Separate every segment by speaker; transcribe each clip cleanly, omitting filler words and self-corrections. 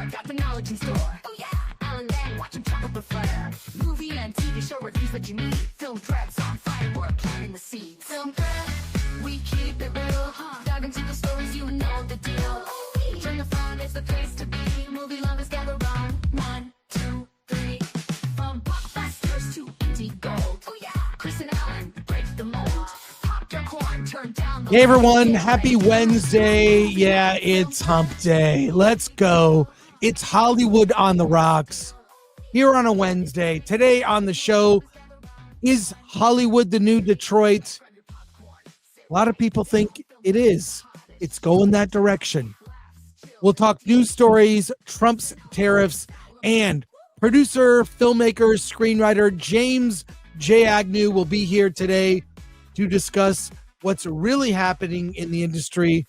Speaker 1: more. Got the knowledge in store. Oh yeah, Alan Ng, watching top of the flare. Movie and TV show reviews that you need. Film threats on firework, planting the seeds. Film threat, we keep it real. Dive into the stories, you know the deal. Turn the phone, it's the place to be. Movie lovers gather round. 1, 2, 3. From blockbusters to indie gold. Oh yeah, Chris and Alan break the mold. Pop your corn, turn down the
Speaker 2: Hey everyone, happy Wednesday. Yeah, it's hump day. Let's go. It's Hollywood on the rocks here on a Wednesday. Today on the show, is Hollywood the new Detroit? A lot of people think it is. It's going that direction. We'll talk news stories, Trump's tariffs, and producer, filmmaker, screenwriter James J. Agnew will be here today to discuss what's really happening in the industry.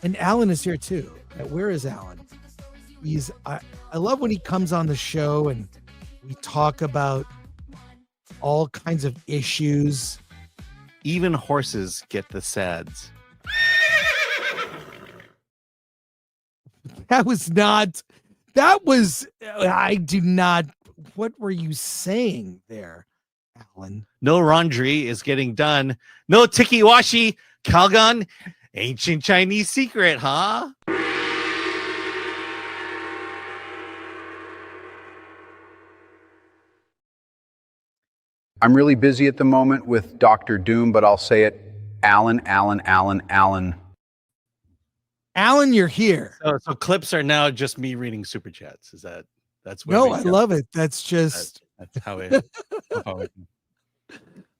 Speaker 2: And Alan is here too. Where is Alan? I love when he comes on the show and we talk about all kinds of issues.
Speaker 3: Even horses get the sads.
Speaker 2: I do not. What were you saying there, Alan?
Speaker 3: No laundry is getting done. No tiki-washi, Calgon, ancient Chinese secret, huh?
Speaker 4: I'm really busy at the moment with Dr. Doom, but I'll say it, Alan.
Speaker 2: Alan, you're here.
Speaker 3: So clips are now just me reading super chats. That's where
Speaker 2: No, I love it. That's just
Speaker 3: that's how it.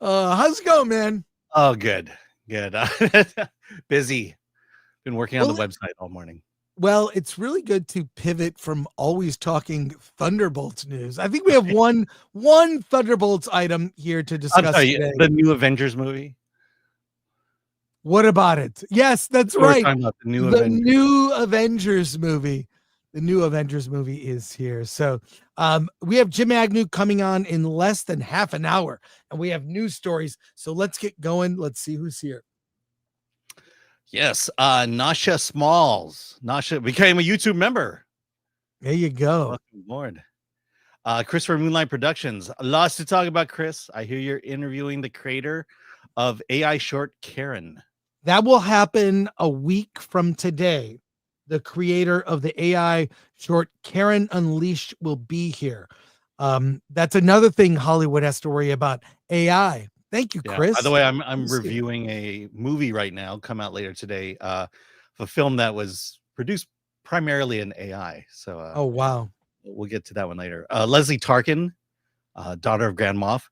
Speaker 2: how's it going, man?
Speaker 3: Oh, good. Busy. Been working on the website all morning.
Speaker 2: Well, it's really good to pivot from always talking Thunderbolts news. I think we have one Thunderbolts item here to discuss today.
Speaker 3: The new Avengers movie.
Speaker 2: What about it? Yes, that's right.
Speaker 3: We're talking about the
Speaker 2: new Avengers movie. The new Avengers movie is here. So we have Jim Agnew coming on in less than half an hour, and we have news stories. So let's get going. Let's see who's here.
Speaker 3: Yes, Nasha Smalls. Nasha became a YouTube member.
Speaker 2: There you go.
Speaker 3: Welcome, Lord. Chris from Moonlight Productions. Lots to talk about, Chris. I hear you're interviewing the creator of AI short Karen.
Speaker 2: That will happen a week from today. The creator of the AI short Karen Unleashed will be here. That's another thing Hollywood has to worry about. AI. Thank you, Chris.
Speaker 3: By the way, I'm reviewing a movie right now, come out later today, a film that was produced primarily in AI. So
Speaker 2: oh wow.
Speaker 3: We'll get to that one later. Leslie Tarkin, daughter of Grand Moff.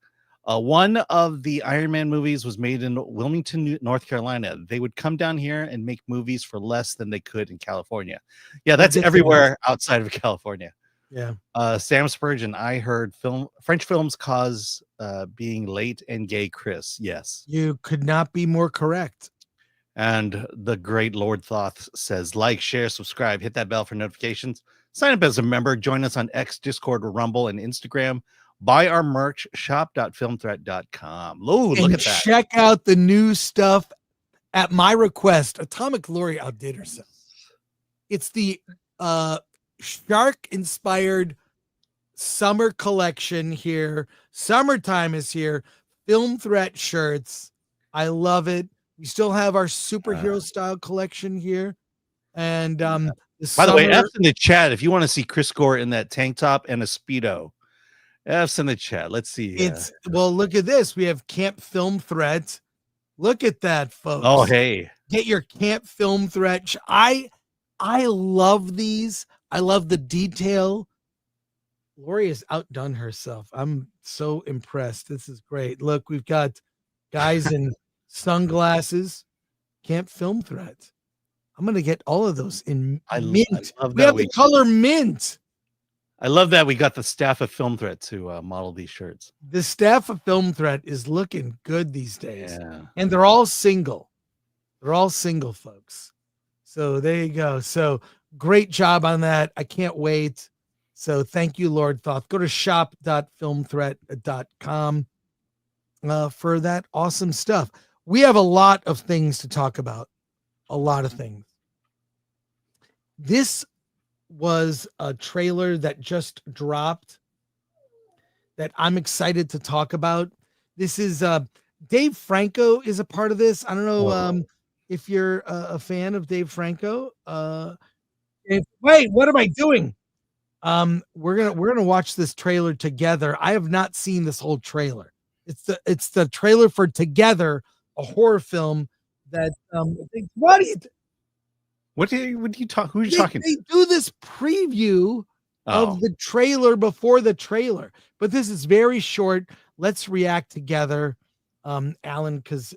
Speaker 3: One of the Iron Man movies was made in Wilmington, North Carolina. They would come down here and make movies for less than they could in California. Yeah, that's everywhere outside of California.
Speaker 2: Yeah.
Speaker 3: Sam Spurgeon, I heard French films cause being late and gay, Chris. Yes.
Speaker 2: You could not be more correct.
Speaker 3: And the great Lord Thoth says, like, share, subscribe, hit that bell for notifications. Sign up as a member. Join us on X, Discord, Rumble, and Instagram. Buy our merch, shop.filmthreat.com. Look at that. Check
Speaker 2: out the new stuff at my request. Atomic Glory outdid herself. It's the shark-inspired summer collection here. Summertime is here. Film Threat shirts. I love it. We still have our superhero style collection here. And
Speaker 3: by the way, F's in the chat if you want to see Chris Gore in that tank top and a Speedo. F's in the chat. Let's see.
Speaker 2: Well, look at this. We have Camp Film Threat. Look at that, folks.
Speaker 3: Oh, hey.
Speaker 2: Get your Camp Film Threat. I love these. I love the detail. Lori has outdone herself. I'm so impressed. This is great. Look, we've got guys in sunglasses. Camp Film Threat. I'm going to get all of those in mint. We have the color mint.
Speaker 3: I love that we got the staff of Film Threat to model these shirts.
Speaker 2: The staff of Film Threat is looking good these days. Yeah. And they're all single. They're all single, folks. So there you go. So great job on that. I can't wait. So thank you, Lord Thoth. Go to shop.filmthreat.com for that awesome stuff. We have a lot of things to talk about. A lot of things. This was a trailer that just dropped that I'm excited to talk about. This is Dave Franco is a part of this. I don't know if you're a fan of Dave Franco. Wait, what am I doing? We're gonna watch this trailer together. I have not seen this whole trailer. It's the trailer for Together, a horror film that what do you
Speaker 3: talk? Who are you talking?
Speaker 2: They do this preview of the trailer before the trailer, but this is very short. Let's react together, Alan, because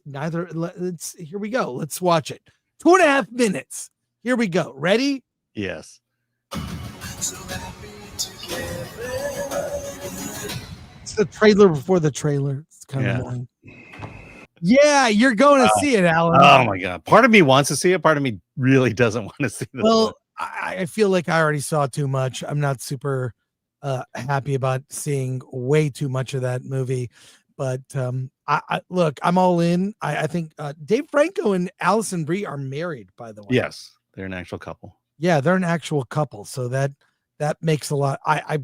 Speaker 2: here we go. Let's watch it. 2.5 minutes. Here we go. Ready?
Speaker 3: Yes.
Speaker 2: It's the trailer before the trailer. It's kind of annoying. Yeah, you're going to see it, Alan.
Speaker 3: Oh my God. Part of me wants to see it. Part of me really doesn't want to see it.
Speaker 2: Well, I feel like I already saw too much. I'm not super happy about seeing way too much of that movie. But I look, I'm all in. I think Dave Franco and Alison Brie are married, by the way.
Speaker 3: Yes, they're an actual couple.
Speaker 2: Yeah, they're an actual couple. So that makes a lot. I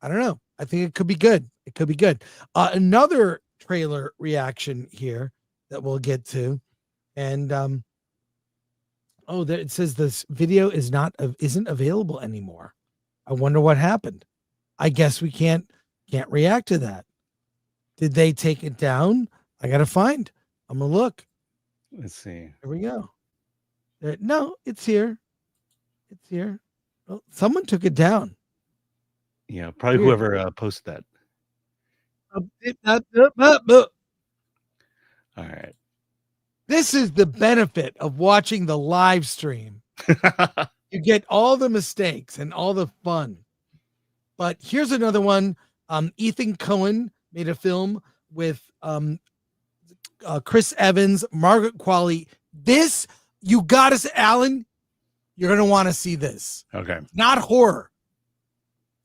Speaker 2: don't know. I think it could be good. It could be good. Another trailer reaction here that we'll get to. And there it says this video isn't available anymore. I wonder what happened. I guess we can't react to that. Did they take it down? I gotta find. I'm gonna look.
Speaker 3: Let's see.
Speaker 2: Here we go. No, it's here. It's here. Well, someone took it down.
Speaker 3: Yeah, probably whoever posted that. All right.
Speaker 2: This is the benefit of watching the live stream. You get all the mistakes and all the fun. But here's another one. Ethan Cohen made a film with Chris Evans, Margaret Qualley. This, you got us, Alan. You're going to want to see this.
Speaker 3: Okay.
Speaker 2: Not horror.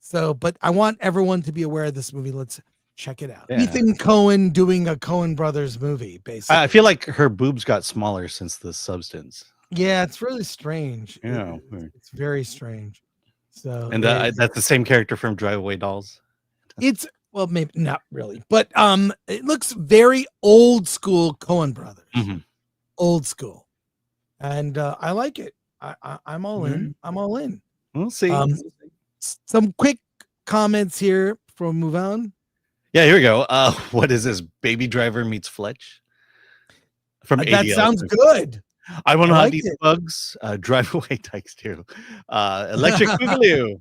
Speaker 2: So, but I want everyone to be aware of this movie. Let's check it out. Yeah. Ethan Cohen doing a Coen Brothers movie, basically.
Speaker 3: I feel like her boobs got smaller since the substance.
Speaker 2: Yeah, it's really strange.
Speaker 3: Yeah.
Speaker 2: It's very strange. So,
Speaker 3: and that's the same character from Drive Away Dolls.
Speaker 2: Well, maybe not really, but it looks very old school Coen Brothers.
Speaker 3: Mm-hmm.
Speaker 2: Old school. And I like it. I'm all in. I'm all in.
Speaker 3: We'll see.
Speaker 2: Some quick comments here from Move On.
Speaker 3: Yeah, here we go. What is this? Baby Driver meets Fletch? From
Speaker 2: that
Speaker 3: ADL.
Speaker 2: Sounds good.
Speaker 3: I want to hunt these bugs. Drive Away Tykes too. Electric Boogaloo.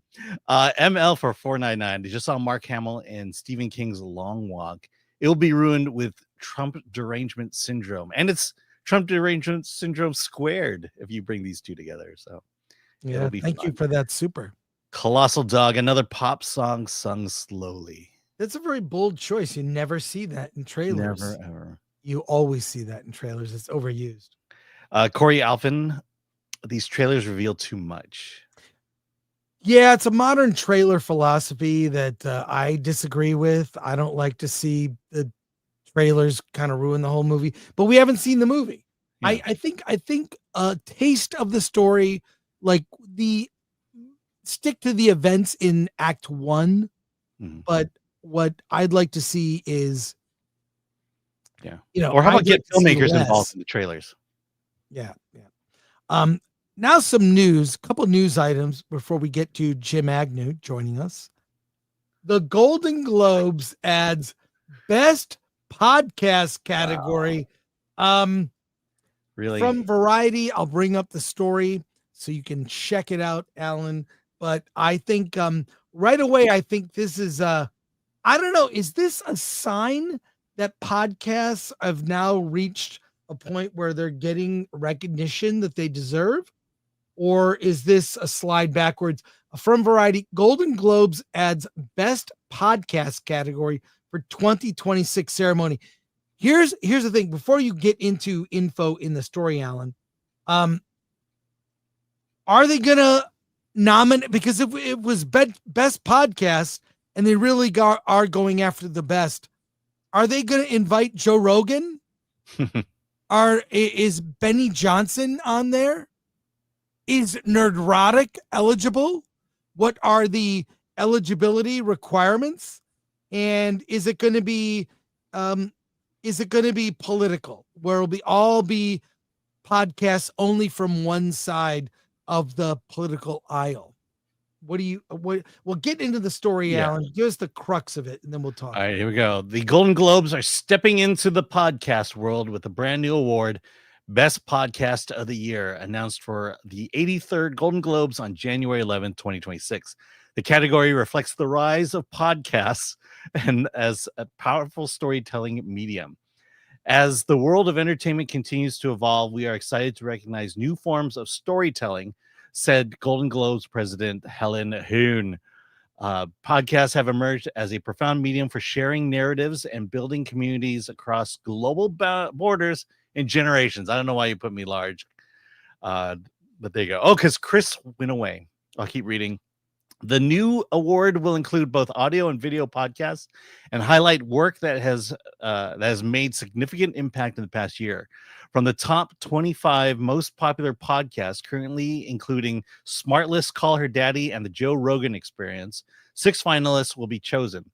Speaker 3: ML for $4.99. They just saw Mark Hamill in Stephen King's Long Walk. It'll be ruined with Trump derangement syndrome, and it's Trump derangement syndrome squared if you bring these two together. So
Speaker 2: yeah, thank you for that. Super.
Speaker 3: Colossal Dog, another pop song sung slowly.
Speaker 2: That's a very bold choice. You never see that in trailers.
Speaker 3: Never ever.
Speaker 2: You always see that in trailers. It's overused.
Speaker 3: Corey Alphen, these trailers reveal too much.
Speaker 2: Yeah, it's a modern trailer philosophy that I disagree with. I don't like to see the trailers kind of ruin the whole movie, but we haven't seen the movie. Yeah. I think a taste of the story, like stick to the events in Act 1, but what I'd like to see is,
Speaker 3: or how about get filmmakers involved in the trailers?
Speaker 2: Yeah. Now some news, couple news items before we get to Jim Agnew joining us. The Golden Globes adds Best Podcast category.
Speaker 3: Really?
Speaker 2: From Variety. I'll bring up the story so you can check it out, Alan. But I think right away, I think this is I don't know, is this a sign that podcasts have now reached a point where they're getting recognition that they deserve? Or is this a slide backwards? From Variety, Golden Globes adds Best Podcast category for 2026 ceremony. Here's the thing. Before you get into info in the story, Alan, are they going to nominate? Because if it was Best Podcast and they really are going after the best, are they going to invite Joe Rogan? Is Benny Johnson on there? Is Nerdrotic eligible? what are the eligibility requirements, and is it going to be political, where it'll all be podcasts only from one side of the political aisle? We'll get into the story,
Speaker 3: Yeah.
Speaker 2: Alan. Give us the crux of it, and then we'll talk.
Speaker 3: All right, here we go. The Golden Globes are stepping into the podcast world with a brand new award, Best Podcast of the Year, announced for the 83rd Golden Globes on January 11th, 2026. The category reflects the rise of podcasts and as a powerful storytelling medium. As the world of entertainment continues to evolve, we are excited to recognize new forms of storytelling, said Golden Globes president Helen Hoon. Podcasts have emerged as a profound medium for sharing narratives and building communities across global borders and generations. I don't know why you put me large, but there you go. Oh, because Chris went away. I'll keep reading. The new award will include both audio and video podcasts and highlight work that has made significant impact in the past year. From the top 25 most popular podcasts, currently including Smartless, Call Her Daddy, and the Joe Rogan Experience, 6 finalists will be chosen.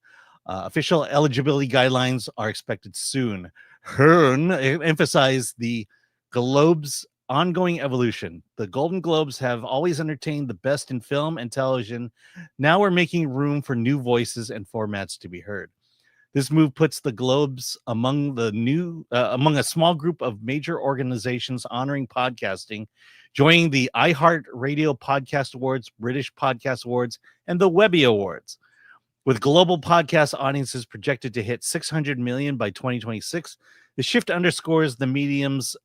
Speaker 3: Official eligibility guidelines are expected soon. Hearn emphasized the Globe's ongoing evolution. The Golden Globes have always entertained the best in film and television. Now we're making room for new voices and formats to be heard. This move puts the Globes among a small group of major organizations honoring podcasting, joining the iHeartRadio Podcast Awards, British Podcast Awards, and the Webby Awards. With global podcast audiences projected to hit 600 million by 2026, the shift underscores the medium's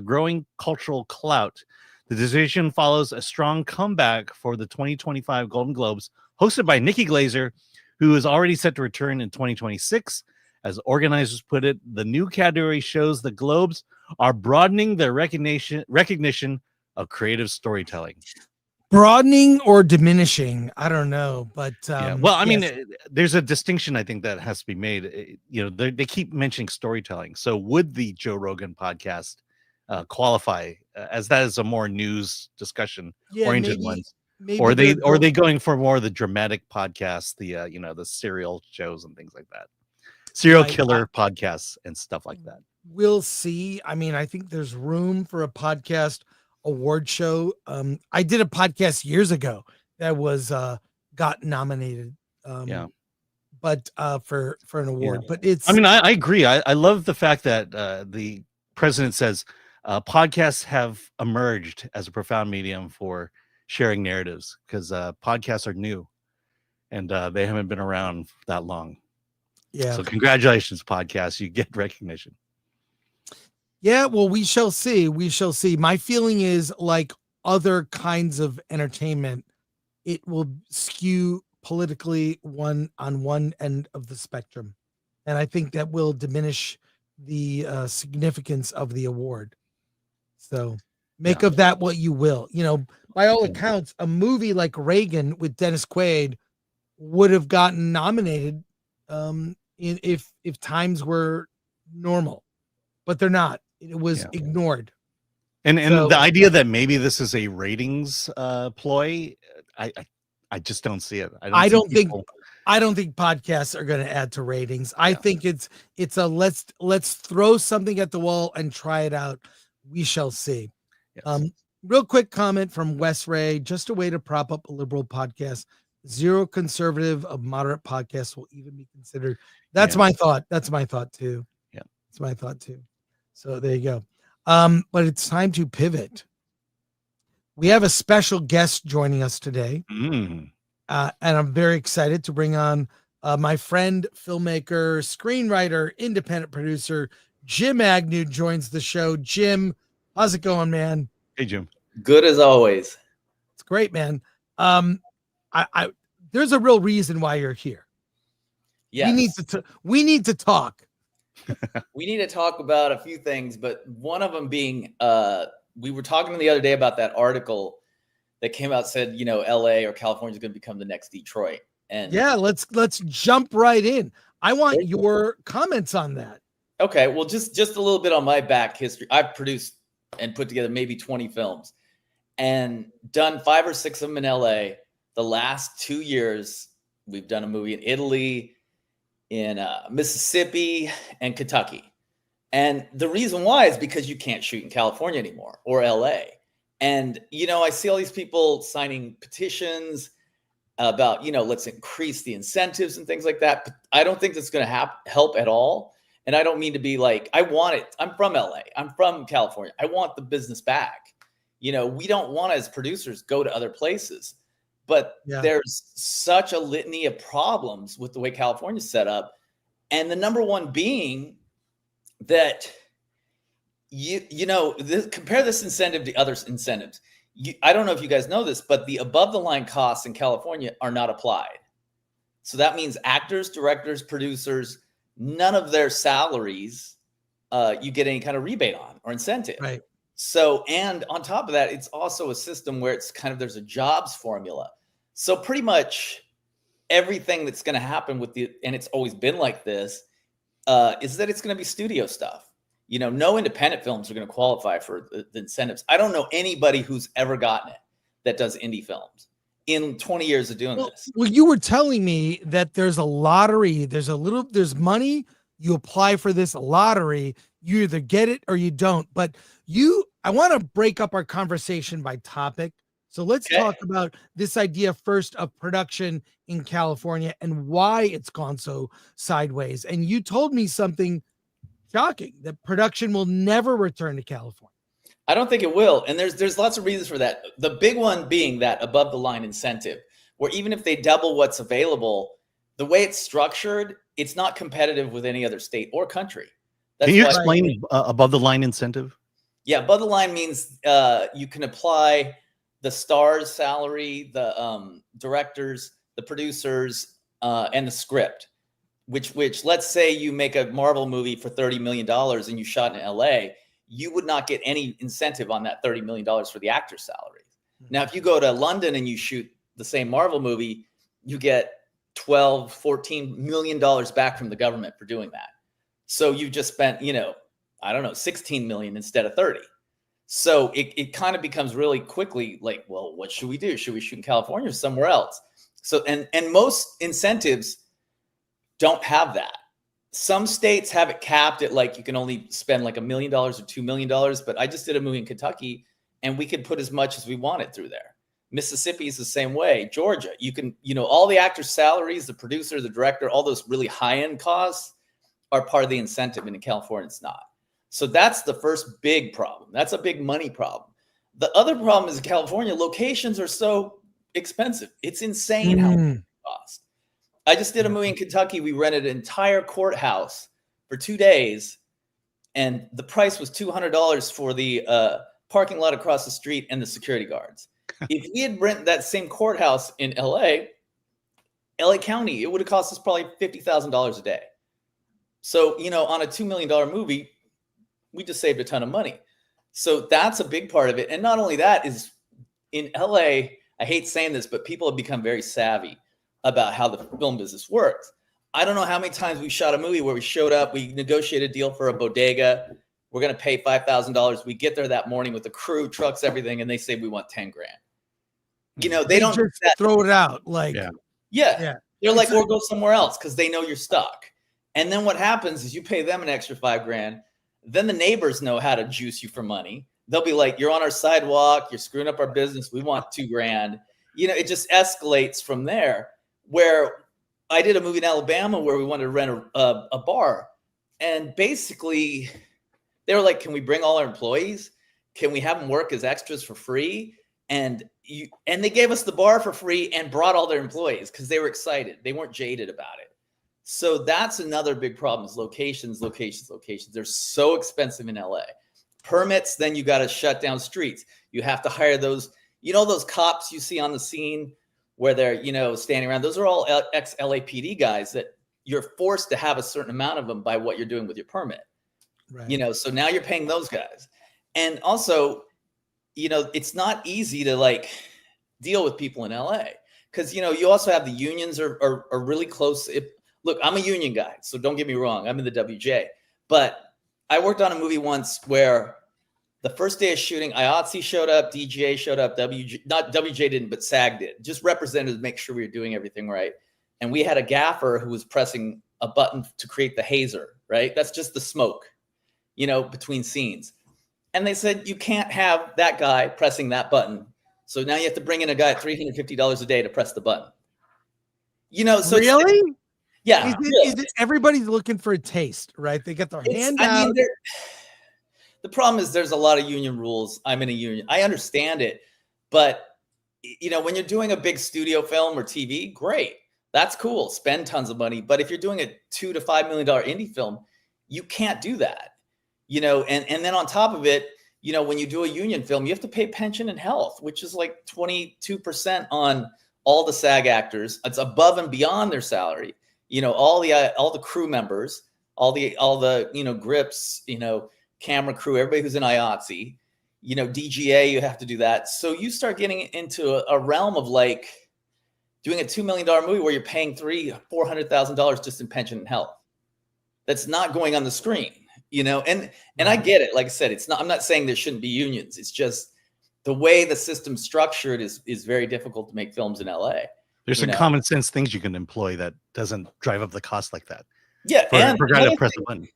Speaker 3: growing cultural clout. The decision follows a strong comeback for the 2025 Golden Globes, hosted by Nikki Glaser, who is already set to return in 2026. As organizers put it, the new category shows the Globes are broadening their recognition of creative storytelling.
Speaker 2: Broadening or diminishing, I don't know, but
Speaker 3: yeah. Well, I mean, there's a distinction I think that has to be made. You know, they keep mentioning storytelling. So would the Joe Rogan podcast qualify as that is a more news discussion oriented ones?
Speaker 2: Maybe
Speaker 3: or are they going for more of the dramatic podcasts, the the serial shows and things like that, serial killer podcasts and stuff like that?
Speaker 2: We'll see. I mean, I think there's room for a podcast award show. I did a podcast years ago that was got nominated. But for an award.
Speaker 3: Yeah.
Speaker 2: But it's.
Speaker 3: I mean, I agree. I love the fact that the president says podcasts have emerged as a profound medium for sharing narratives, because podcasts are new and they haven't been around that long.
Speaker 2: Yeah.
Speaker 3: So congratulations, podcasts. You get recognition.
Speaker 2: Yeah, well, we shall see. We shall see. My feeling is, like other kinds of entertainment, it will skew politically on one end of the spectrum. And I think that will diminish the significance of the award. So make of that what you will. You know, by all accounts, a movie like Reagan with Dennis Quaid would have gotten nominated if times were normal, but they're not. It was ignored.
Speaker 3: And the idea that maybe this is a ratings ploy, I just don't see it. I don't think
Speaker 2: podcasts are going to add to ratings. I think it's a let's throw something at the wall and try it out. We shall see.
Speaker 3: Yes.
Speaker 2: Real quick comment from Wes Ray: just a way to prop up a liberal podcast. Zero conservative of moderate podcasts will even be considered. That's my thought. That's my thought too.
Speaker 3: Yeah,
Speaker 2: it's my thought too. So there you go. But it's time to pivot. We have a special guest joining us today. And I'm very excited to bring on my friend, filmmaker, screenwriter, independent producer, Jim Agnew joins the show. Jim, how's it going, man?
Speaker 3: Hey, Jim.
Speaker 5: Good as always.
Speaker 2: It's great, man. There's a real reason why you're here.
Speaker 5: Yes.
Speaker 2: We need to talk.
Speaker 5: We need to talk about a few things, but one of them being, we were talking the other day about that article that came out, said, you know, LA or California is going to become the next Detroit. And
Speaker 2: yeah, let's jump right in. I want your comments on that.
Speaker 5: Okay. Well, just a little bit on my back history. I've produced and put together maybe 20 films and done 5 or 6 of them in LA, the last 2 years, we've done a movie in Italy, in Mississippi, and Kentucky. And the reason why is because you can't shoot in California anymore or LA. And, I see all these people signing petitions about, let's increase the incentives and things like that. But I don't think that's going to help at all. And I don't mean to be like, I want it. I'm from LA. I'm from California. I want the business back. We don't want to, as producers, go to other places. But there's such a litany of problems with the way California's set up. And the number one being that, compare this incentive to other incentives. I don't know if you guys know this, but the above the line costs in California are not applied. So that means actors, directors, producers, none of their salaries you get any kind of rebate on or incentive.
Speaker 2: Right.
Speaker 5: So, and on top of that, it's also a system where it's kind of, there's a jobs formula. So pretty much everything that's going to happen and it's always been like this, is that it's going to be studio stuff. No independent films are going to qualify for the incentives. I don't know anybody who's ever gotten it that does indie films in 20 years of doing this.
Speaker 2: Well, you were telling me that there's a lottery. There's money. You apply for this lottery. You either get it or you don't. But I want to break up our conversation by topic. So let's talk about this idea first of production in California and why it's gone so sideways. And you told me something shocking, that production will never return to California.
Speaker 5: I don't think it will. And there's lots of reasons for that. The big one being that above the line incentive, where even if they double what's available, the way it's structured, it's not competitive with any other state or country.
Speaker 3: Can you explain above the line incentive?
Speaker 5: Yeah, above the line means you can apply the star's salary, the directors, the producers, and the script. Which let's say you make a Marvel movie for $30 million and you shot in LA, you would not get any incentive on that $30 million for the actor's salary. Now, if you go to London and you shoot the same Marvel movie, you get $12, $14 million back from the government for doing that. So you just spent, I don't know, 16 million instead of 30. So it kind of becomes really quickly like, well, what should we do? Should we shoot in California or somewhere else? So, and most incentives don't have that. Some states have it capped at like, you can only spend like $1 million or $2 million, but I just did a movie in Kentucky and we could put as much as we wanted through there. Mississippi is the same way. Georgia, you can, all the actors' salaries, the producer, the director, all those really high-end costs are part of the incentive, and in California, it's not. So that's the first big problem. That's a big money problem. The other problem is in California, locations are so expensive. It's insane how much it costs. I just did a movie in Kentucky. We rented an entire courthouse for 2 days, and the price was $200 for the parking lot across the street and the security guards. If we had rented that same courthouse in LA County, it would have cost us probably $50,000 a day. So, on a $2 million movie, we just saved a ton of money. So that's a big part of it. And not only that is in LA, I hate saying this, but people have become very savvy about how the film business works. I don't know how many times we shot a movie where we showed up, we negotiated a deal for a bodega. We're going to pay $5,000. We get there that morning with the crew, trucks, everything, and they say we want 10 grand. They don't
Speaker 2: just throw it out. Like,
Speaker 5: yeah. They're like, or go somewhere else because they know you're stuck. And then what happens is you pay them an extra $5 grand. Then the neighbors know how to juice you for money. They'll be like, you're on our sidewalk. You're screwing up our business. We want 2 grand. It just escalates from there. Where I did a movie in Alabama where we wanted to rent a bar. And basically they were like, can we bring all our employees? Can we have them work as extras for free? And they gave us the bar for free and brought all their employees because they were excited. They weren't jaded about it. So that's another big problem is locations. They're so expensive in LA. Permits, then you got to shut down streets. You have to hire those, those cops you see on the scene where they're, standing around. Those are all ex-LAPD guys that you're forced to have a certain amount of them by what you're doing with your permit. Right. So now you're paying those guys. And also, it's not easy to deal with people in LA because, you also have the unions are really close. Look, I'm a union guy, so don't get me wrong. I'm in the WJ, but I worked on a movie once where the first day of shooting, IATSE showed up, DGA showed up, not WJ didn't, but SAG did. Just representatives to make sure we were doing everything right. And we had a gaffer who was pressing a button to create the hazer, right? That's just the smoke, between scenes. And they said, you can't have that guy pressing that button. So now you have to bring in a guy at $350 a day to press the button. So
Speaker 2: really?
Speaker 5: Yeah.
Speaker 2: Is it everybody's looking for a taste, right? They get their hand out.
Speaker 5: The problem is there's a lot of union rules. I'm in a union. I understand it. But, when you're doing a big studio film or TV, great. That's cool. Spend tons of money. But if you're doing a $2 to $5 million indie film, you can't do that. And then on top of it, when you do a union film, you have to pay pension and health, which is like 22% on all the SAG actors. It's above and beyond their salary. All the crew members, all the grips, camera crew, everybody who's in IATSE, DGA, you have to do that. So you start getting into a realm of like doing a $2 million movie where you're paying $400,000 just in pension and health. That's not going on the screen, and I get it. Like I said, I'm not saying there shouldn't be unions. It's just the way the system's structured is very difficult to make films in LA.
Speaker 3: There's some common sense things you can employ that doesn't drive up the cost like that.
Speaker 5: Yeah.
Speaker 3: And for guy to press the button.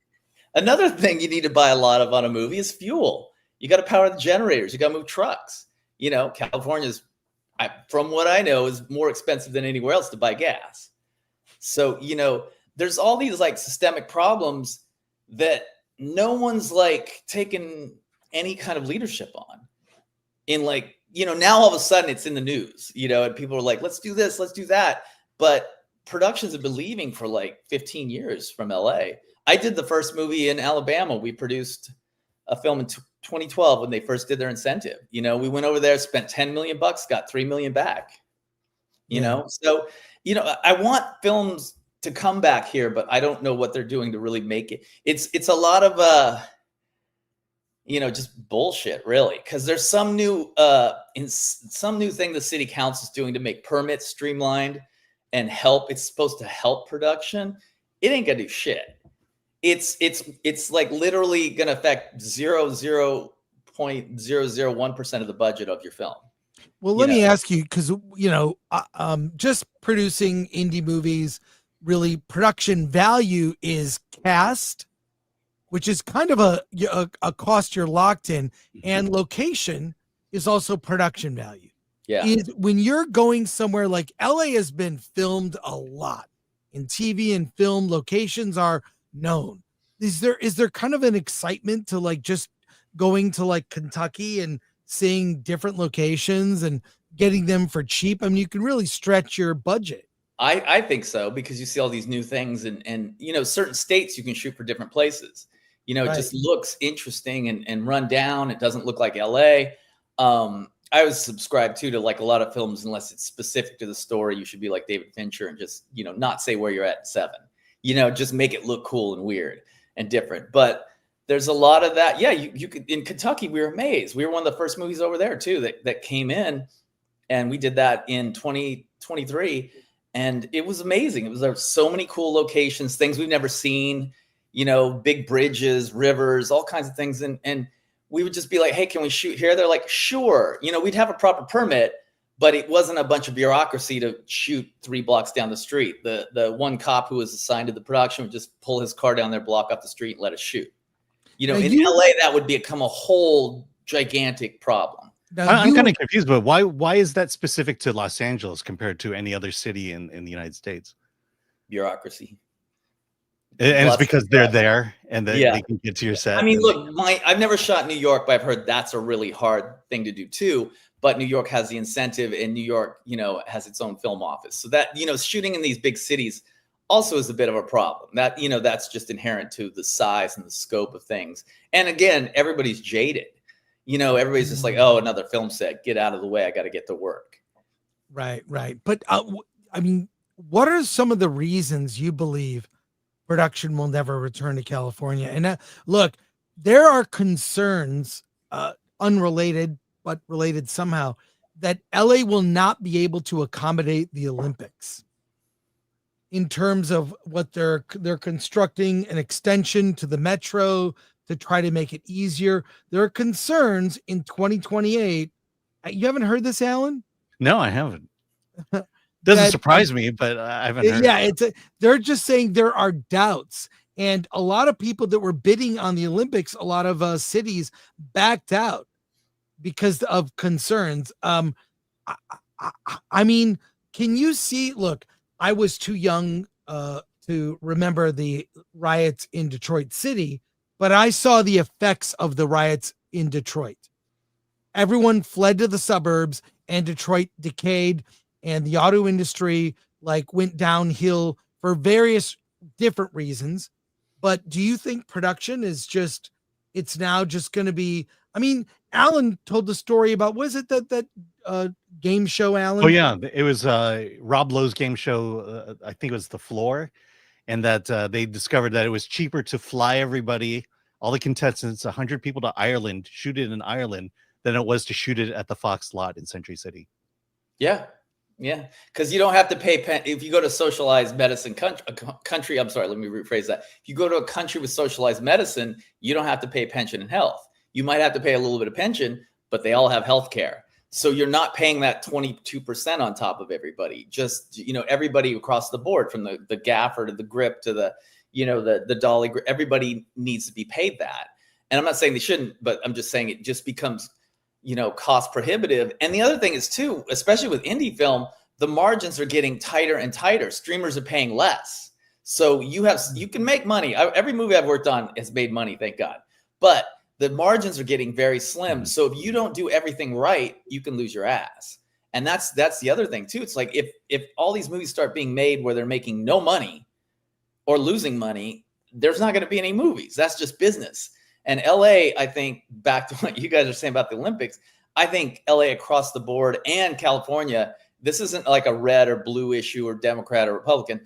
Speaker 5: Another thing you need to buy a lot of on a movie is fuel. You got to power the generators. You got to move trucks. California's, from what I know, is more expensive than anywhere else to buy gas. So, there's all these like systemic problems that no one's like taking any kind of leadership on. In like, now all of a sudden it's in the news, and people are like, let's do this, let's do that. But productions have been leaving for like 15 years from LA. I did the first movie in Alabama. We produced a film in 2012 when they first did their incentive. We went over there, spent $10 million, got $3 million back. So, I want films to come back here, but I don't know what they're doing to really make it. It's a lot of just bullshit, really, because there's some new thing the city council's doing to make permits streamlined and help. It's supposed to help production. It ain't gonna do shit. It's like literally gonna affect 0.001% of the budget of your film.
Speaker 2: Well, let me ask you, because just producing indie movies, really production value is cast, which is kind of a cost you're locked in, and location is also production value.
Speaker 5: Yeah.
Speaker 2: When you're going somewhere like LA has been filmed a lot in TV and film, locations are known. Is there kind of an excitement to like just going to like Kentucky and seeing different locations and getting them for cheap? I mean, you can really stretch your budget.
Speaker 5: I think so, because you see all these new things and certain states you can shoot for different places. It just looks interesting and run down. It doesn't look like LA. I was subscribed to like a lot of films, unless it's specific to the story, you should be like David Fincher and just, not say where you're at in 7, just make it look cool and weird and different. But there's a lot of that. Yeah. You could, in Kentucky, we were amazed. We were one of the first movies over there too, that came in, and we did that in 2023. And it was amazing. There were so many cool locations, things we've never seen, big bridges, rivers, all kinds of things. And we would just be like, hey, can we shoot here? They're like, sure. We'd have a proper permit, but it wasn't a bunch of bureaucracy to shoot 3 blocks down the street. The one cop who was assigned to the production would just pull his car down there, block up the street, and let us shoot. In LA, that would become a whole gigantic problem.
Speaker 3: I'm kind of confused, but why is that specific to Los Angeles compared to any other city in the United States?
Speaker 5: Bureaucracy.
Speaker 3: And it's because they're there and they can get to your set.
Speaker 5: I mean, look, I've never shot in New York, but I've heard that's a really hard thing to do too. But New York has the incentive, and New York, has its own film office. So that, shooting in these big cities also is a bit of a problem. That, that's just inherent to the size and the scope of things. And again, everybody's jaded. Everybody's just like, oh, another film set, get out of the way. I got to get to work.
Speaker 2: Right. But I mean, what are some of the reasons you believe production will never return to California? And look, there are concerns, unrelated, but related somehow, that LA will not be able to accommodate the Olympics in terms of what they're constructing, an extension to the metro, to try to make it easier. There are concerns in 2028. You haven't heard this, Alan?
Speaker 3: No, I haven't. Doesn't
Speaker 2: That,
Speaker 3: surprise me, but I haven't heard.
Speaker 2: yeah, they're just saying there are doubts, and a lot of people that were bidding on the Olympics, a lot of cities backed out because of concerns. I mean, can you see? Look, I was too young to remember the riots in Detroit City, but I saw the effects of the riots in Detroit. Everyone fled to the suburbs, and Detroit decayed, and the auto industry went downhill for various different reasons. But do you think production is it's now just going to be? I mean, Alan told the story about, was it that game show, Alan?
Speaker 3: Oh yeah, it was Rob Lowe's game show. I think it was The Floor, and that they discovered that it was cheaper to fly everybody, all the contestants, 100 people to Ireland, shoot it in Ireland, than it was to shoot it at the Fox lot in Century City.
Speaker 5: Yeah, because you don't have to pay if you go to socialized medicine country. I'm sorry, let me rephrase that. If you go to a country with socialized medicine, you don't have to pay pension and health. You might have to pay a little bit of pension, but they all have health care. So you're not paying that 22% on top of everybody. Just, everybody across the board, from the gaffer to the grip to the dolly grip, everybody needs to be paid that. And I'm not saying they shouldn't, but I'm just saying it just becomes, cost prohibitive. And the other thing is too, especially with indie film, the margins are getting tighter and tighter. Streamers are paying less. So you can make money. Every movie I've worked on has made money, thank God. But the margins are getting very slim. So if you don't do everything right, you can lose your ass. And that's the other thing too. It's like if all these movies start being made where they're making no money or losing money, there's not going to be any movies. That's just business. And LA, I think, back to what you guys are saying about the Olympics, I think LA across the board and California, this isn't like a red or blue issue or Democrat or Republican.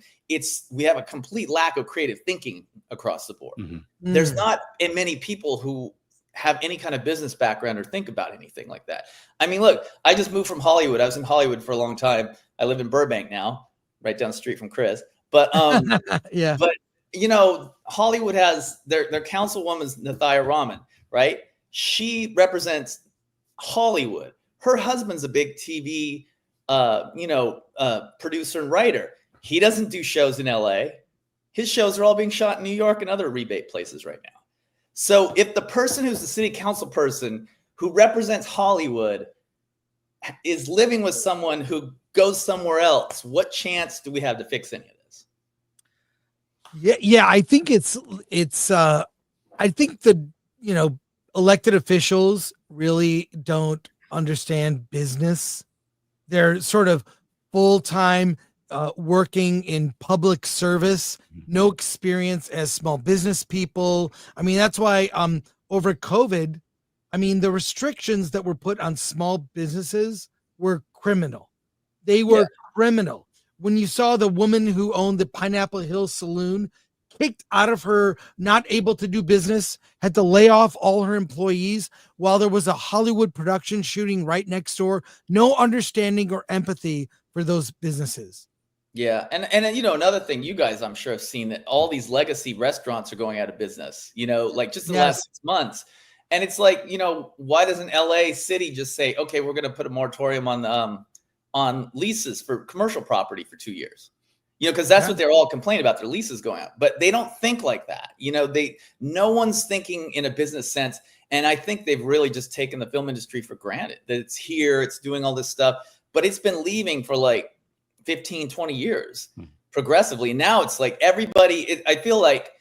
Speaker 5: We have a complete lack of creative thinking across the board.
Speaker 3: Mm-hmm.
Speaker 5: There's not many people who have any kind of business background or think about anything like that. I mean, look, I just moved from Hollywood. I was in Hollywood for a long time. I live in Burbank now, right down the street from Chris. But
Speaker 2: yeah.
Speaker 5: But Hollywood has their councilwoman's Nathaya Rahman, right? She represents Hollywood. Her husband's a big TV, producer and writer. He doesn't do shows in LA. His shows are all being shot in New York and other rebate places right now. So if the person who's the city council person who represents Hollywood is living with someone who goes somewhere else, what chance do we have to fix any of this?
Speaker 2: Yeah. I think I think the, elected officials really don't understand business. They're sort of full-time working in public service, no experience as small business people. I mean, that's why over COVID, the restrictions that were put on small businesses were criminal. They were criminal. When you saw the woman who owned the Pineapple Hill Saloon kicked out of her, not able to do business, had to lay off all her employees while there was a Hollywood production shooting right next door, no understanding or empathy for those businesses.
Speaker 5: Yeah. And another thing, you guys, I'm sure, have seen that all these legacy restaurants are going out of business, just in the last 6 months. And it's like, why doesn't LA City just say, okay, we're going to put a moratorium on leases for commercial property for 2 years? Because that's what they're all complaining about, their leases going out. But they don't think like that. No one's thinking in a business sense. And I think they've really just taken the film industry for granted, that it's here, it's doing all this stuff, but it's been leaving for like 15, 20 years progressively. Now it's like everybody, I feel like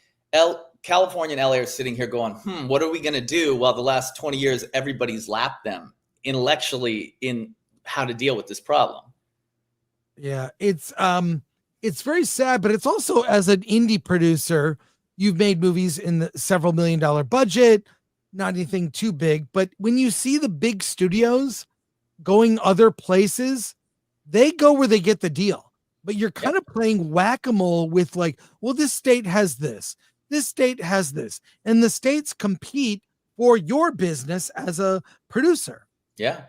Speaker 5: California and LA are sitting here going, what are we going to do? While the last 20 years, everybody's lapped them intellectually in how to deal with this problem.
Speaker 2: Yeah, it's very sad, but it's also, as an indie producer, you've made movies in the several $1 million budget, not anything too big. But when you see the big studios going other places, they go where they get the deal. But you're kind of playing whack-a-mole with this state has this state has this, and the states compete for your business as a producer.
Speaker 5: Yeah.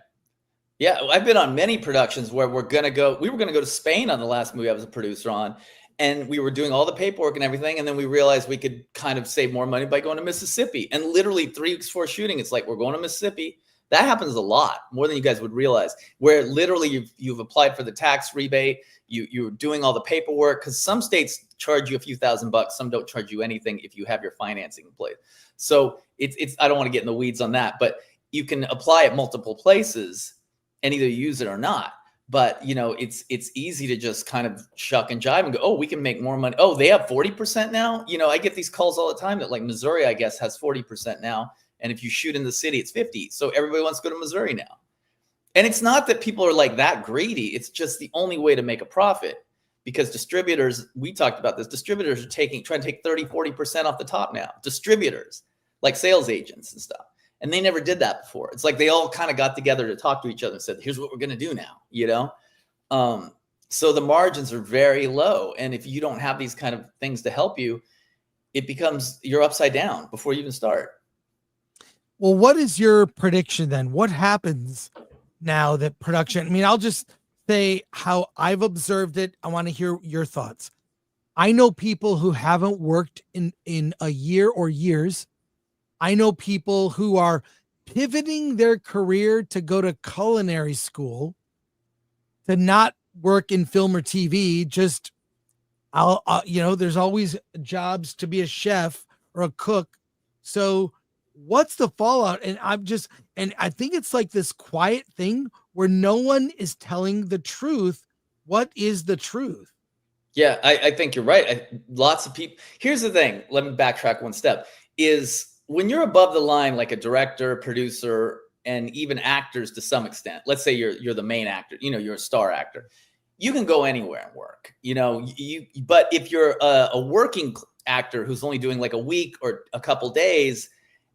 Speaker 5: Yeah, I've been on many productions where we were going to go to Spain on the last movie I was a producer on. And we were doing all the paperwork and everything. And then we realized we could kind of save more money by going to Mississippi. And literally 3 weeks before shooting, it's like, we're going to Mississippi. That happens a lot, more than you guys would realize, where literally you've applied for the tax rebate. You're doing all the paperwork, because some states charge you a few $1,000s. Some don't charge you anything if you have your financing in place. So it's I don't want to get in the weeds on that, but you can apply at multiple places and either use it or not. But, it's easy to just kind of shuck and jive and go, oh, we can make more money. Oh, they have 40% now. I get these calls all the time that, like, Missouri, I guess, has 40% now. And if you shoot in the city, it's 50. So everybody wants to go to Missouri now. And it's not that people are like that greedy. It's just the only way to make a profit, because distributors, we talked about this, distributors are trying to take 30, 40% off the top now. Distributors, like sales agents and stuff. And they never did that before. It's like they all kind of got together to talk to each other and said, here's what we're going to do now, So the margins are very low. And if you don't have these kind of things to help you, it becomes, you're upside down before you even start.
Speaker 2: Well, what is your prediction then? What happens now that production, I'll just say how I've observed it. I want to hear your thoughts. I know people who haven't worked in a year or years. I know people who are pivoting their career to go to culinary school, to not work in film or TV. Just, there's always jobs to be a chef or a cook. So what's the fallout? And I think it's like this quiet thing where no one is telling the truth. What is the truth?
Speaker 5: Yeah, I think you're right. Lots of people. Here's the thing. Let me backtrack one step. Is when you're above the line, like a director, producer, and even actors to some extent. Let's say you're the main actor. You're a star actor. You can go anywhere and work. But if you're a working actor who's only doing like a week or a couple days,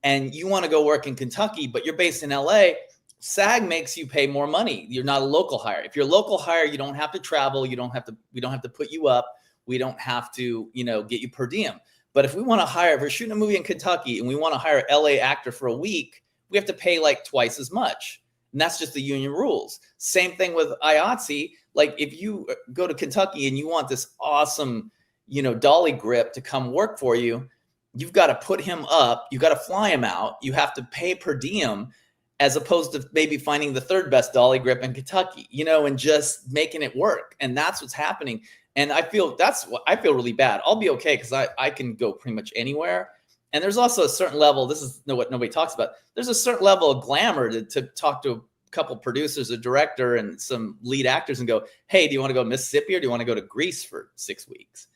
Speaker 5: and you want to go work in Kentucky, but you're based in LA, SAG makes you pay more money. You're not a local hire. If you're a local hire, you don't have to travel. We don't have to put you up. We don't have to, get you per diem. But if we want to hire, if we're shooting a movie in Kentucky and we want to hire an LA actor for a week, we have to pay like twice as much. And that's just the union rules. Same thing with IATSE. Like if you go to Kentucky and you want this awesome, dolly grip to come work for you, you've got to put him up. You got to fly him out. You have to pay per diem, as opposed to maybe finding the third best dolly grip in Kentucky, and just making it work. And that's what's happening. And I feel really bad. I'll be okay, because I can go pretty much anywhere. And there's also a certain level, this is what nobody talks about. There's a certain level of glamour to talk to a couple producers, a director, and some lead actors and go, hey, do you want to go to Mississippi, or do you want to go to Greece for 6 weeks?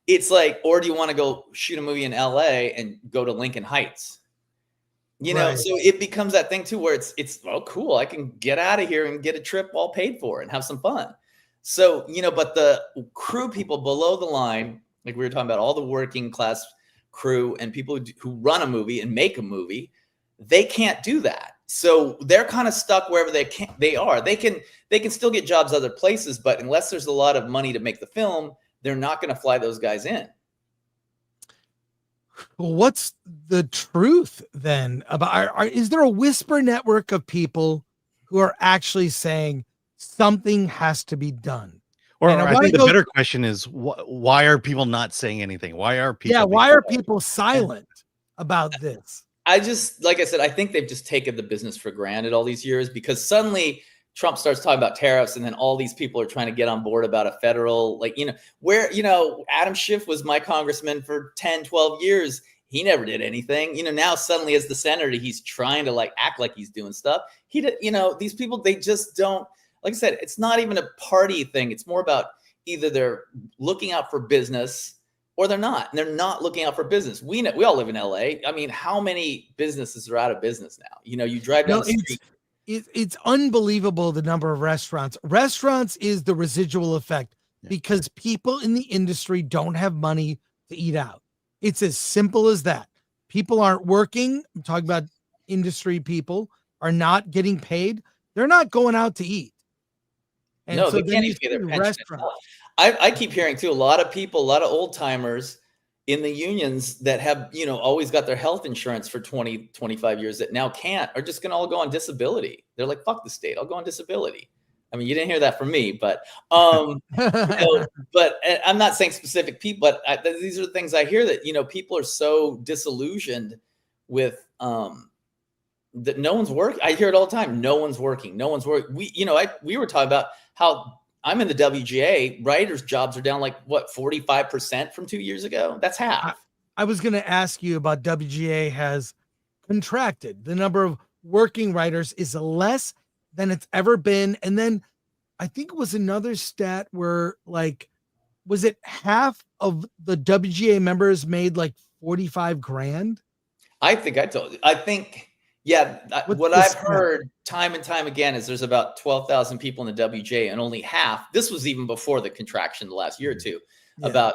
Speaker 5: It's like, or do you want to go shoot a movie in LA and go to Lincoln Heights?
Speaker 2: Right.
Speaker 5: So it becomes that thing too, where it's oh, cool, I can get out of here and get a trip all paid for and have some fun. So, but the crew people below the line, like we were talking about, all the working class crew and people who run a movie and make a movie, they can't do that. So they're kind of stuck wherever they are. They can still get jobs other places, but unless there's a lot of money to make the film, they're not going to fly those guys in.
Speaker 2: Well, what's the truth then about? Is there a whisper network of people who are actually saying something has to be done?
Speaker 3: Or I think the better question is, why are people not saying anything? Why are people?
Speaker 2: Yeah, why are people silent about this?
Speaker 5: Like I said, I think they've just taken the business for granted all these years, because suddenly Trump starts talking about tariffs, and then all these people are trying to get on board about a federal, Adam Schiff was my congressman for 10, 12 years. He never did anything. Now suddenly as the senator, he's trying to act like he's doing stuff. These people, they just don't, like I said, it's not even a party thing. It's more about either they're looking out for business or they're not. And they're not looking out for business. We all live in LA. How many businesses are out of business now? You drive down the street.
Speaker 2: It's unbelievable, the number of restaurants. Restaurants is the residual effect, because people in the industry don't have money to eat out. It's as simple as that. People aren't working. I'm talking about industry people are not getting paid. They're not going out to eat. And
Speaker 5: no,
Speaker 2: so
Speaker 5: they can't even pay their pension. I keep hearing too, a lot of people, a lot of old timers in the unions that have, always got their health insurance for 20, 25 years that now can't, are just going to all go on disability. They're like, fuck the state, I'll go on disability. I mean, you didn't hear that from me, but but I'm not saying specific people, but these are the things I hear that people are so disillusioned with that no one's working. I hear it all the time. No one's working. No one's working. We were talking about how I'm in the WGA. Writers' jobs are down like what 45% from 2 years ago. That's half.
Speaker 2: I was going to ask you about WGA has contracted. The number of working writers is less than it's ever been. And then I think it was another stat where was it half of the WGA members made like 45 grand?
Speaker 5: I think I told you. I think, yeah, what I've heard time and time again is there's about 12,000 people in the WGA and only half, this was even before the contraction the last year or two, about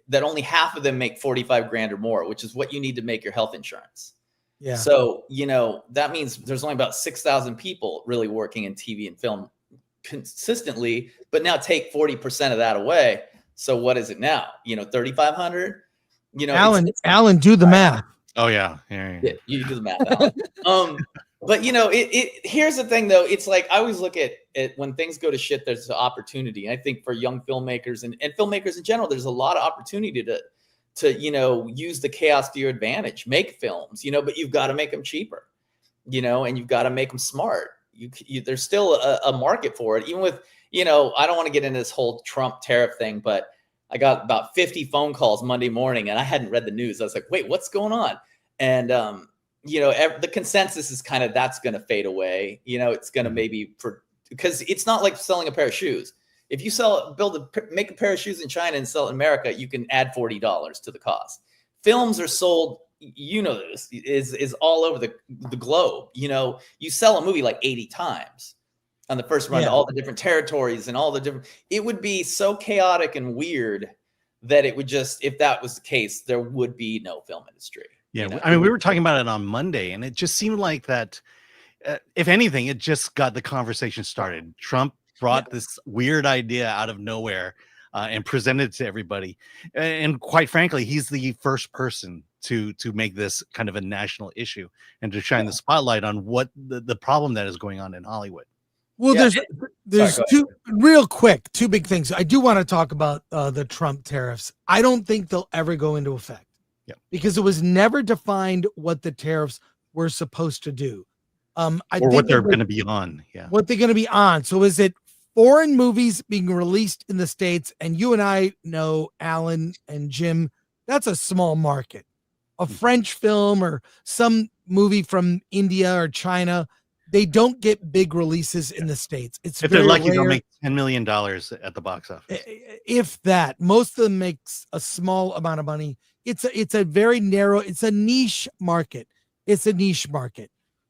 Speaker 5: that only half of them make 45 grand or more, which is what you need to make your health insurance. Yeah. So, that means there's only about 6,000 people really working in TV and film consistently, but now take 40% of that away. So what is it now? 3,500?
Speaker 2: Alan, do the math.
Speaker 3: Oh yeah.
Speaker 5: You do the math, Alan. But here's the thing though. It's like I always look at when things go to shit, there's an opportunity. I think for young filmmakers and filmmakers in general, there's a lot of opportunity to use the chaos to your advantage, make films, but you've got to make them cheaper, and you've got to make them smart. There's still a market for it, even with, I don't want to get into this whole Trump tariff thing, but I got about 50 phone calls Monday morning and I hadn't read the news. I was like, wait, what's going on? And, the consensus is kind of that's going to fade away. It's going to because it's not like selling a pair of shoes. If you make a pair of shoes in China and sell it in America, you can add $40 to the cost. Films are sold, this is all over the globe. You sell a movie like 80 times on the first run to all the different territories and all the different, it would be so chaotic and weird that it would just, if that was the case, there would be no film industry.
Speaker 3: Yeah. I mean, we were talking about it on Monday and it just seemed like that, if anything, it just got the conversation started. Trump brought this weird idea out of nowhere and presented it to everybody. And quite frankly, he's the first person to make this kind of a national issue and to shine the spotlight on what the problem that is going on in Hollywood.
Speaker 2: Well, there's two big things. I do want to talk about the Trump tariffs. I don't think they'll ever go into effect because it was never defined what the tariffs were supposed to do.
Speaker 3: Or what they're going to be on. Yeah.
Speaker 2: What they're going to be on. So is it foreign movies being released in the States? And you and I know, Alan and Jim, that's a small market. A French film or some movie from India or China, they don't get big releases in the States. It's
Speaker 3: if they're lucky, they'll make $10 million at the box office.
Speaker 2: If that, most of them makes a small amount of money. It's a very narrow, it's a niche market.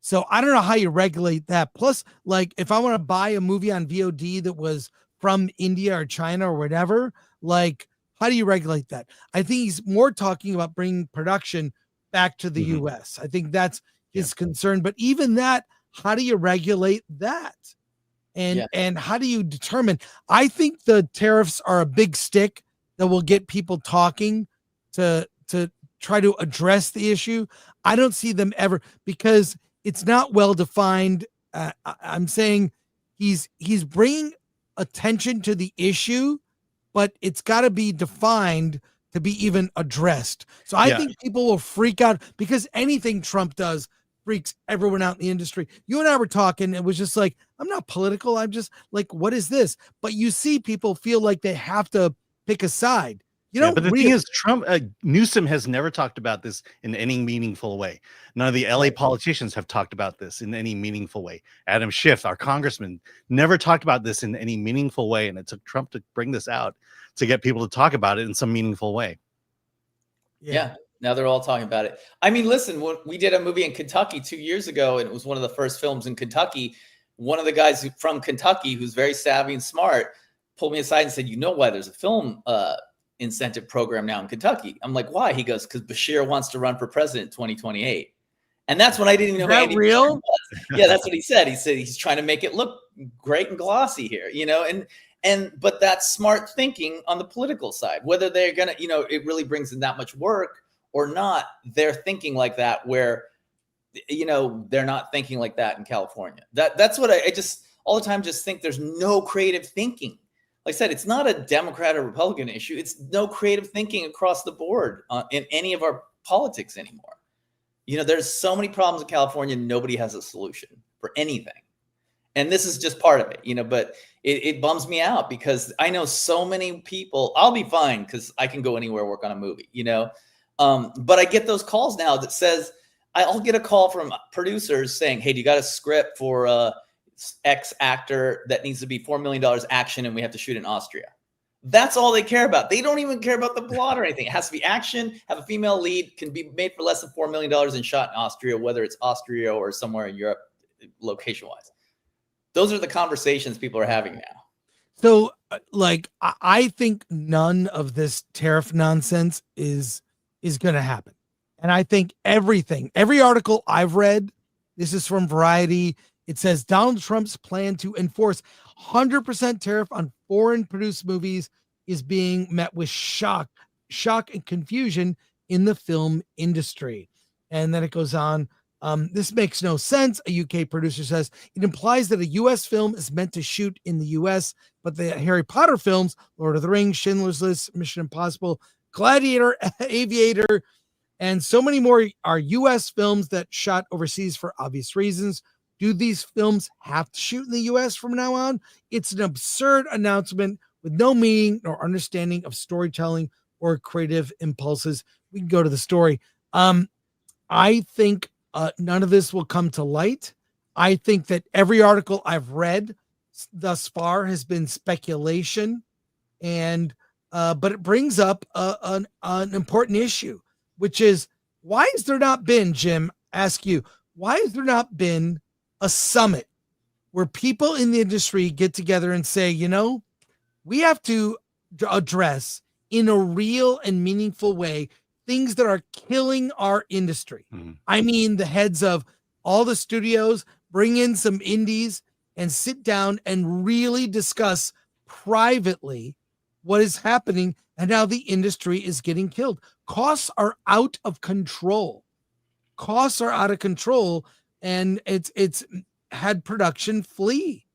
Speaker 2: So I don't know how you regulate that. Plus, like if I want to buy a movie on VOD that was from India or China or whatever, like how do you regulate that? I think he's more talking about bringing production back to the US. I think that's his concern. But even that, how do you regulate that? And how do you determine? I think the tariffs are a big stick that will get people talking to try to address the issue. I don't see them ever because it's not well defined. I'm saying he's bringing attention to the issue, but it's got to be defined to be even addressed. So I think people will freak out because anything Trump does freaks everyone out in the industry. You and I were talking. It was just like, I'm not political. I'm just like, what is this? But you see people feel like they have to pick a side.
Speaker 3: But the thing is, Newsom has never talked about this in any meaningful way. None of the LA politicians have talked about this in any meaningful way. Adam Schiff, our congressman, never talked about this in any meaningful way. And it took Trump to bring this out to get people to talk about it in some meaningful way.
Speaker 5: Yeah. Now they're all talking about it. I mean, listen, we did a movie in Kentucky 2 years ago, and it was one of the first films in Kentucky. One of the guys from Kentucky, who's very savvy and smart, pulled me aside and said, "You know why there's a film incentive program now in Kentucky?" I'm like, "Why?" He goes, "Because Bashir wants to run for president in 2028." And that's when I didn't even know.
Speaker 2: Is that real?
Speaker 5: Yeah, that's what he said. He said he's trying to make it look great and glossy here, but that's smart thinking on the political side. Whether they're gonna, it really brings in that much work or not, they're thinking like that. Where, they're not thinking like that in California. That's what I just all the time just think there's no creative thinking. Like I said, it's not a Democrat or Republican issue. It's no creative thinking across the board in any of our politics anymore. You know, there's so many problems in California. Nobody has a solution for anything. And this is just part of it, you know, but it bums me out because I know so many people. I'll be fine because I can go anywhere, work on a movie, you know. But I get those calls now that says, I'll get a call from producers saying, hey, do you got a script for X actor that needs to be $4 million action and we have to shoot in Austria? That's all they care about. They don't even care about the plot or anything. It has to be action, have a female lead, can be made for less than $4 million and shot in Austria, whether it's Austria or somewhere in Europe, location-wise. Those are the conversations people are having now.
Speaker 2: So, like, I think none of this tariff nonsense is going to happen. And I think every article I've read, this is from Variety, it says Donald Trump's plan to enforce 100% tariff on foreign produced movies is being met with shock and confusion in the film industry. And then it goes on. This makes no sense. A UK producer says it implies that a US film is meant to shoot in the US, but the Harry Potter films, Lord of the Rings, Schindler's List, Mission Impossible, Gladiator, Aviator, and so many more are US films that shot overseas for obvious reasons. Do these films have to shoot in the US from now on? It's an absurd announcement with no meaning nor understanding of storytelling or creative impulses. We can go to the story. I think none of this will come to light. I think that every article I've read thus far has been speculation, and but it brings up an important issue, which is why has there not been, Jim, ask you, why has there not been a summit where people in the industry get together and say, you know, we have to address in a real and meaningful way things that are killing our industry. I mean, the heads of all the studios, bring in some indies and sit down and really discuss privately what is happening and how the industry is getting killed. Costs are out of control. And it's had production flee.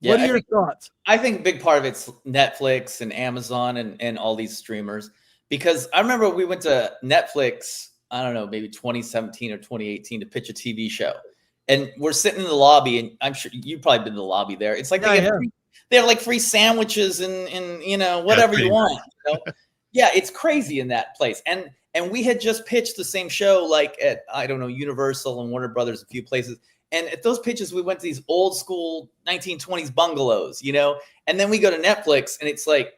Speaker 5: Yeah,
Speaker 2: what are your thoughts?
Speaker 5: I think a big part of it's Netflix and Amazon and all these streamers. Because I remember we went to Netflix, I don't know, maybe 2017 or 2018 to pitch a TV show. And we're sitting in the lobby, and I'm sure you've probably been to the lobby there. It's like they have like free sandwiches and you know, whatever you want. You know? Yeah, it's crazy in that place. And we had just pitched the same show like at, I don't know, Universal and Warner Brothers, a few places. And at those pitches, we went to these old school 1920s bungalows, you know, and then we go to Netflix and it's like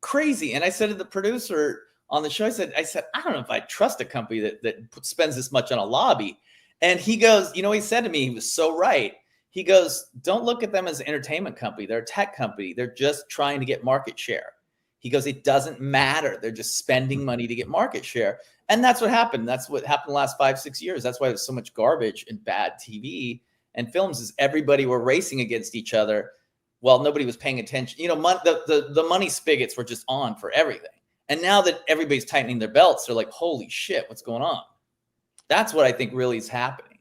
Speaker 5: crazy. And I said to the producer on the show, I said, I don't know if I trust a company that spends this much on a lobby. And he goes, you know, he said to me, he was so right. He goes, don't look at them as an entertainment company. They're a tech company. They're just trying to get market share. He goes, it doesn't matter. They're just spending money to get market share. And that's what happened. That's what happened the last 5-6 years. That's why there's so much garbage and bad TV and films is everybody were racing against each other. Well, nobody was paying attention. You know, the money spigots were just on for everything. And now that everybody's tightening their belts, they're like, holy shit, what's going on? That's what I think really is happening.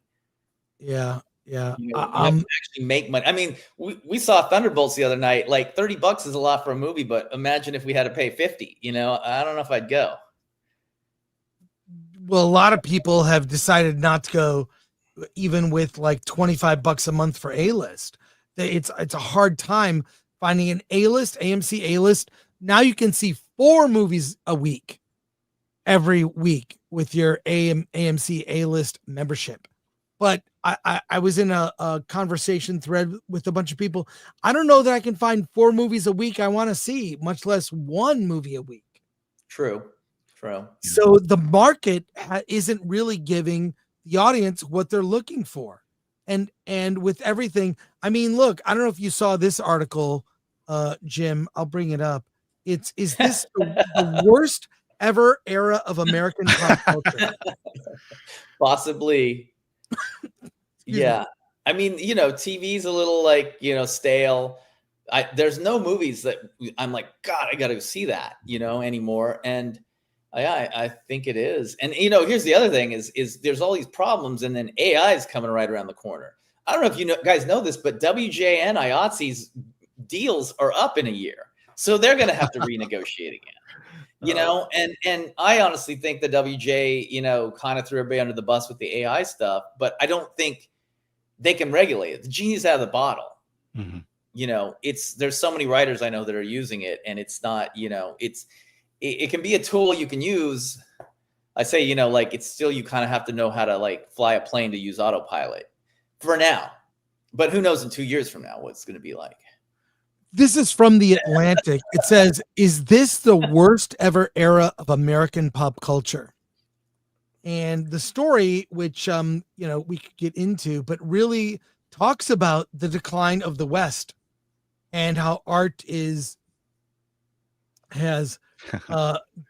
Speaker 2: Yeah. Yeah.
Speaker 5: You know, you have to actually make money. I mean, we saw Thunderbolts the other night. Like $30 is a lot for a movie, but imagine if we had to pay 50, you know, I don't know if I'd go.
Speaker 2: Well, a lot of people have decided not to go even with like $25 a month for A-list. It's a hard time finding an A-list, AMC A-list. Now you can see 4 movies a week, every week with your AMC A-list membership. But I was in a conversation thread with a bunch of people. I don't know that I can find 4 movies a week I want to see, much less 1 movie a week.
Speaker 5: True.
Speaker 2: So the market isn't really giving the audience what they're looking for. And with everything, I mean, look, I don't know if you saw this article, Jim, I'll bring it up. Is this the worst ever era of American pop culture?
Speaker 5: Possibly. Yeah. I mean, you know, TV's a little like, you know, stale. There's no movies that I'm like, God, I got to see that, you know, anymore. And I think it is. And, you know, here's the other thing is there's all these problems and then AI is coming right around the corner. I don't know if you guys know this, but WJN IATSE's deals are up in a year, so they're going to have to renegotiate again. And I honestly think the WJ, kind of threw everybody under the bus with the AI stuff, but I don't think they can regulate it. The genie's out of the bottle.
Speaker 3: Mm-hmm.
Speaker 5: There's so many writers I know that are using it, and it's not, it can be a tool you can use. I say, it's still, you kind of have to know how to fly a plane to use autopilot for now, but who knows in 2 years from now what it's going to be like.
Speaker 2: This is from The Atlantic. It says, is this the worst ever era of American pop culture? And the story, which, we could get into, but really talks about the decline of the West and how art has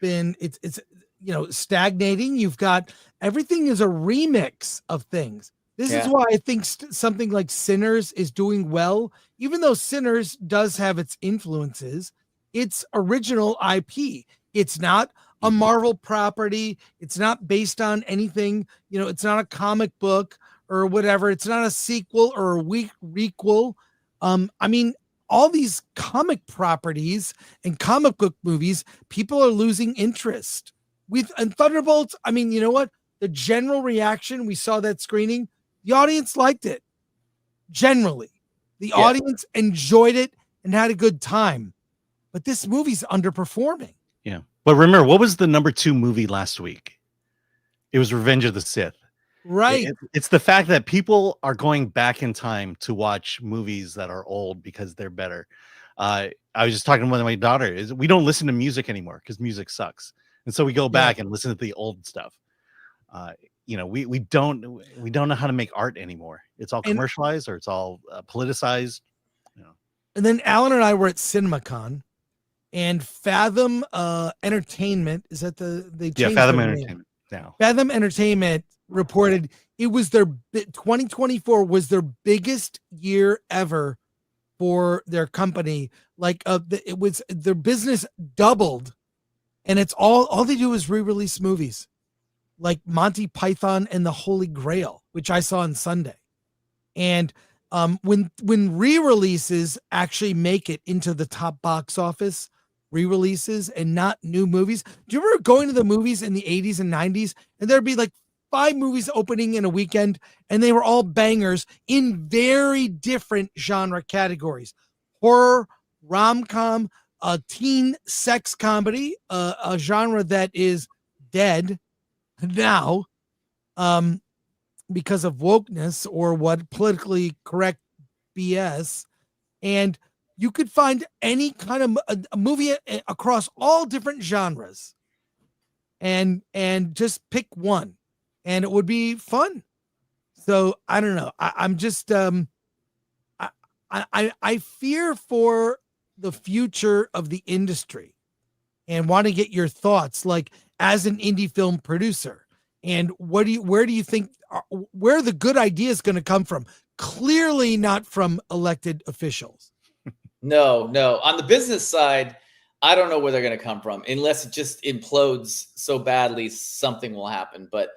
Speaker 2: been, it's stagnating. You've got, everything is a remix of things. This is why I think something like Sinners is doing well, even though Sinners does have its influences. It's original IP. It's not a Marvel property. It's not based on anything. It's not a comic book or whatever. It's not a sequel or a requel. All these comic properties and comic book movies, people are losing interest. And Thunderbolts, you know what? The general reaction, we saw that screening, the audience liked it. Generally, the audience enjoyed it and had a good time. But this movie's underperforming.
Speaker 3: Yeah. But remember, what was the number 2 movie last week? It was Revenge of the Sith.
Speaker 2: Right.
Speaker 3: It's the fact that people are going back in time to watch movies that are old because they're better. I was just talking with my daughter. We don't listen to music anymore because music sucks. And so we go back and listen to the old stuff. We don't know how to make art anymore. It's all commercialized or it's all politicized.
Speaker 2: And then Alan and I were at CinemaCon, and Fathom Entertainment is that they changed
Speaker 3: Fathom
Speaker 2: their
Speaker 3: Entertainment
Speaker 2: name.
Speaker 3: now.
Speaker 2: Fathom Entertainment reported it was 2024 was their biggest year ever for their company. It was their business doubled, and it's all they do is re-release movies like Monty Python and the Holy Grail, which I saw on Sunday. And when re-releases actually make it into the top box office, re-releases and not new movies. Do you remember going to the movies in the 80s and 90s and there'd be 5 movies opening in a weekend and they were all bangers in very different genre categories? Horror, rom-com, teen sex comedy, a genre that is dead now because of wokeness or what politically correct BS. And you could find any kind of a movie across all different genres and just pick one and it would be fun. So I don't know. I'm just I fear for the future of the industry and want to get your thoughts as an indie film producer. And where do you think where the good ideas going to come from? Clearly not from elected officials.
Speaker 5: No. On the business side, I don't know where they're going to come from unless it just implodes so badly, something will happen. But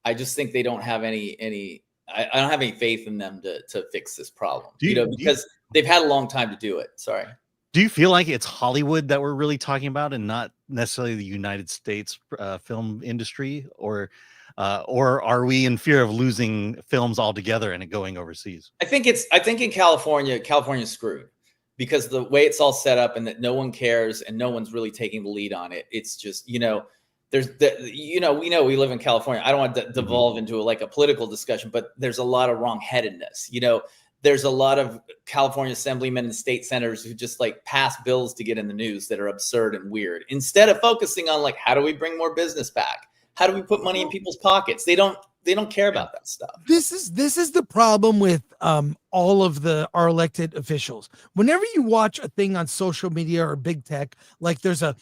Speaker 5: I just think they don't have any. I don't have any faith in them to fix this problem. Because they've had a long time to do it. Sorry.
Speaker 3: Do you feel like it's Hollywood that we're really talking about and not necessarily the United States film industry, or are we in fear of losing films altogether and it going overseas? I think
Speaker 5: in California's screwed because the way it's all set up and that no one cares and no one's really taking the lead on it. It's just, we know we live in California. I don't want to devolve into a political discussion, but there's a lot of wrongheadedness. There's a lot of California assemblymen and state senators who just pass bills to get in the news that are absurd and weird instead of focusing on how do we bring more business back? How do we put money in people's pockets? They don't care about that stuff.
Speaker 2: This is the problem with all of our elected officials. Whenever you watch a thing on social media or big tech, there's a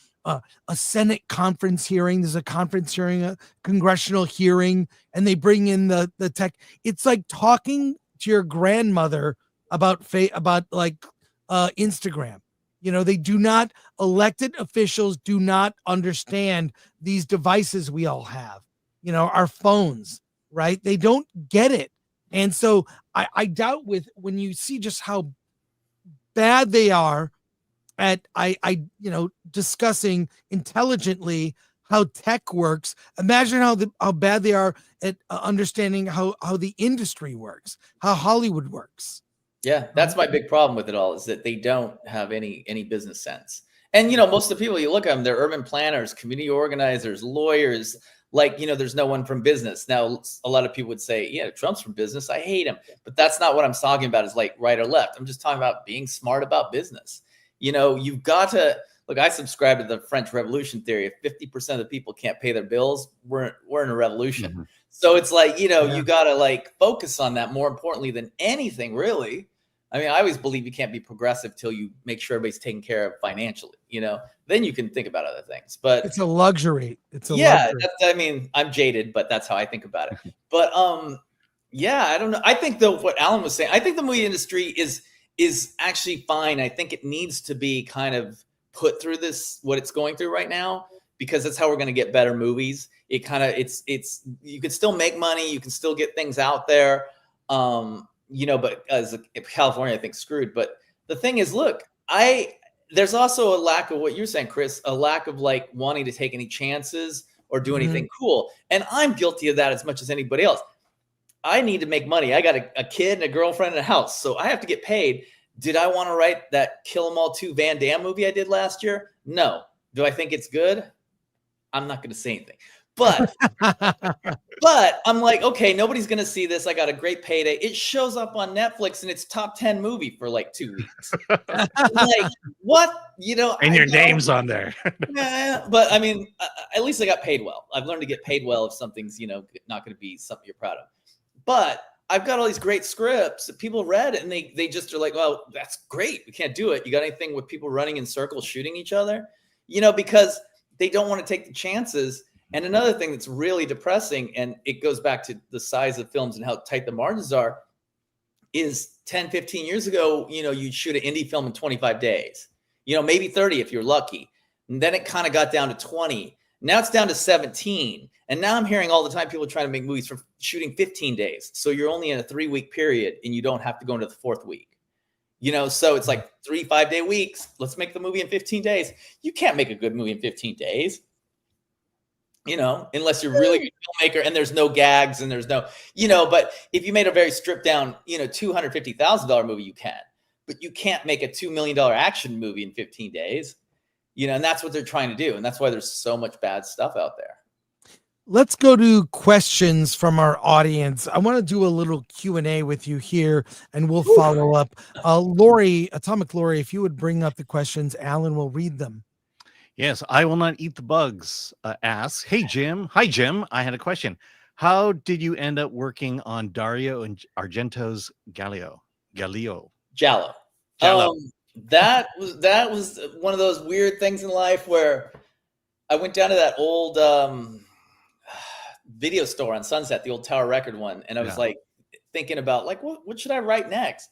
Speaker 2: Senate conference hearing, there's a conference hearing, a congressional hearing, and they bring in the tech. It's like talking to your grandmother about Instagram. Elected officials do not understand these devices we all have, our phones, right? They don't get it. And so I doubt when you see just how bad they are at discussing intelligently how tech works. Imagine how bad they are at understanding how the industry works, how Hollywood works.
Speaker 5: Yeah, that's my big problem with it all, is that they don't have any business sense. And most of the people you look at them, they're urban planners, community organizers, lawyers. Like, there's no one from business. Now, a lot of people would say, yeah, Trump's from business, I hate him. But that's not what I'm talking about, is like right or left. I'm just talking about being smart about business. You've got to look. I subscribe to the French Revolution theory. If 50% of the people can't pay their bills, we're in a revolution.
Speaker 3: Mm-hmm.
Speaker 5: So it's like, you got to like focus on that more importantly than anything, really. I mean, I always believe you can't be progressive till you make sure everybody's taken care of financially, then you can think about other things. But
Speaker 2: it's a luxury.
Speaker 5: luxury. I'm jaded, but that's how I think about it. But I don't know. I think what Alan was saying, I think the movie industry is actually fine. I think it needs to be kind of put through what it's going through right now, because that's how we're going to get better movies. It's you can still make money, you can still get things out there. But as California, I think screwed. But the thing is, look, there's also a lack of what you're saying, Chris, a lack of like wanting to take any chances or do anything cool. And I'm guilty of that as much as anybody else. I need to make money. I got a kid and a girlfriend and a house, so I have to get paid. Did I want to write that Kill 'Em All 2 Van Damme movie I did last year? No. Do I think it's good? I'm not going to say anything. But I'm like, okay, nobody's going to see this. I got a great payday. It shows up on Netflix and it's top 10 movie for like 2 weeks. Like, what?
Speaker 3: And your name's on there.
Speaker 5: Yeah, but I mean, at least I got paid well. I've learned to get paid well if something's, not going to be something you're proud of. But I've got all these great scripts that people read, and they just are like, well, that's great. We can't do it. You got anything with people running in circles, shooting each other? Because they don't want to take the chances. And another thing that's really depressing, and it goes back to the size of films and how tight the margins are, is 10, 15 years ago, you'd shoot an indie film in 25 days, maybe 30 if you're lucky. And then it kind of got down to 20. Now it's down to 17. And now I'm hearing all the time people trying to make movies for shooting 15 days. So you're only in a 3-week period and you don't have to go into the 4th week. So it's like 3 5-day weeks. Let's make the movie in 15 days. You can't make a good movie in 15 days. Unless you're really good filmmaker and there's no gags and there's no, but if you made a very stripped down, $250,000 movie, you can, but you can't make a $2 million action movie in 15 days, and that's what they're trying to do. And that's why there's so much bad stuff out there.
Speaker 2: Let's go to questions from our audience. I want to do a little Q&A with you here, and we'll follow up. Lori, Atomic Lori, if you would bring up the questions, Alan will read them.
Speaker 3: Yes, I will not eat the bugs. Asks, hey Jim, hi Jim. I had a question. How did you end up working on Dario and Argento's Giallo?
Speaker 5: That was one of those weird things in life where I went down to that old video store on Sunset, the old Tower Record one, and I was like thinking about like what should I write next?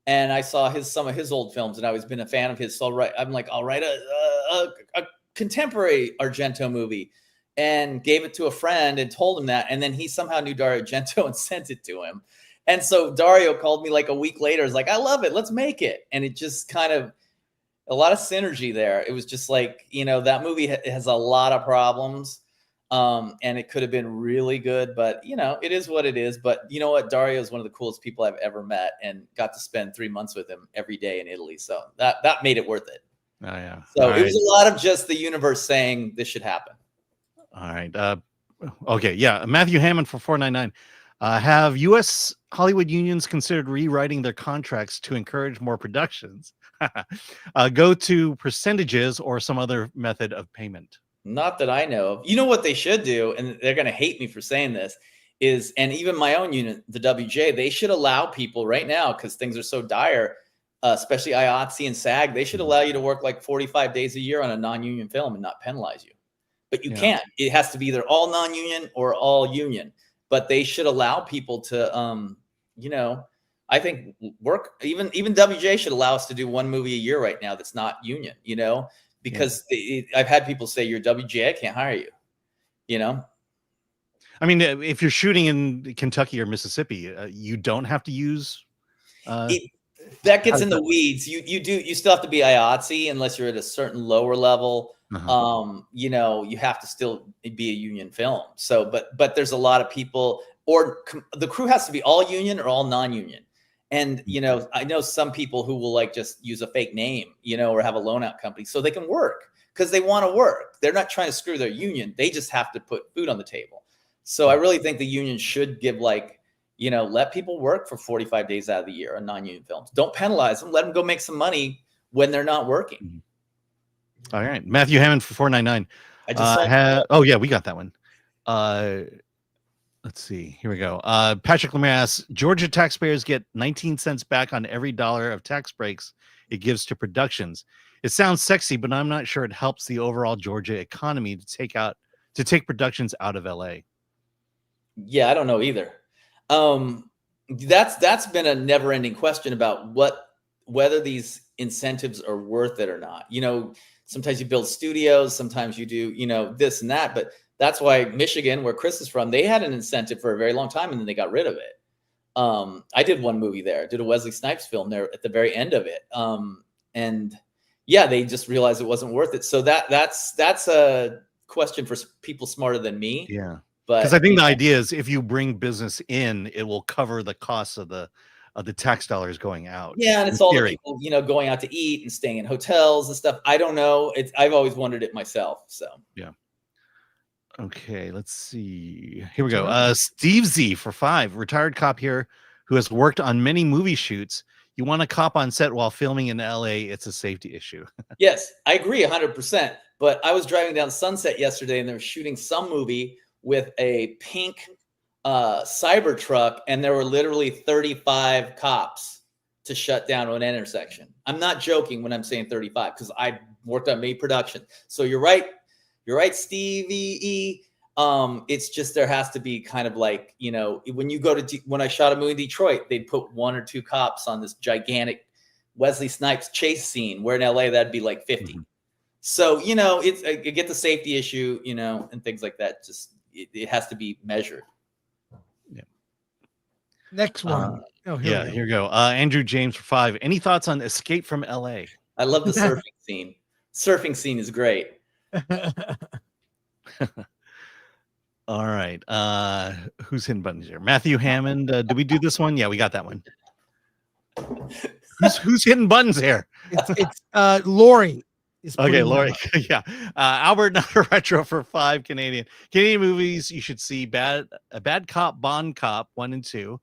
Speaker 5: And I saw some of his old films, and I was been a fan of his. So I'll write a contemporary Argento movie, and gave it to a friend and told him that. And then he somehow knew Dario Argento and sent it to him. And so Dario called me like a week later. It's like, I love it. Let's make it. And it just kind of a lot of synergy there. It was just like, that movie has a lot of problems. And it could have been really good, but it is what it is. But you know what? Dario is one of the coolest people I've ever met, and got to spend 3 months with him every day in Italy. So that made it worth it.
Speaker 3: Oh yeah.
Speaker 5: So it was a lot of just the universe saying this should happen.
Speaker 3: All right. Okay. Yeah. Matthew Hammond for 499. Have U.S. Hollywood unions considered rewriting their contracts to encourage more productions? Go to percentages or some other method of payment?
Speaker 5: Not that I know of. You know what they should do, and they're going to hate me for saying this, and even my own unit, the WJ, they should allow people right now, because things are so dire, especially IATSE and SAG, they should allow you to work like 45 days a year on a non-union film and not penalize you. But you can't. It has to be either all non-union or all union. But they should allow people to, I think work. Even WJ should allow us to do one movie a year right now that's not union. Because I've had people say, you're WJ, I can't hire you.
Speaker 3: I mean, if you're shooting in Kentucky or Mississippi, you don't have to use.
Speaker 5: That gets in the weeds. You still have to be IATSE unless you're at a certain lower level. You know, you have to still be a union film. So, but there's a lot of people, or the crew has to be all union or all non-union. And, you know, I know some people who will like just use a fake name, you know, or have a loan out company so they can work because they want to work. They're not trying to screw their union. They just have to put food on the table. So I really think the union should give, like, you know, let people work for 45 days out of the year on non-union films. Don't penalize them. Let them go make some money when they're not working.
Speaker 3: All right. Matthew Hammond for 499.
Speaker 5: I just
Speaker 3: oh yeah, we got that one. Let's see. Here we go. Patrick Lemire asks, Georgia taxpayers get 19 cents back on every dollar of tax breaks it gives to productions. It sounds sexy, but I'm not sure it helps the overall Georgia economy to take productions out of LA.
Speaker 5: Yeah, I don't know either. That's been a never-ending question about whether these incentives are worth it or not. You know, sometimes you build studios, sometimes you do, you know, this and that, but that's why Michigan, where Chris is from, they had an incentive for a very long time and then they got rid of it. I did one movie there, did a Wesley Snipes film there at the very end of it. And yeah, they just realized it wasn't worth it. So that's a question for people smarter than me.
Speaker 3: Yeah.
Speaker 5: But
Speaker 3: because I think the idea is if you bring business in, it will cover the costs of the tax dollars going out.
Speaker 5: Yeah, and it's all the people, you know, going out to eat and staying in hotels and stuff. I don't know. I've always wondered it myself. So
Speaker 3: yeah. Okay, let's see. Here we go. Steve Z for 5, retired cop here who has worked on many movie shoots. You want a cop on set while filming in LA, it's a safety issue.
Speaker 5: Yes, I agree 100%. But I was driving down Sunset yesterday and they were shooting some movie with a pink cyber truck, and there were literally 35 cops to shut down an intersection. I'm not joking when I'm saying 35 because I worked on made production. So you're right. You're right, Stevie E. It's just there has to be kind of like, you know, when you go to when I shot a movie in Detroit, they'd put 1 or 2 cops on this gigantic Wesley Snipes chase scene, where in LA that'd be like 50. So, you know, you get the safety issue, you know, and things like that. Just it has to be measured.
Speaker 3: Yeah.
Speaker 2: Next one.
Speaker 3: Here we go. Andrew James for 5. Any thoughts on Escape from LA?
Speaker 5: I love the surfing scene. Surfing scene is great.
Speaker 3: All right. Who's hitting buttons here? Matthew Hammond. Did we do this one? Yeah, we got that one. Who's hitting buttons here?
Speaker 2: It's Lori.
Speaker 3: Okay, Lori. Yeah. Albert, not a retro for 5 Canadian movies you should see. Bad Cop, Bond Cop 1 and 2.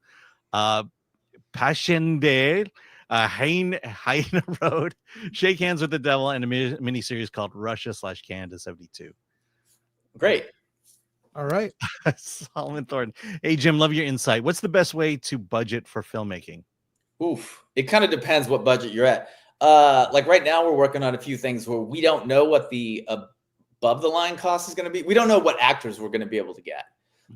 Speaker 3: Passion Day, Hyena Road, Shake Hands with the Devil, and a miniseries called Russia/Canada 72.
Speaker 5: Great.
Speaker 2: All right.
Speaker 3: Solomon Thornton. Hey, Jim, love your insight. What's the best way to budget for filmmaking?
Speaker 5: Oof. It kind of depends what budget you're at. Like right now, we're working on a few things where we don't know what the above the line cost is going to be. We don't know what actors we're going to be able to get.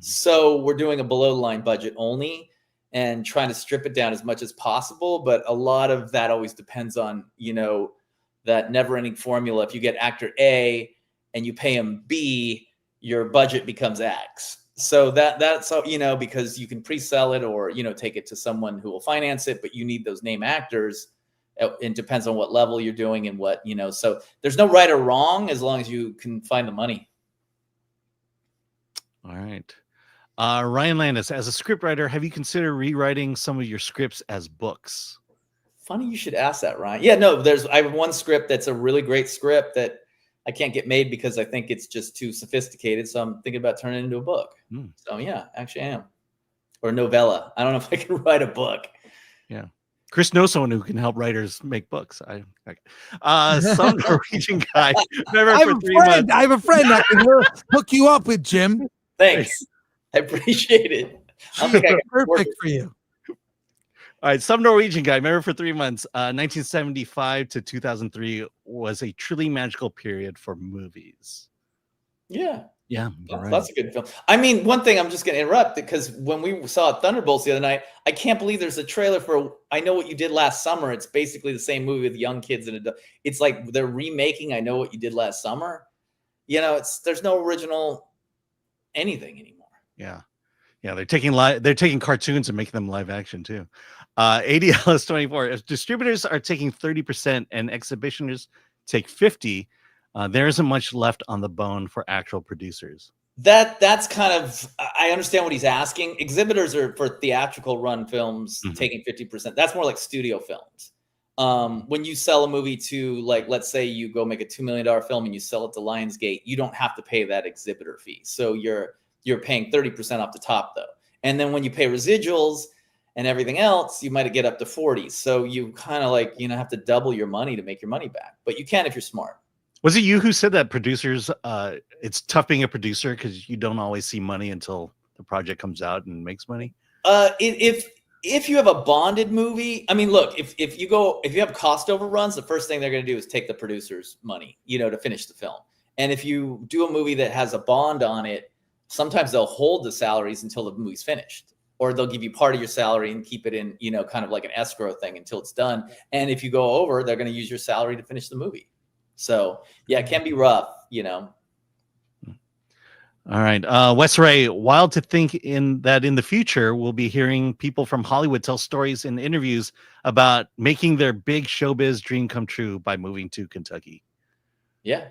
Speaker 5: So we're doing a below the line budget only and trying to strip it down as much as possible. But a lot of that always depends on, you know, that never ending formula. If you get actor A and you pay him B, your budget becomes X. So that's, you know, because you can pre-sell it or, you know, take it to someone who will finance it, but you need those name actors. It depends on what level you're doing and what, you know, so there's no right or wrong as long as you can find the money.
Speaker 3: All right. Ryan Landis, as a scriptwriter, have you considered rewriting some of your scripts as books?
Speaker 5: Funny you should ask that, Ryan. Yeah, no, I have one script that's a really great script that I can't get made because I think it's just too sophisticated. So I'm thinking about turning it into a book. So yeah, actually I am. Or novella. I don't know if I can write a book.
Speaker 3: Yeah. Chris knows someone who can help writers make books. Some Norwegian guy.
Speaker 2: I have a friend that can hook you up with, Jim.
Speaker 5: Thanks. I appreciate it.
Speaker 2: Perfect for you.
Speaker 3: All right, some Norwegian guy, remember for 3 months, 1975 to 2003 was a truly magical period for movies.
Speaker 5: Yeah.
Speaker 3: Yeah,
Speaker 5: that's a good film. I mean, one thing I'm just going to interrupt because when we saw Thunderbolts the other night, I can't believe there's a trailer for I Know What You Did Last Summer. It's basically the same movie with young kids and it's like they're remaking I Know What You Did Last Summer. You know, there's no original anything anymore.
Speaker 3: Yeah. Yeah, they're taking cartoons and making them live action too. ADLS24. If distributors are taking 30% and exhibitionists take 50, there isn't much left on the bone for actual producers.
Speaker 5: That's kind of, I understand what he's asking. Exhibitors are for theatrical run films taking 50%. That's more like studio films. When you sell a movie to, like, let's say you go make a $2 million film and you sell it to Lionsgate, you don't have to pay that exhibitor fee. So you're paying 30% off the top though. And then when you pay residuals and everything else, you might get up to 40. So you kind of like, have to double your money to make your money back, but you can if you're smart.
Speaker 3: Was it you who said that producers, it's tough being a producer because you don't always see money until the project comes out and makes money?
Speaker 5: If you have a bonded movie, I mean, look, if you have cost overruns, the first thing they're going to do is take the producer's money, to finish the film. And if you do a movie that has a bond on it, sometimes they'll hold the salaries until the movie's finished, or they'll give you part of your salary and keep it in, kind of like an escrow thing until it's done. And if you go over, they're going to use your salary to finish the movie. So yeah, it can be rough, All
Speaker 3: right. Wes Ray, wild to think in the future, we'll be hearing people from Hollywood tell stories in interviews about making their big showbiz dream come true by moving to Kentucky.
Speaker 5: Yeah.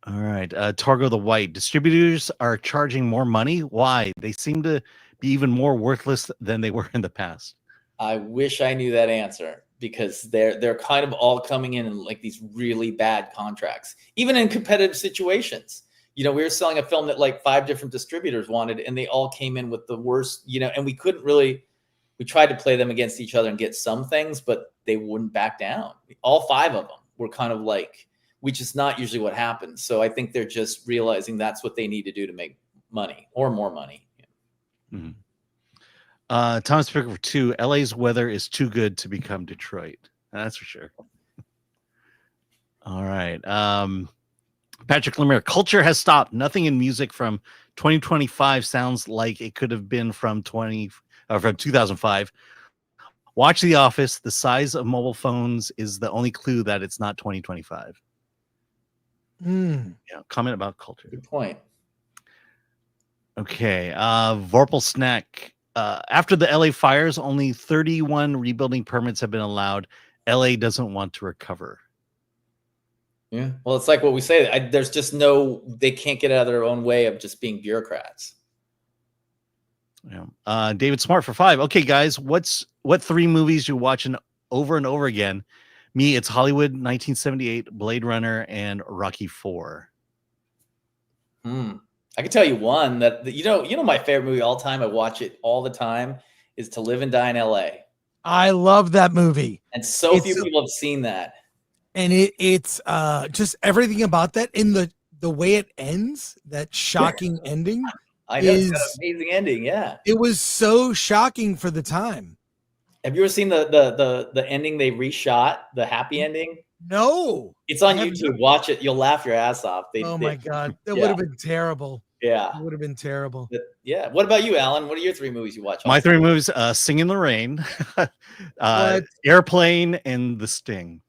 Speaker 3: All right. Targo the White, distributors are charging more money. Why? They seem to be even more worthless than they were in the past.
Speaker 5: I wish I knew that answer, because they're kind of all coming in like these really bad contracts, even in competitive situations. We were selling a film that like 5 different distributors wanted, and they all came in with the worst, and we couldn't really, we tried to play them against each other and get some things, but they wouldn't back down. All 5 of them were kind of like, which is not usually what happens. So I think they're just realizing that's what they need to do to make money or more money.
Speaker 3: Mm-hmm. Thomas Pickford 2, LA's weather is too good to become Detroit. That's for sure. All right. Patrick Lemire, culture has stopped. Nothing in music from 2025 sounds like it could have been from 2005. Watch The Office. The size of mobile phones is the only clue that it's not 2025. Yeah. Comment about culture.
Speaker 5: Good point.
Speaker 3: Okay. Vorpal Snack. After the LA fires, only 31 rebuilding permits have been allowed. LA doesn't want to recover.
Speaker 5: Yeah. Well, it's like what we say. There's just they can't get out of their own way of just being bureaucrats.
Speaker 3: Yeah. David Smart for 5. Okay, guys, what 3 movies you watching over and over again? Me, it's Hollywood 1978, Blade Runner, and Rocky 4.
Speaker 5: I can tell you one that my favorite movie all time, I watch it all the time, is To Live and Die in LA.
Speaker 2: I love that movie.
Speaker 5: And so few people have seen that.
Speaker 2: And it's just everything about that in the way it ends, that shocking ending.
Speaker 5: I know, it's got an amazing ending, yeah.
Speaker 2: It was so shocking for the time.
Speaker 5: Have you ever seen the ending they reshot, the happy ending?
Speaker 2: No.
Speaker 5: It's on YouTube. Watch it. You'll laugh your ass off.
Speaker 2: My God. That would have been terrible.
Speaker 5: Yeah.
Speaker 2: It would have been terrible.
Speaker 5: Yeah. What about you, Alan? What are your 3 movies you watch?
Speaker 3: My 3 movies, Sing in the Rain, Airplane, and The Sting.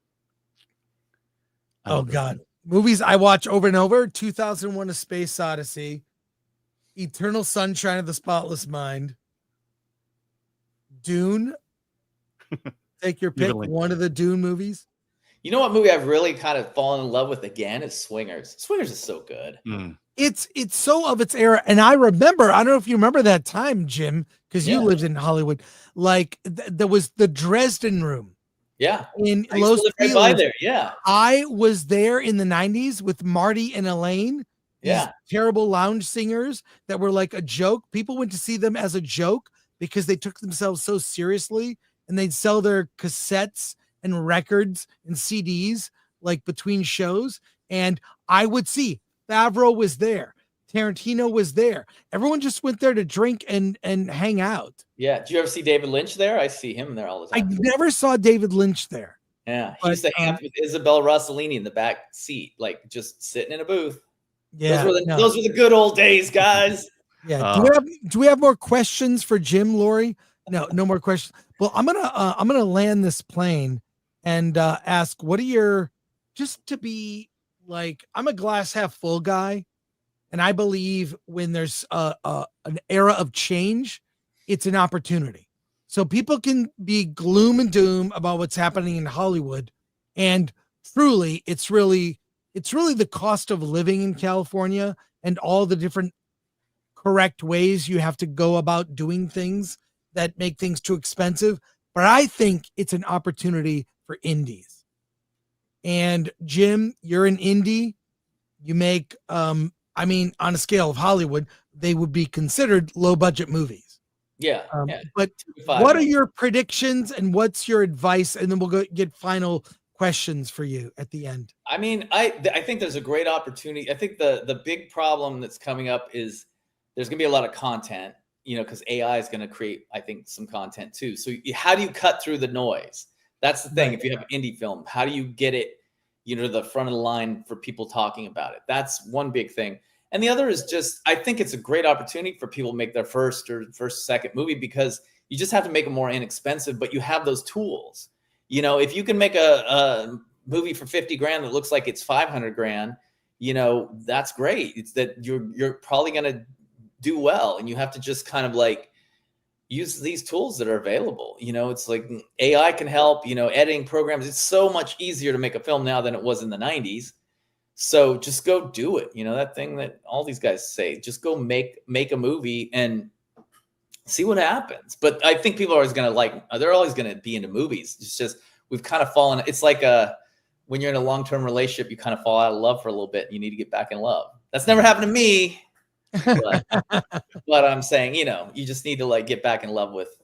Speaker 2: Oh, God. Movies I watch over and over: 2001: A Space Odyssey, Eternal Sunshine of the Spotless Mind, Dune. Take your pick. One of the Dune movies.
Speaker 5: You know what movie I've really kind of fallen in love with again is Swingers. Swingers is so good.
Speaker 2: It's so of its era. And I remember, I don't know if you remember that time, Jim, because you lived in Hollywood. Like there was the Dresden Room.
Speaker 5: Yeah.
Speaker 2: In
Speaker 5: I used to live right by there. Yeah.
Speaker 2: I was there in the 90s with Marty and Elaine.
Speaker 5: Yeah.
Speaker 2: Terrible lounge singers that were like a joke. People went to see them as a joke because they took themselves so seriously, and they'd sell their cassettes and records and CDs like between shows. And I would see Favreau was there. Tarantino was there. Everyone just went there to drink and hang out.
Speaker 5: Yeah. Did you ever see David Lynch there? I see him there all the time.
Speaker 2: I never saw David Lynch there.
Speaker 5: Yeah. He used to hang out with Isabel Rossellini in the back seat, like just sitting in a booth.
Speaker 2: Yeah.
Speaker 5: Those were the good old days, guys.
Speaker 2: Yeah. Do we have more questions for Jim, Lori? No more questions. Well, I'm gonna land this plane and ask, what are your, just to be like, I'm a glass half full guy. And I believe when there's an era of change, it's an opportunity. So people can be gloom and doom about what's happening in Hollywood, and truly, it's really the cost of living in California and all the different correct ways you have to go about doing things that make things too expensive. But I think it's an opportunity for indies. And Jim, you're an indie. You make, I mean, on a scale of Hollywood, they would be considered low budget movies.
Speaker 5: Yeah.
Speaker 2: But
Speaker 5: 2 to 5
Speaker 2: what are
Speaker 5: million.
Speaker 2: your predictions and what's your advice? And then we'll go get final questions for you at the end.
Speaker 5: I mean, I think there's a great opportunity. I think the big problem that's coming up is there's going to be a lot of content, because AI is going to create, I think, some content too. So how do you cut through the noise? That's the thing.
Speaker 2: Right.
Speaker 5: If you have indie film, how do you get it, to the front of the line for people talking about it? That's one big thing. And the other is just, I think it's a great opportunity for people to make their first, second movie, because you just have to make them more inexpensive, but you have those tools. If you can make a movie for 50 grand that looks like it's 500 grand, that's great. It's that you're probably going to do well, and you have to just kind of like use these tools that are available. It's like AI can help, editing programs. It's so much easier to make a film now than it was in the 90s. So just go do it. That thing that all these guys say, just go make a movie and see what happens. But I think people are always going to they're always going to be into movies. It's just, we've kind of fallen. It's like when you're in a long-term relationship, you kind of fall out of love for a little bit and you need to get back in love. That's never happened to me. But I'm saying, you just need to get back in love with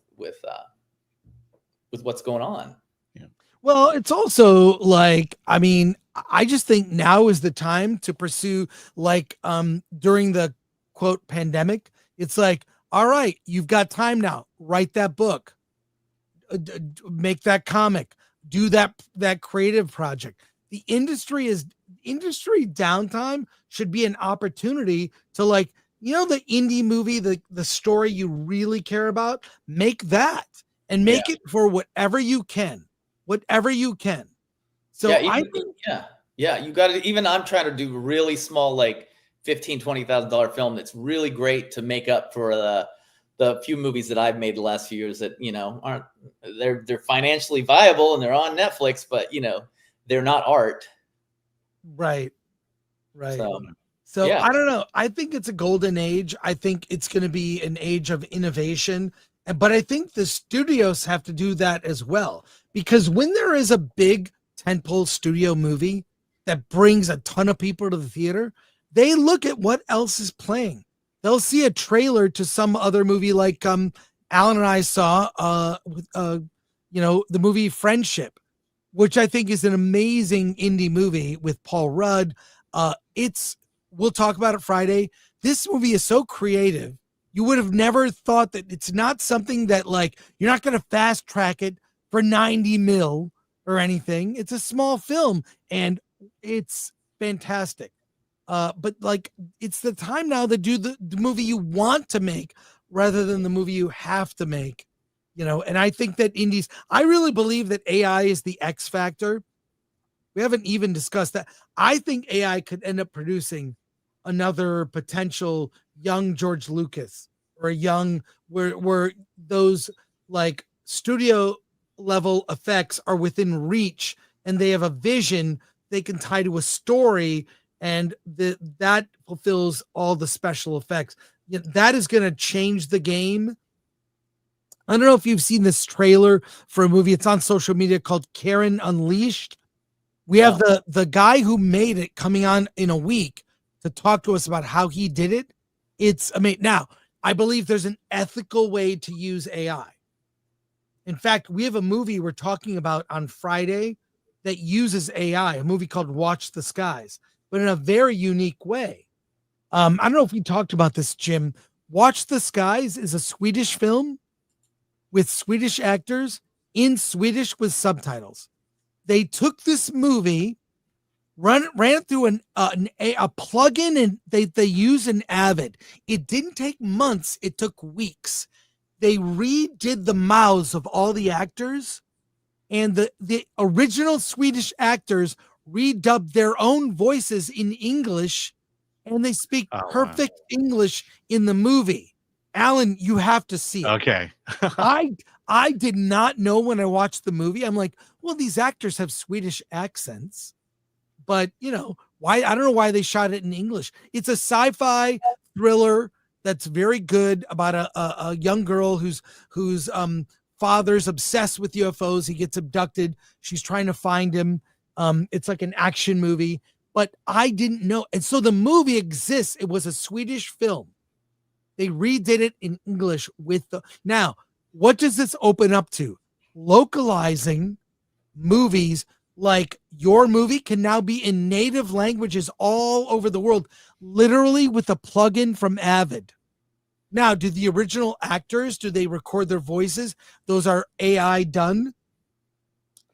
Speaker 5: what's going on.
Speaker 2: Yeah. Well, it's also I mean, I just think now is the time to pursue during the quote pandemic. It's like, all right, you've got time now. Write that book, make that comic, do that creative project. The industry downtime should be an opportunity to the indie movie, the story you really care about, make that and make it for whatever you can. So
Speaker 5: you got to, even I'm trying to do really small, $15,000-$20,000 film that's really great to make up for the few movies that I've made the last few years that, aren't, they're financially viable and they're on Netflix, but they're not art.
Speaker 2: Right. So I don't know. I think it's a golden age. I think it's going to be an age of innovation, but I think the studios have to do that as well, because when there is a big tentpole studio movie that brings a ton of people to the theater, they look at what else is playing. They'll see a trailer to some other movie like Alan and I saw the movie Friendship, which I think is an amazing indie movie with Paul Rudd. We'll talk about it Friday. This movie is so creative. You would have never thought that it's not something that you're not going to fast track it for 90 mil or anything. It's a small film and it's fantastic. But it's the time now to do the movie you want to make rather than the movie you have to make, and I think that indies, I really believe that AI is the X factor. We haven't even discussed that. I think AI could end up producing another potential young George Lucas or a young where those studio level effects are within reach and they have a vision they can tie to a story, and that fulfills all the special effects. That is going to change the game. I don't know if you've seen this trailer for a movie. It's on social media called Karen Unleashed. We have the guy who made it coming on in a week to talk to us about how he did it. Now, I believe there's an ethical way to use AI. In fact, we have a movie we're talking about on Friday that uses AI, a movie called Watch the Skies, but in a very unique way. I don't know if we talked about this, Jim. Watch the Skies is a Swedish film with Swedish actors in Swedish with subtitles. They took this movie, ran it through a plugin, and they use an Avid. It didn't take months. It took weeks. They redid the mouths of all the actors, and the original Swedish actors redubbed their own voices in English and they speak
Speaker 3: Oh, wow.
Speaker 2: perfect English in the movie. Alan, you have to see it.
Speaker 3: Okay.
Speaker 2: I did not know when I watched the movie. I'm like, well, these actors have Swedish accents, but why? I don't know why they shot it in English. It's a sci-fi thriller that's very good about a young girl whose father's obsessed with UFOs. He gets abducted. She's trying to find him. It's like an action movie, but I didn't know. And so the movie exists. It was a Swedish film. They redid it in English now. What does this open up to? Localizing movies, like your movie can now be in native languages all over the world, literally with a plugin from Avid. Now, do the original actors, do they record their voices? Those are AI done.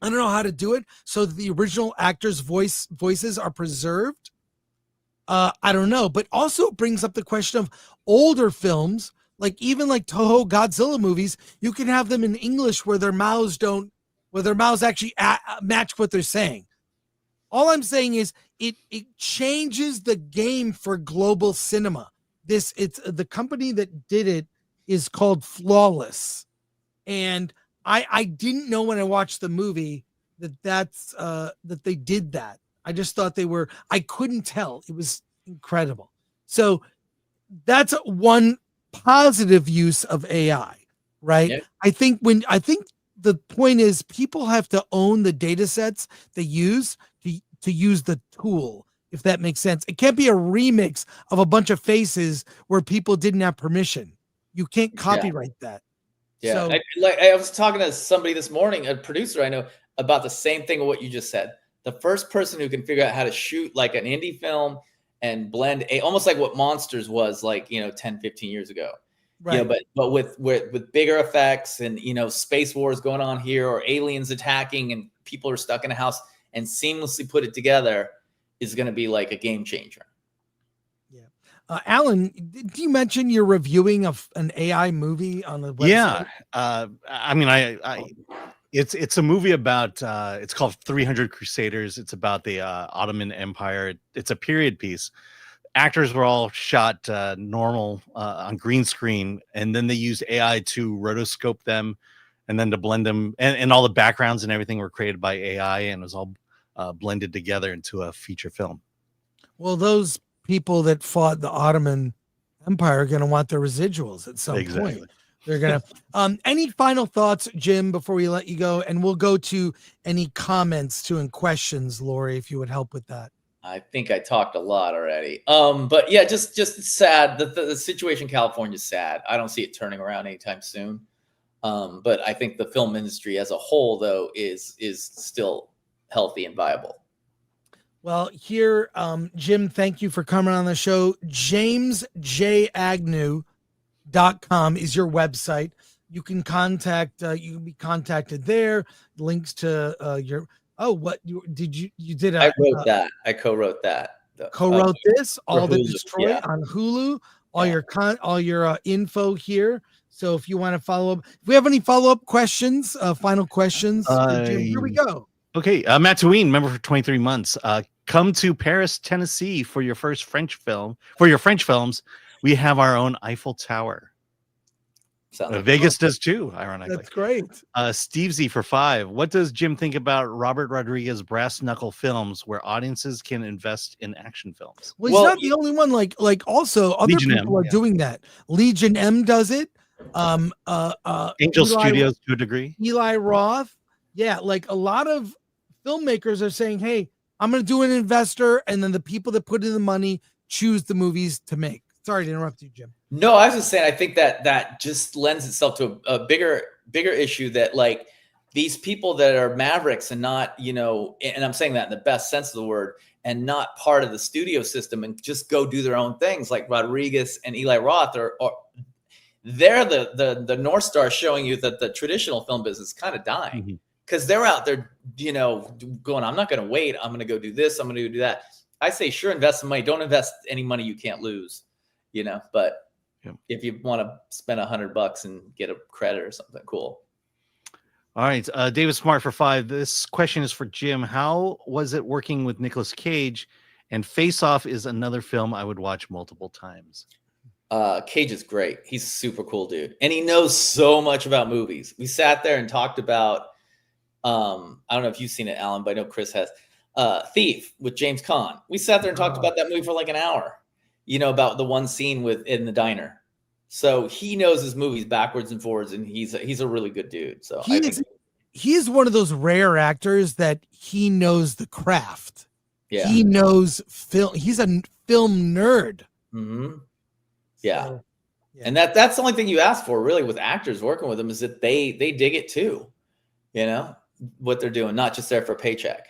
Speaker 2: I don't know how to do it so that the original actors' voices are preserved. I don't know, but also it brings up the question of older films, even like Toho Godzilla movies. You can have them in English where their mouths actually match what they're saying. All I'm saying is it changes the game for global cinema. It's the company that did it is called Flawless, and I didn't know when I watched the movie that they did that. I just thought I couldn't tell. It was incredible. So that's one positive use of AI, right?
Speaker 5: Yeah.
Speaker 2: I think the point is people have to own the data sets they use to use the tool, if that makes sense. It can't be a remix of a bunch of faces where people didn't have permission. You can't copyright that.
Speaker 5: Yeah.
Speaker 2: So,
Speaker 5: I was talking to somebody this morning, a producer I know, about the same thing of what you just said. The first person who can figure out how to shoot like an indie film and blend almost like what Monsters was 10, 15 years ago.
Speaker 2: right.
Speaker 5: But with bigger effects and space wars going on here, or aliens attacking and people are stuck in a house, and seamlessly put it together is going to be like a game changer.
Speaker 2: Yeah. Alan, did you mention you're reviewing an AI movie on the website?
Speaker 3: Yeah. I mean, it's a movie about, it's called 300 Crusaders. It's about the Ottoman Empire. It's a period piece. Actors were all shot normal on green screen, and then they used AI to rotoscope them and then to blend them, and all the backgrounds and everything were created by AI, and it was all blended together into a feature film.
Speaker 2: Well, those people that fought the Ottoman Empire are going to want their residuals at some point. They're going to. Any final thoughts, Jim, before we let you go? And we'll go to any comments and questions, Lori, if you would help with that.
Speaker 5: I think I talked a lot already. But yeah, just sad. The situation in California is sad. I don't see it turning around anytime soon. But I think the film industry as a whole, though, is still healthy and viable.
Speaker 2: Well, here, Jim, thank you for coming on the show. JamesJAgnew.com is your website. You can you can be contacted there. Links to your. Oh, what you did?
Speaker 5: I wrote that. I co-wrote that.
Speaker 2: Co-wrote this. All the
Speaker 5: Hulu,
Speaker 2: Destroy on Hulu. All your info here. So if you want to follow up, if we have any follow-up questions, final questions, Jim, here we go.
Speaker 3: Okay, Matt Tween, member for 23 months. Come to Paris, Tennessee for your first French film. For your French films, we have our own Eiffel Tower. Vegas does too, ironically.
Speaker 2: That's great.
Speaker 3: Steve Z for 5. What does Jim think about Robert Rodriguez brass knuckle films where audiences can invest in action films?
Speaker 2: Well, he's not the only one. Like also other
Speaker 3: Legion
Speaker 2: people
Speaker 3: M,
Speaker 2: are doing that. Legion M does it.
Speaker 3: Angel Studios to a degree.
Speaker 2: Eli Roth. Yeah, like a lot of filmmakers are saying, hey, I'm going to do an investor, and then the people that put in the money choose the movies to make. Sorry to interrupt you, Jim.
Speaker 5: No, I was just saying, I think that just lends itself to a bigger issue, that like these people that are mavericks and not, and I'm saying that in the best sense of the word, and not part of the studio system and just go do their own things, like Rodriguez and Eli Roth they're the North Star showing you that the traditional film business is kind of dying, because they're out there, going, I'm not going to wait. I'm going to go do this. I'm going to do that. I say, sure, invest some money. Don't invest any money you can't lose, but if you want to spend $100 and get a credit or something, cool.
Speaker 3: All right. David Smart for 5. This question is for Jim. How was it working with Nicolas Cage, And Face Off is another film I would watch multiple times.
Speaker 5: Cage is great. He's a super cool dude, and he knows so much about movies. We sat there and talked about. I don't know if you've seen it, Alan, but I know Chris has. Thief with James Caan. We sat there and talked about that movie for like an hour. About the one scene in the diner. So he knows his movies backwards and forwards, and he's a really good dude. So
Speaker 2: he's one of those rare actors that he knows the craft.
Speaker 5: Yeah,
Speaker 2: he knows film. He's a film nerd.
Speaker 5: Mm-hmm. Yeah.
Speaker 2: So, yeah.
Speaker 5: And that's the only thing you ask for, really, with actors working with them, is that they dig it too. What they're doing, not just there for a paycheck.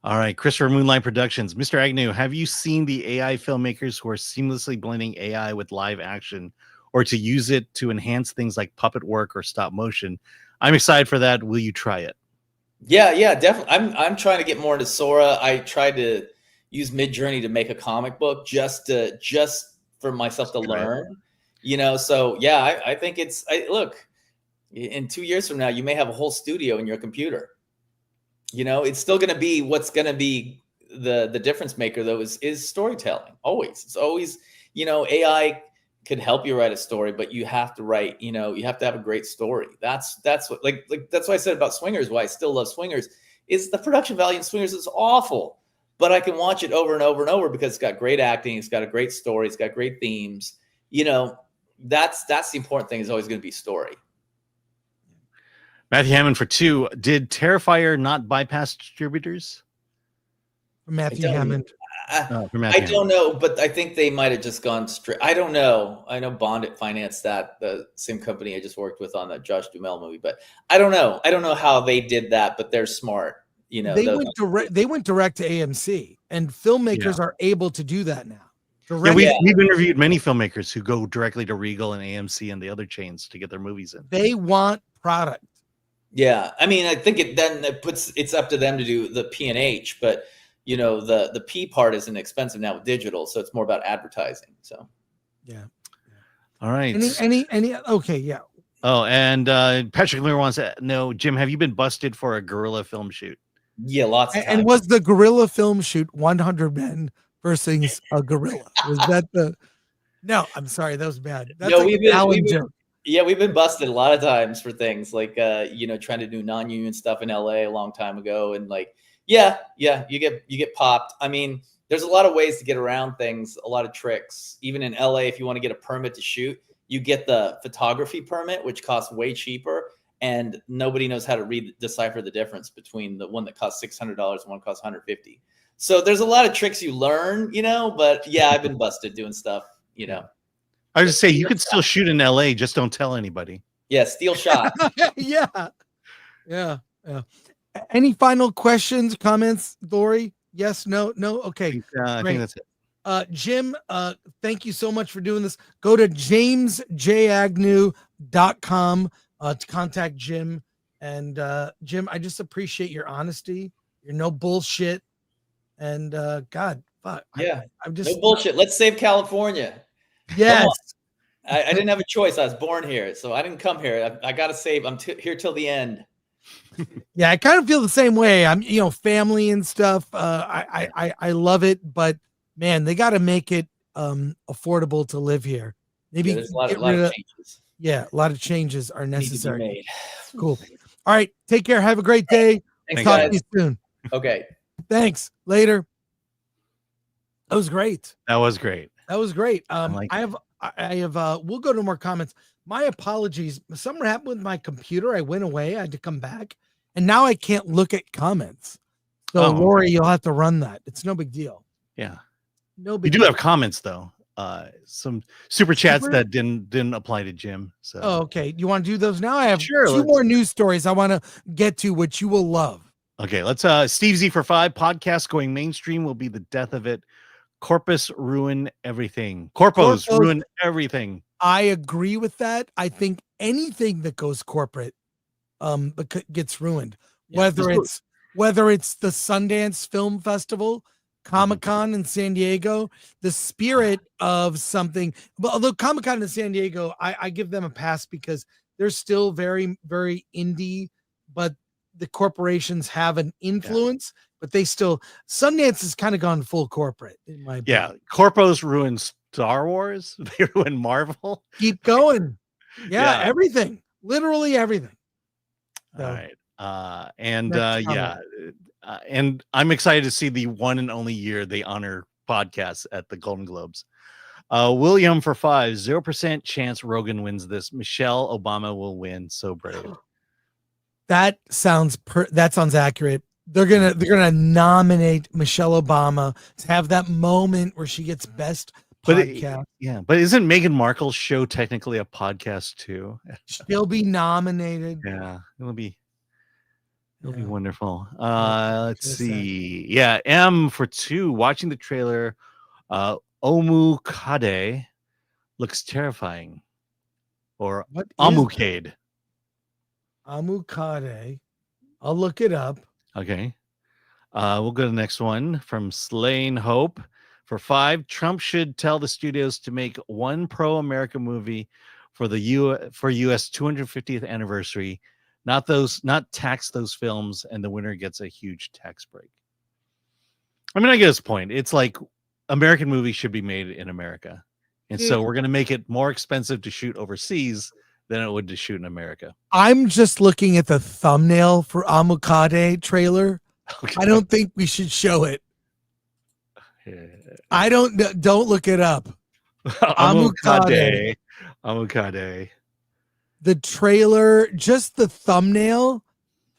Speaker 3: All right, Christopher Moonlight Productions. Mr. Agnew, have you seen the AI filmmakers who are seamlessly blending AI with live action, or to use it to enhance things like puppet work or stop motion? I'm excited for that. Will you try it?
Speaker 5: Yeah, definitely. I'm trying to get more into Sora. I tried to use Midjourney to make a comic book just for myself to learn. So yeah, I think look, in 2 years from now, you may have a whole studio in your computer. It's still going to be what's going to be the difference maker, though, is storytelling. Always. It's always, AI can help you write a story, but you have to write, you have to have a great story. That's what, like that's what I said about Swingers. Why I still love Swingers is the production value in Swingers is awful, but I can watch it over and over and over because it's got great acting. It's got a great story. It's got great themes. That's the important thing, is always going to be story.
Speaker 3: Matthew Hammond for 2. Did Terrifier not bypass distributors?
Speaker 2: Matthew Hammond.
Speaker 5: I don't know, but I think they might have just gone straight. I don't know. I know Bondit financed that, the same company I just worked with on the Josh Duhamel movie, but I don't know. I don't know how they did that, but they're smart.
Speaker 2: They went direct to AMC, and filmmakers are able to do that now.
Speaker 3: We've interviewed many filmmakers who go directly to Regal and AMC and the other chains to get their movies in.
Speaker 2: They want product.
Speaker 5: Yeah, I mean, I think it's up to them to do the P&H, but the P part isn't expensive now with digital, so it's more about advertising. So,
Speaker 2: yeah.
Speaker 3: All right.
Speaker 2: Any? Okay, yeah.
Speaker 3: Oh, and Patrick Miller wants to know, Jim, have you been busted for a guerrilla film shoot?
Speaker 5: Yeah, lots of times.
Speaker 2: And was the guerrilla film shoot 100 men versus a gorilla? Was that the? No, I'm sorry, that was bad. That's
Speaker 5: we've been busted a lot of times for things like trying to do non-union stuff in LA a long time ago, and you get popped. I mean, there's a lot of ways to get around things, a lot of tricks. Even in LA, if you want to get a permit to shoot, you get the photography permit, which costs way cheaper, and nobody knows how to decipher the difference between the one that costs $600 and one costs $150. So there's a lot of tricks you learn, but yeah, I've been busted doing stuff,
Speaker 3: I was just say, you could still shoot in LA, just don't tell anybody.
Speaker 5: Yeah, steal shots.
Speaker 2: Yeah. Any final questions, comments, Dory? Yes, no. Okay.
Speaker 3: I think that's it.
Speaker 2: Jim, thank you so much for doing this. Go to jamesjagnew.com to contact Jim. And Jim, I just appreciate your honesty. You're no bullshit. And God, fuck.
Speaker 5: Yeah,
Speaker 2: I'm just
Speaker 5: no bullshit. Let's save California.
Speaker 2: Yes.
Speaker 5: I didn't have a choice. I was born here, so I didn't come here. I got to save. I'm here till the end.
Speaker 2: Yeah, I kind of feel the same way. I'm, family and stuff. I love it, but man, they got to make it affordable to live here. Maybe
Speaker 5: there's a lot of changes.
Speaker 2: Yeah, a lot of changes are necessary.
Speaker 5: Made.
Speaker 2: Cool. All right, take care. Have a great day.
Speaker 5: Thanks,
Speaker 2: Talk
Speaker 5: guys.
Speaker 2: to you soon.
Speaker 5: Okay.
Speaker 2: Thanks. Later. That was great.
Speaker 3: That was great.
Speaker 2: I have we'll go to more comments. My apologies. Something happened with my computer. I went away. I had to come back. And now I can't look at comments. So Lori, you'll have to run that. It's no big deal.
Speaker 3: Yeah.
Speaker 2: No big
Speaker 3: deal.
Speaker 2: You
Speaker 3: do have comments though. Some super chats that didn't apply to Jim. So
Speaker 2: okay. You want to do those now? I have two more news stories I want to get to, which you will love.
Speaker 3: Okay, let's Steve Z for 5. Podcast going mainstream will be the death of it. Corpus ruin everything. Corpos ruin everything.
Speaker 2: I agree with that. I think anything that goes corporate gets ruined. Yeah. Whether it's the Sundance Film Festival, Comic-Con in San Diego, the spirit of something. But although Comic-Con in San Diego, I give them a pass because they're still very, very indie, but the corporations have an influence, but they still Sundance has kind of gone full corporate in my opinion.
Speaker 3: Yeah, corpos ruined Star Wars. They ruined Marvel.
Speaker 2: Keep going.
Speaker 3: Yeah.
Speaker 2: Everything. Literally everything.
Speaker 3: All
Speaker 2: So,
Speaker 3: right. And
Speaker 2: next comment.
Speaker 3: and I'm excited to see the one and only year they honor podcasts at the Golden Globes. William for 5, 0% chance Rogan wins this. Michelle Obama will win. So brave.
Speaker 2: That sounds accurate. They're gonna nominate Michelle Obama to have that moment where she gets best podcast.
Speaker 3: But isn't Meghan Markle's show technically a podcast too?
Speaker 2: She'll be nominated.
Speaker 3: Yeah, it'll be wonderful. Let's see. Yeah, M for 2. Watching the trailer, Omukade looks terrifying. Or Omukade.
Speaker 2: Omukade. I'll look it up.
Speaker 3: Okay. We'll go to the next one from Slain Hope. For 5, Trump should tell the studios to make one pro-America movie for the US 250th anniversary, not tax those films, and the winner gets a huge tax break. I mean, I get his point. It's like American movies should be made in America. And so we're going to make it more expensive to shoot overseas than it would to shoot in America.
Speaker 2: I'm just looking at the thumbnail for Omukade trailer. Okay. I don't think we should show it. I don't look it up.
Speaker 3: Omukade.
Speaker 2: The trailer, just the thumbnail.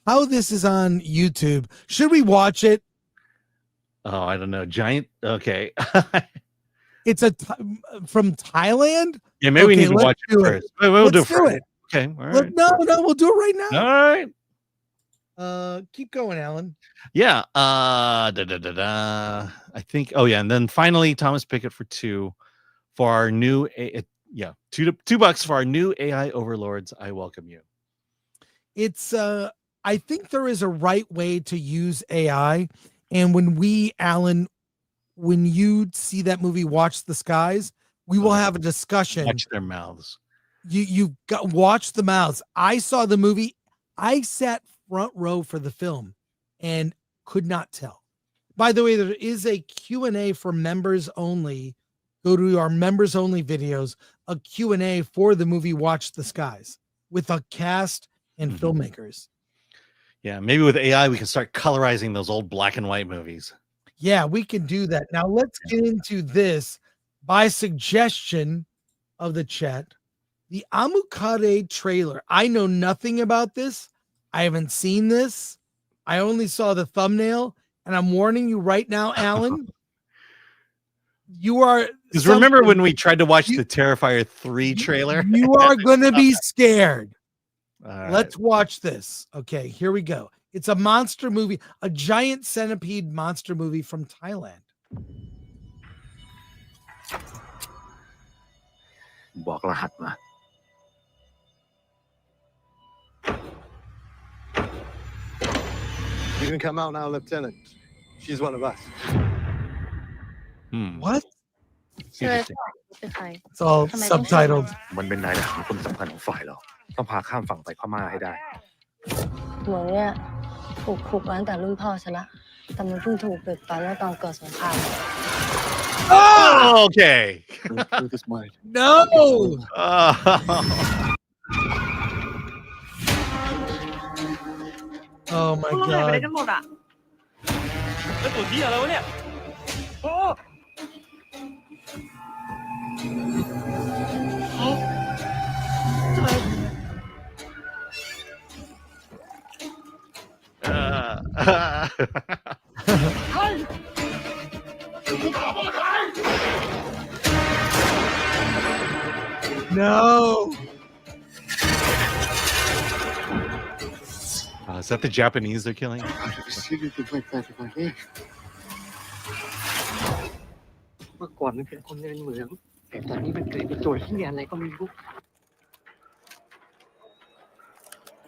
Speaker 2: How this is on YouTube? Should we watch it?
Speaker 3: Oh, I don't know. Giant. Okay.
Speaker 2: It's from Thailand.
Speaker 3: Yeah, maybe we need to watch it first. We'll do it. Okay. All right.
Speaker 2: No, we'll do it right now.
Speaker 3: All right.
Speaker 2: Keep going, Alan.
Speaker 3: Yeah. I think. Oh yeah, and then finally Thomas Pickett for 2 for our new. $2 for our new AI overlords. I welcome you.
Speaker 2: It's. I think there is a right way to use AI, and when you see that movie, Watch the Skies, we will have a discussion.
Speaker 3: Watch their mouths.
Speaker 2: You've got watch the mouths. I saw the movie. I sat front row for the film and could not tell. By the way, there is a Q&A for members only. Go to our members only videos, a Q&A for the movie Watch the Skies with a cast and filmmakers.
Speaker 3: Yeah, maybe with AI, we can start colorizing those old black and white movies.
Speaker 2: Yeah, we can do that. Now let's get into this by suggestion of the chat. The Omukade trailer. I know nothing about this. I haven't seen this. I only saw the thumbnail, and I'm warning you right now, Alan. You are.
Speaker 3: Because remember when we tried to watch the Terrifier 3 trailer?
Speaker 2: You are going to be scared.
Speaker 3: Right.
Speaker 2: Let's watch this. Okay, here we go. It's a monster movie, a giant centipede monster movie from Thailand.
Speaker 6: บอกรหัสมา
Speaker 7: You can come out now, Lieutenant. She's one of us.
Speaker 2: What?
Speaker 3: Interesting.
Speaker 2: It's all subtitled.
Speaker 6: มันเป็นนายทหารคนสำคัญของฝ่ายเราต้องพาข้ามฝั่งไปพม่าให้ได้
Speaker 8: หนูเนี่ยถูกขุกมาตั้งแต่รุ่นพ่อฉันละแต่มันเพิ่งถูกปิดไปเมื่อตอนเกิดสงคราม
Speaker 3: Oh, okay.
Speaker 7: This mind.
Speaker 2: No. Oh my god.
Speaker 9: ไปได้กันหมดอ่ะแล้วตัวที่อะไรวะเนี่ยโอ้
Speaker 2: No.
Speaker 3: Is that the Japanese they're killing?
Speaker 9: เมื่อก่อนมันเป็นคนเดินเหมืองแต่ตอนนี้มันเกิดเป็นตัวที่อะไรก็ไม่รู้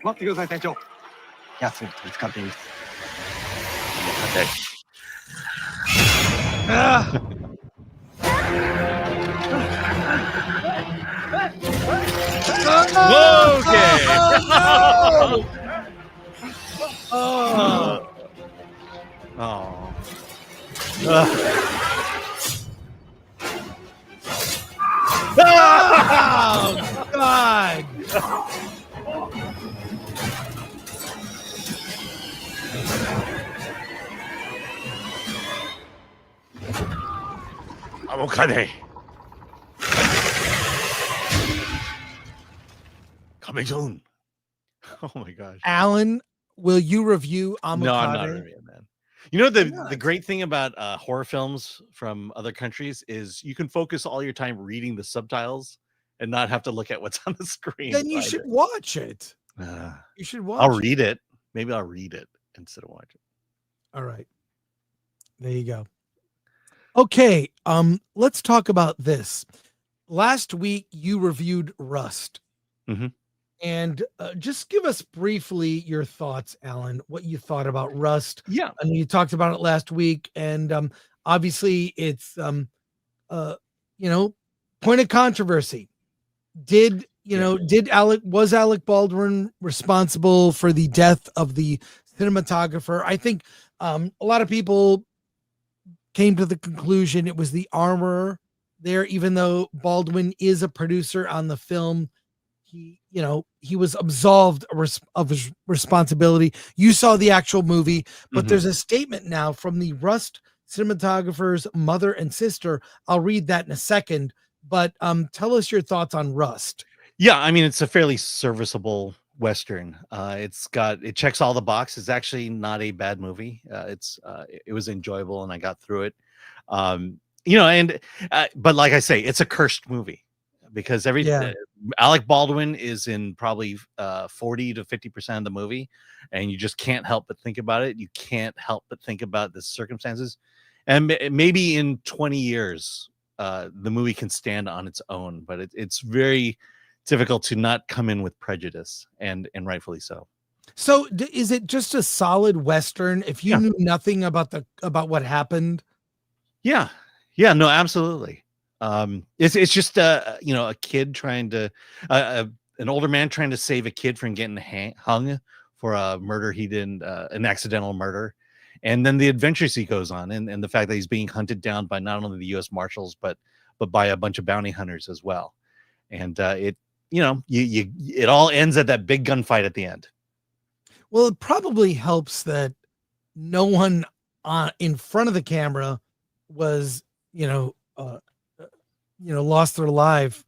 Speaker 7: 待ってください、隊長。
Speaker 6: 奴に見つかっている
Speaker 3: Okay. Oh. Oh.
Speaker 2: Oh God!
Speaker 3: Omukade. Coming soon. Oh my gosh.
Speaker 2: Alan, will you review Omukade?
Speaker 3: No, I'm not reviewing, man. You know,
Speaker 2: Why
Speaker 3: the
Speaker 2: not?
Speaker 3: great thing about horror films from other countries is you can focus all your time reading the subtitles and not have to look at what's on the screen.
Speaker 2: Then you should watch it. You should watch.
Speaker 3: I'll read it. Maybe I'll read it instead of watch it.
Speaker 2: All right. There you go. Okay, let's talk about this. Last week you reviewed Rust.
Speaker 3: Mhm.
Speaker 2: And just give us briefly your thoughts, Alan, what you thought about Rust.
Speaker 3: Yeah.
Speaker 2: I mean, you talked about it last week, and obviously it's point of controversy. Was Alec Baldwin responsible for the death of the cinematographer? I think a lot of people came to the conclusion it was the armorer there, even though Baldwin is a producer on the film. He was absolved of his responsibility. You saw the actual movie, but there's a statement now from the Rust cinematographer's mother and sister. I'll read that in a second, but tell us your thoughts on Rust.
Speaker 3: Yeah, I mean, it's a fairly serviceable Western. It checks all the boxes. It's actually not a bad movie. It was enjoyable and I got through it. But like I say, it's a cursed movie because Alec Baldwin is in probably 40 to 50% of the movie, and you just can't help but think about it. You can't help but think about the circumstances, and maybe in 20 years, the movie can stand on its own. But it's very difficult to not come in with prejudice, and rightfully so.
Speaker 2: So, is it just a solid Western? If you knew nothing about what happened,
Speaker 3: no, absolutely. It's just a kid trying to an older man trying to save a kid from getting hung for a murder he didn't, an accidental murder, and then the adventures he goes on, and the fact that he's being hunted down by not only the U.S. Marshals but by a bunch of bounty hunters as well, and it all ends at that big gunfight at the end.
Speaker 2: Well, it probably helps that no one in front of the camera was lost their life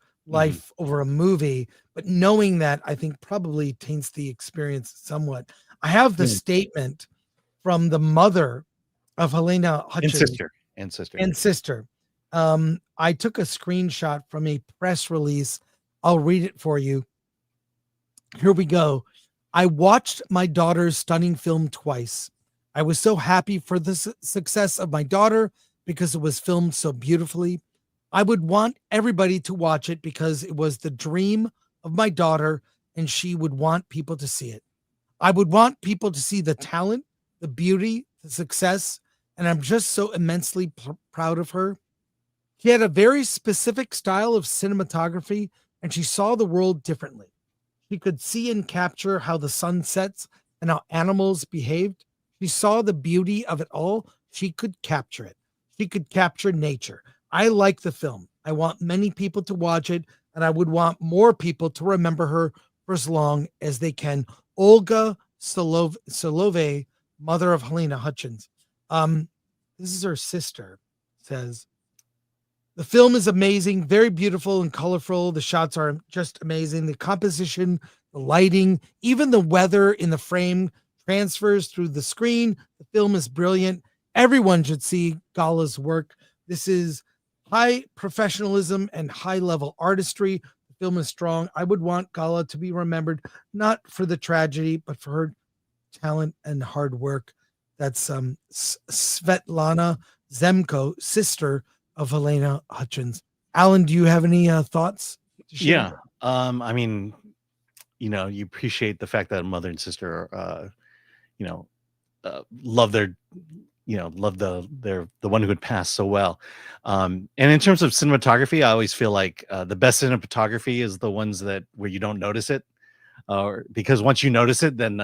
Speaker 2: over a movie, but knowing that, I think, probably taints the experience somewhat. I have the statement from the mother of Helena Hutchins
Speaker 3: and sister.
Speaker 2: I took a screenshot from a press release. I'll read it for you. Here we go. I watched my daughter's stunning film twice. I was so happy for the success of my daughter because it was filmed so beautifully. I would want everybody to watch it because it was the dream of my daughter and she would want people to see it. I would want people to see the talent, the beauty, the success, and I'm just so immensely proud of her. She had a very specific style of cinematography and she saw the world differently. She could see and capture how the sun sets and how animals behaved. She saw the beauty of it all. She could capture it. She could capture nature. I like the film. I want many people to watch it, and I would want more people to remember her for as long as they can. Olga Solove, mother of Helena Hutchins. This is her sister, says, the film is amazing, very beautiful and colorful. The shots are just amazing. The composition, the lighting, even the weather in the frame transfers through the screen. The film is brilliant. Everyone should see Gala's work. This is high professionalism and high level artistry. The film is strong. I would want Gala to be remembered, not for the tragedy, but for her talent and hard work. That's Svetlana Zemko, sister of Helena Hutchins. Alan, do you have any thoughts to share?
Speaker 3: I mean, you appreciate the fact that a mother and sister love the one who had passed so well. And in terms of cinematography, I always feel like the best cinematography is the ones where you don't notice it, because once you notice it, then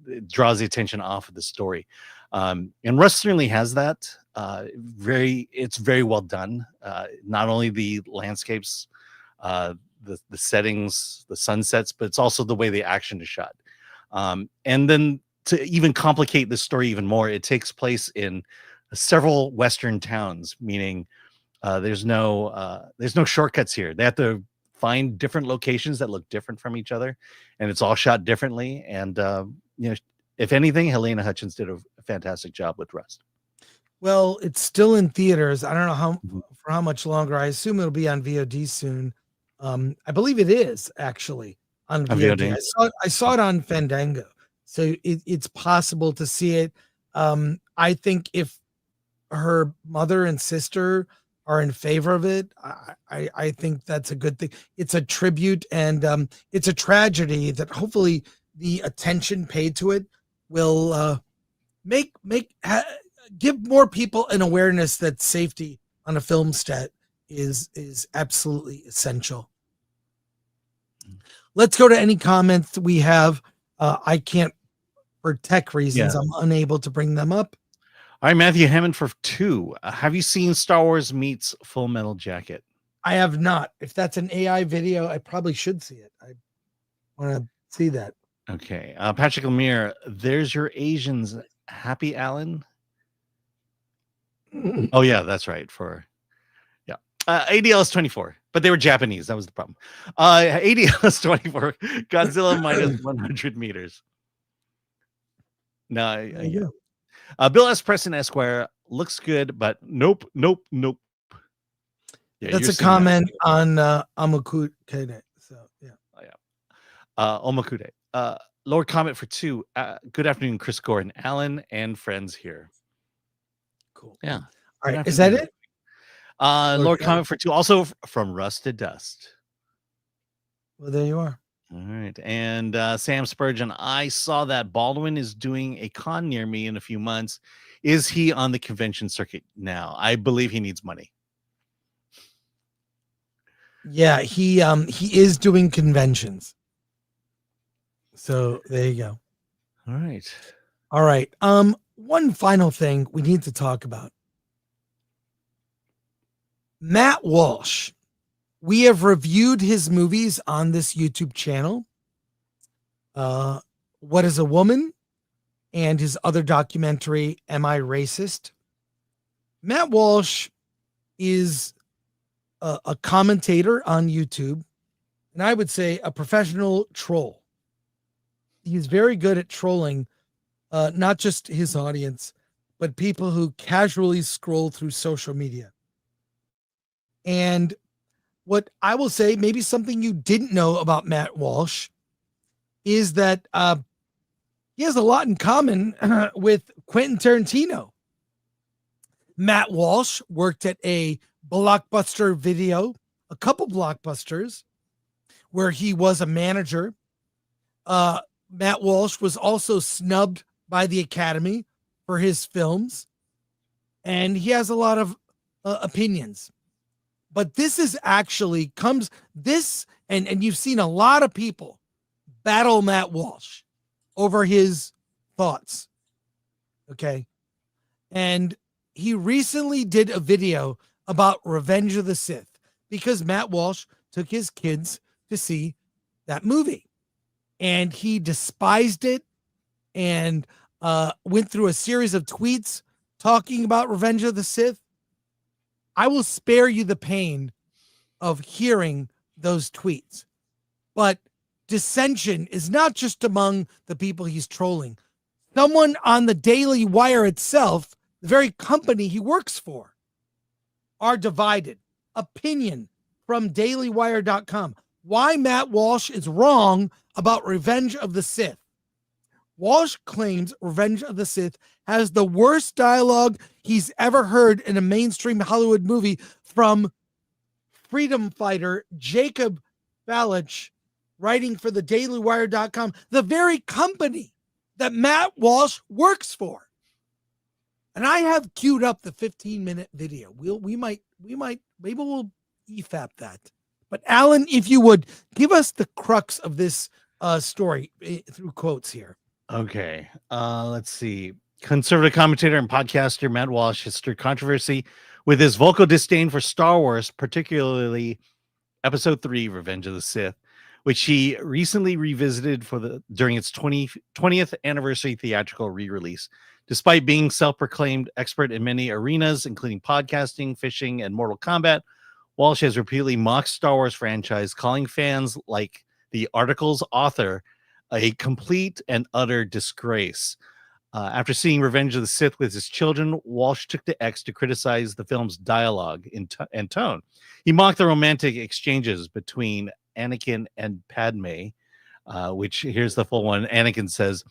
Speaker 3: it draws the attention off of the story. And Rust certainly has that. It's very well done. Not only the landscapes, the settings, the sunsets, but it's also the way the action is shot. And then to even complicate the story even more, it takes place in several Western towns, meaning there's no shortcuts here. They have to find different locations that look different from each other, and it's all shot differently. And if anything, Helena Hutchins did a fantastic job with Rust.
Speaker 2: Well, it's still in theaters. I don't know for how much longer. I assume it'll be on VOD soon. I believe it is actually on VOD. I saw it on Fandango, so it's possible to see it. I think if her mother and sister are in favor of it, I think that's a good thing. It's a tribute, and it's tragedy that hopefully the attention paid to it will give more people an awareness that safety on a film set is absolutely essential. Let's go to any comments we have. I can't, for tech reasons, I'm unable to bring them up.
Speaker 3: All right, Matthew Hammond for 2. Have you seen Star Wars meets Full Metal Jacket?
Speaker 2: I have not. If that's an AI video, I probably should see it. I want to see that.
Speaker 3: Okay. Patrick Lemire, there's your Asians. Happy Alan? Oh, yeah, that's right. ADLS 24, but they were Japanese. That was the problem. ADLS 24, Godzilla minus 100 meters. No, Bill S. Preston Esquire looks good, but nope. Yeah,
Speaker 2: that's a comment on Omukade. So
Speaker 3: Omukade. Lord comment for 2. Good afternoon, Chris, Gore and Alan, and friends here.
Speaker 2: Cool.
Speaker 3: Yeah.
Speaker 2: All right. Is that it?
Speaker 3: Lord comment for 2, also from Rust to Dust.
Speaker 2: Well, there you are.
Speaker 3: All right. And Sam Spurgeon, I saw that Baldwin is doing a con near me in a few months. Is he on the convention circuit now? I believe he needs money.
Speaker 2: Yeah, he is doing conventions. So there you go. All right. One final thing we need to talk about. Matt Walsh. We have reviewed his movies on this YouTube channel. What is a Woman? And his other documentary, Am I Racist? Matt Walsh is a commentator on YouTube, and I would say a professional troll. He's very good at trolling, not just his audience, but people who casually scroll through social media. And what I will say, maybe something you didn't know about Matt Walsh, is that he has a lot in common with Quentin Tarantino. Matt Walsh worked at a Blockbuster Video, a couple blockbusters, where he was a manager. Matt Walsh was also snubbed by the Academy for his films, and he has a lot of opinions. But this is actually and you've seen a lot of people battle Matt Walsh over his thoughts. Okay. And he recently did a video about Revenge of the Sith because Matt Walsh took his kids to see that movie, and he despised it and went through a series of tweets talking about Revenge of the Sith. I will spare you the pain of hearing those tweets, but dissension is not just among the people he's trolling. Someone on the Daily Wire itself, the very company he works for, are divided. Opinion from dailywire.com. Why Matt Walsh is wrong about Revenge of the Sith. Walsh claims Revenge of the Sith has the worst dialogue he's ever heard in a mainstream Hollywood movie from freedom fighter Jacob Balich, writing for the dailywire.com, the very company that Matt Walsh works for. And I have queued up the 15-minute video. Maybe we'll EFAP that. But Alan, if you would give us the crux of this story through quotes here.
Speaker 3: Okay. Let's see. Conservative commentator and podcaster Matt Walsh has stirred controversy with his vocal disdain for Star Wars, particularly Episode 3, Revenge of the Sith, which he recently revisited during its 20th anniversary theatrical re-release. Despite being self-proclaimed expert in many arenas, including podcasting, fishing, and Mortal Kombat, Walsh has repeatedly mocked Star Wars franchise, calling fans like the article's author a complete and utter disgrace. After seeing Revenge of the Sith with his children, Walsh took to X to criticize the film's dialogue and tone. He mocked the romantic exchanges between Anakin and Padme, which here's the full one. Anakin says,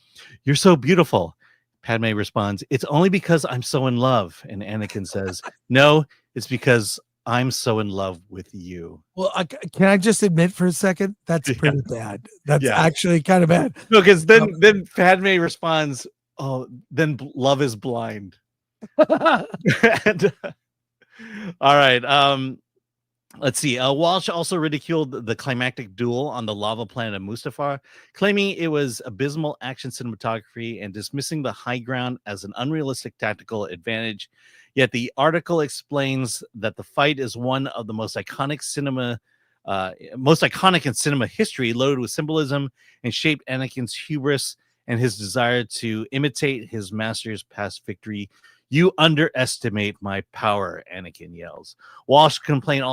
Speaker 3: "You're so beautiful." Padme responds, "It's only because I'm so in love." And Anakin says, "No, it's because I'm so in love with you."
Speaker 2: Well, can I just admit for a second that's pretty bad. That's actually kind of bad.
Speaker 3: No, because then Padme responds, "Oh, then love is blind." And, all right. Let's see. Walsh also ridiculed the climactic duel on the lava planet of Mustafar, claiming it was abysmal action cinematography and dismissing the high ground as an unrealistic tactical advantage. Yet the article explains that the fight is one of the most iconic in cinema history, loaded with symbolism and shaped Anakin's hubris and his desire to imitate his master's past victory. "You underestimate my power," Anakin yells. Walsh complained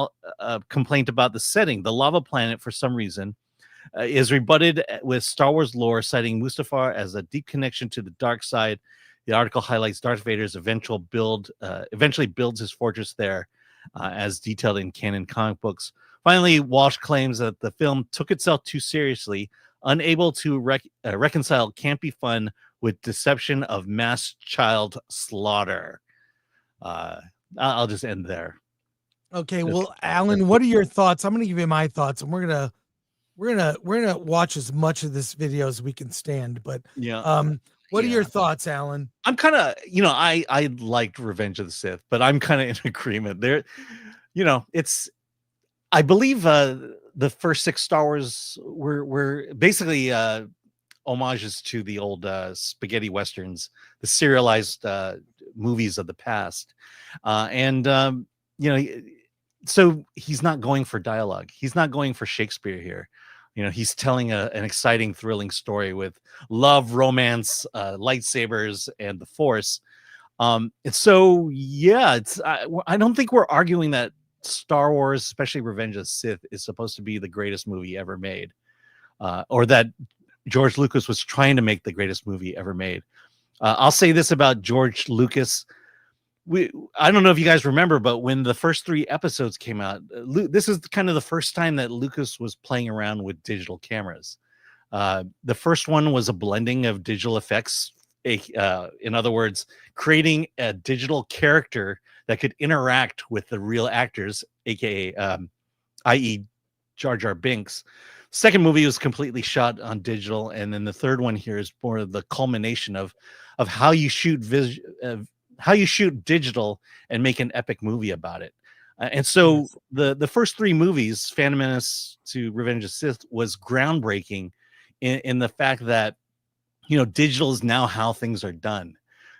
Speaker 3: about the setting. The lava planet, for some reason, is rebutted with Star Wars lore, citing Mustafar as a deep connection to the dark side. The article highlights Darth Vader's eventually builds his fortress there, as detailed in canon comic books. Finally, Walsh claims that the film took itself too seriously, unable to reconcile campy fun with deception of mass child slaughter. I'll just end there.
Speaker 2: Okay, well, Alan, what are your thoughts? I'm going to give you my thoughts, and we're gonna watch as much of this video as we can stand. But what are your thoughts, Alan?
Speaker 3: I'm kind of, I liked Revenge of the Sith, but I'm kind of in agreement there. I believe the first 6 Star Wars were basically homages to the old spaghetti westerns, the serialized movies of the past. So he's not going for dialogue. He's not going for Shakespeare here. He's telling an exciting, thrilling story with love, romance, lightsabers, and the Force. I don't think we're arguing that Star Wars, especially Revenge of the Sith, is supposed to be the greatest movie ever made, or that George Lucas was trying to make the greatest movie ever made. I'll say this about George Lucas. I don't know if you guys remember, but when the first 3 episodes came out, this is kind of the first time that Lucas was playing around with digital cameras. The first one was a blending of digital effects. In other words, creating a digital character that could interact with the real actors, aka i.e. Jar Jar Binks. Second movie was completely shot on digital, and then the third one here is more of the culmination of how you shoot digital and make an epic movie about it. And so the first 3 movies, Phantom Menace to Revenge of the Sith, was groundbreaking in the fact that digital is now how things are done.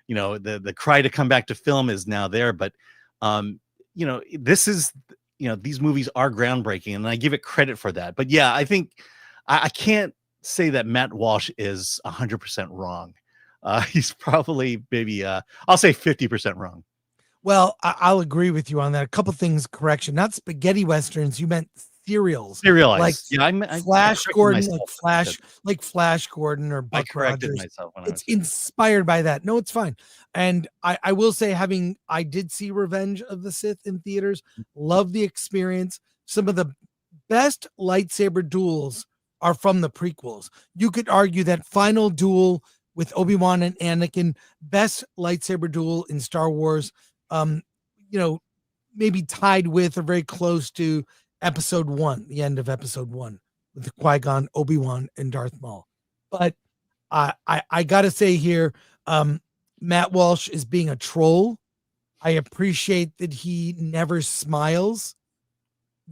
Speaker 3: The cry to come back to film is now there, but this is these movies are groundbreaking, and I give it credit for that. But I think I can't say that Matt Walsh is 100% wrong. He's probably maybe I'll say 50% wrong.
Speaker 2: Well, I'll agree with you on that. A couple things, correction. Not spaghetti westerns. You meant serials.
Speaker 3: Serialized.
Speaker 2: Like Flash Gordon, like Flash Gordon or Buck
Speaker 3: I corrected
Speaker 2: Rogers.
Speaker 3: myself.
Speaker 2: It's inspired by that. No, it's fine. And I will say, I did see Revenge of the Sith in theaters. Love the experience. Some of the best lightsaber duels are from the prequels. You could argue that final duel with Obi-Wan and Anakin, best lightsaber duel in Star Wars, maybe tied with or very close to Episode 1, the end of Episode 1, with the Qui-Gon, Obi-Wan, and Darth Maul. But I got to say here, Matt Walsh is being a troll. I appreciate that he never smiles,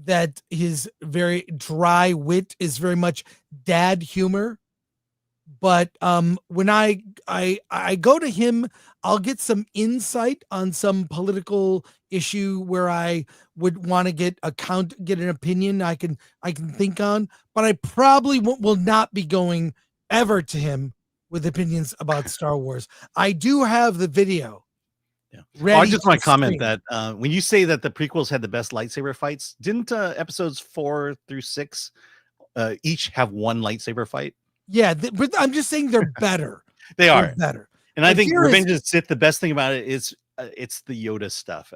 Speaker 2: that his very dry wit is very much dad humor. but when I go to him, I'll get some insight on some political issue where I would want to get an opinion I can think on, but I probably will not be going ever to him with opinions about Star Wars. I do have the video.
Speaker 3: Yeah.
Speaker 2: Ready
Speaker 3: I just want to comment
Speaker 2: stream.
Speaker 3: that when you say that the prequels had the best lightsaber fights, didn't episodes 4 through 6 each have one lightsaber fight?
Speaker 2: Yeah, but I'm just saying they're better.
Speaker 3: They are
Speaker 2: better.
Speaker 3: And
Speaker 2: But
Speaker 3: I think
Speaker 2: here
Speaker 3: Revenge
Speaker 2: is-
Speaker 3: of the Sith, the best thing about it is it's the Yoda stuff.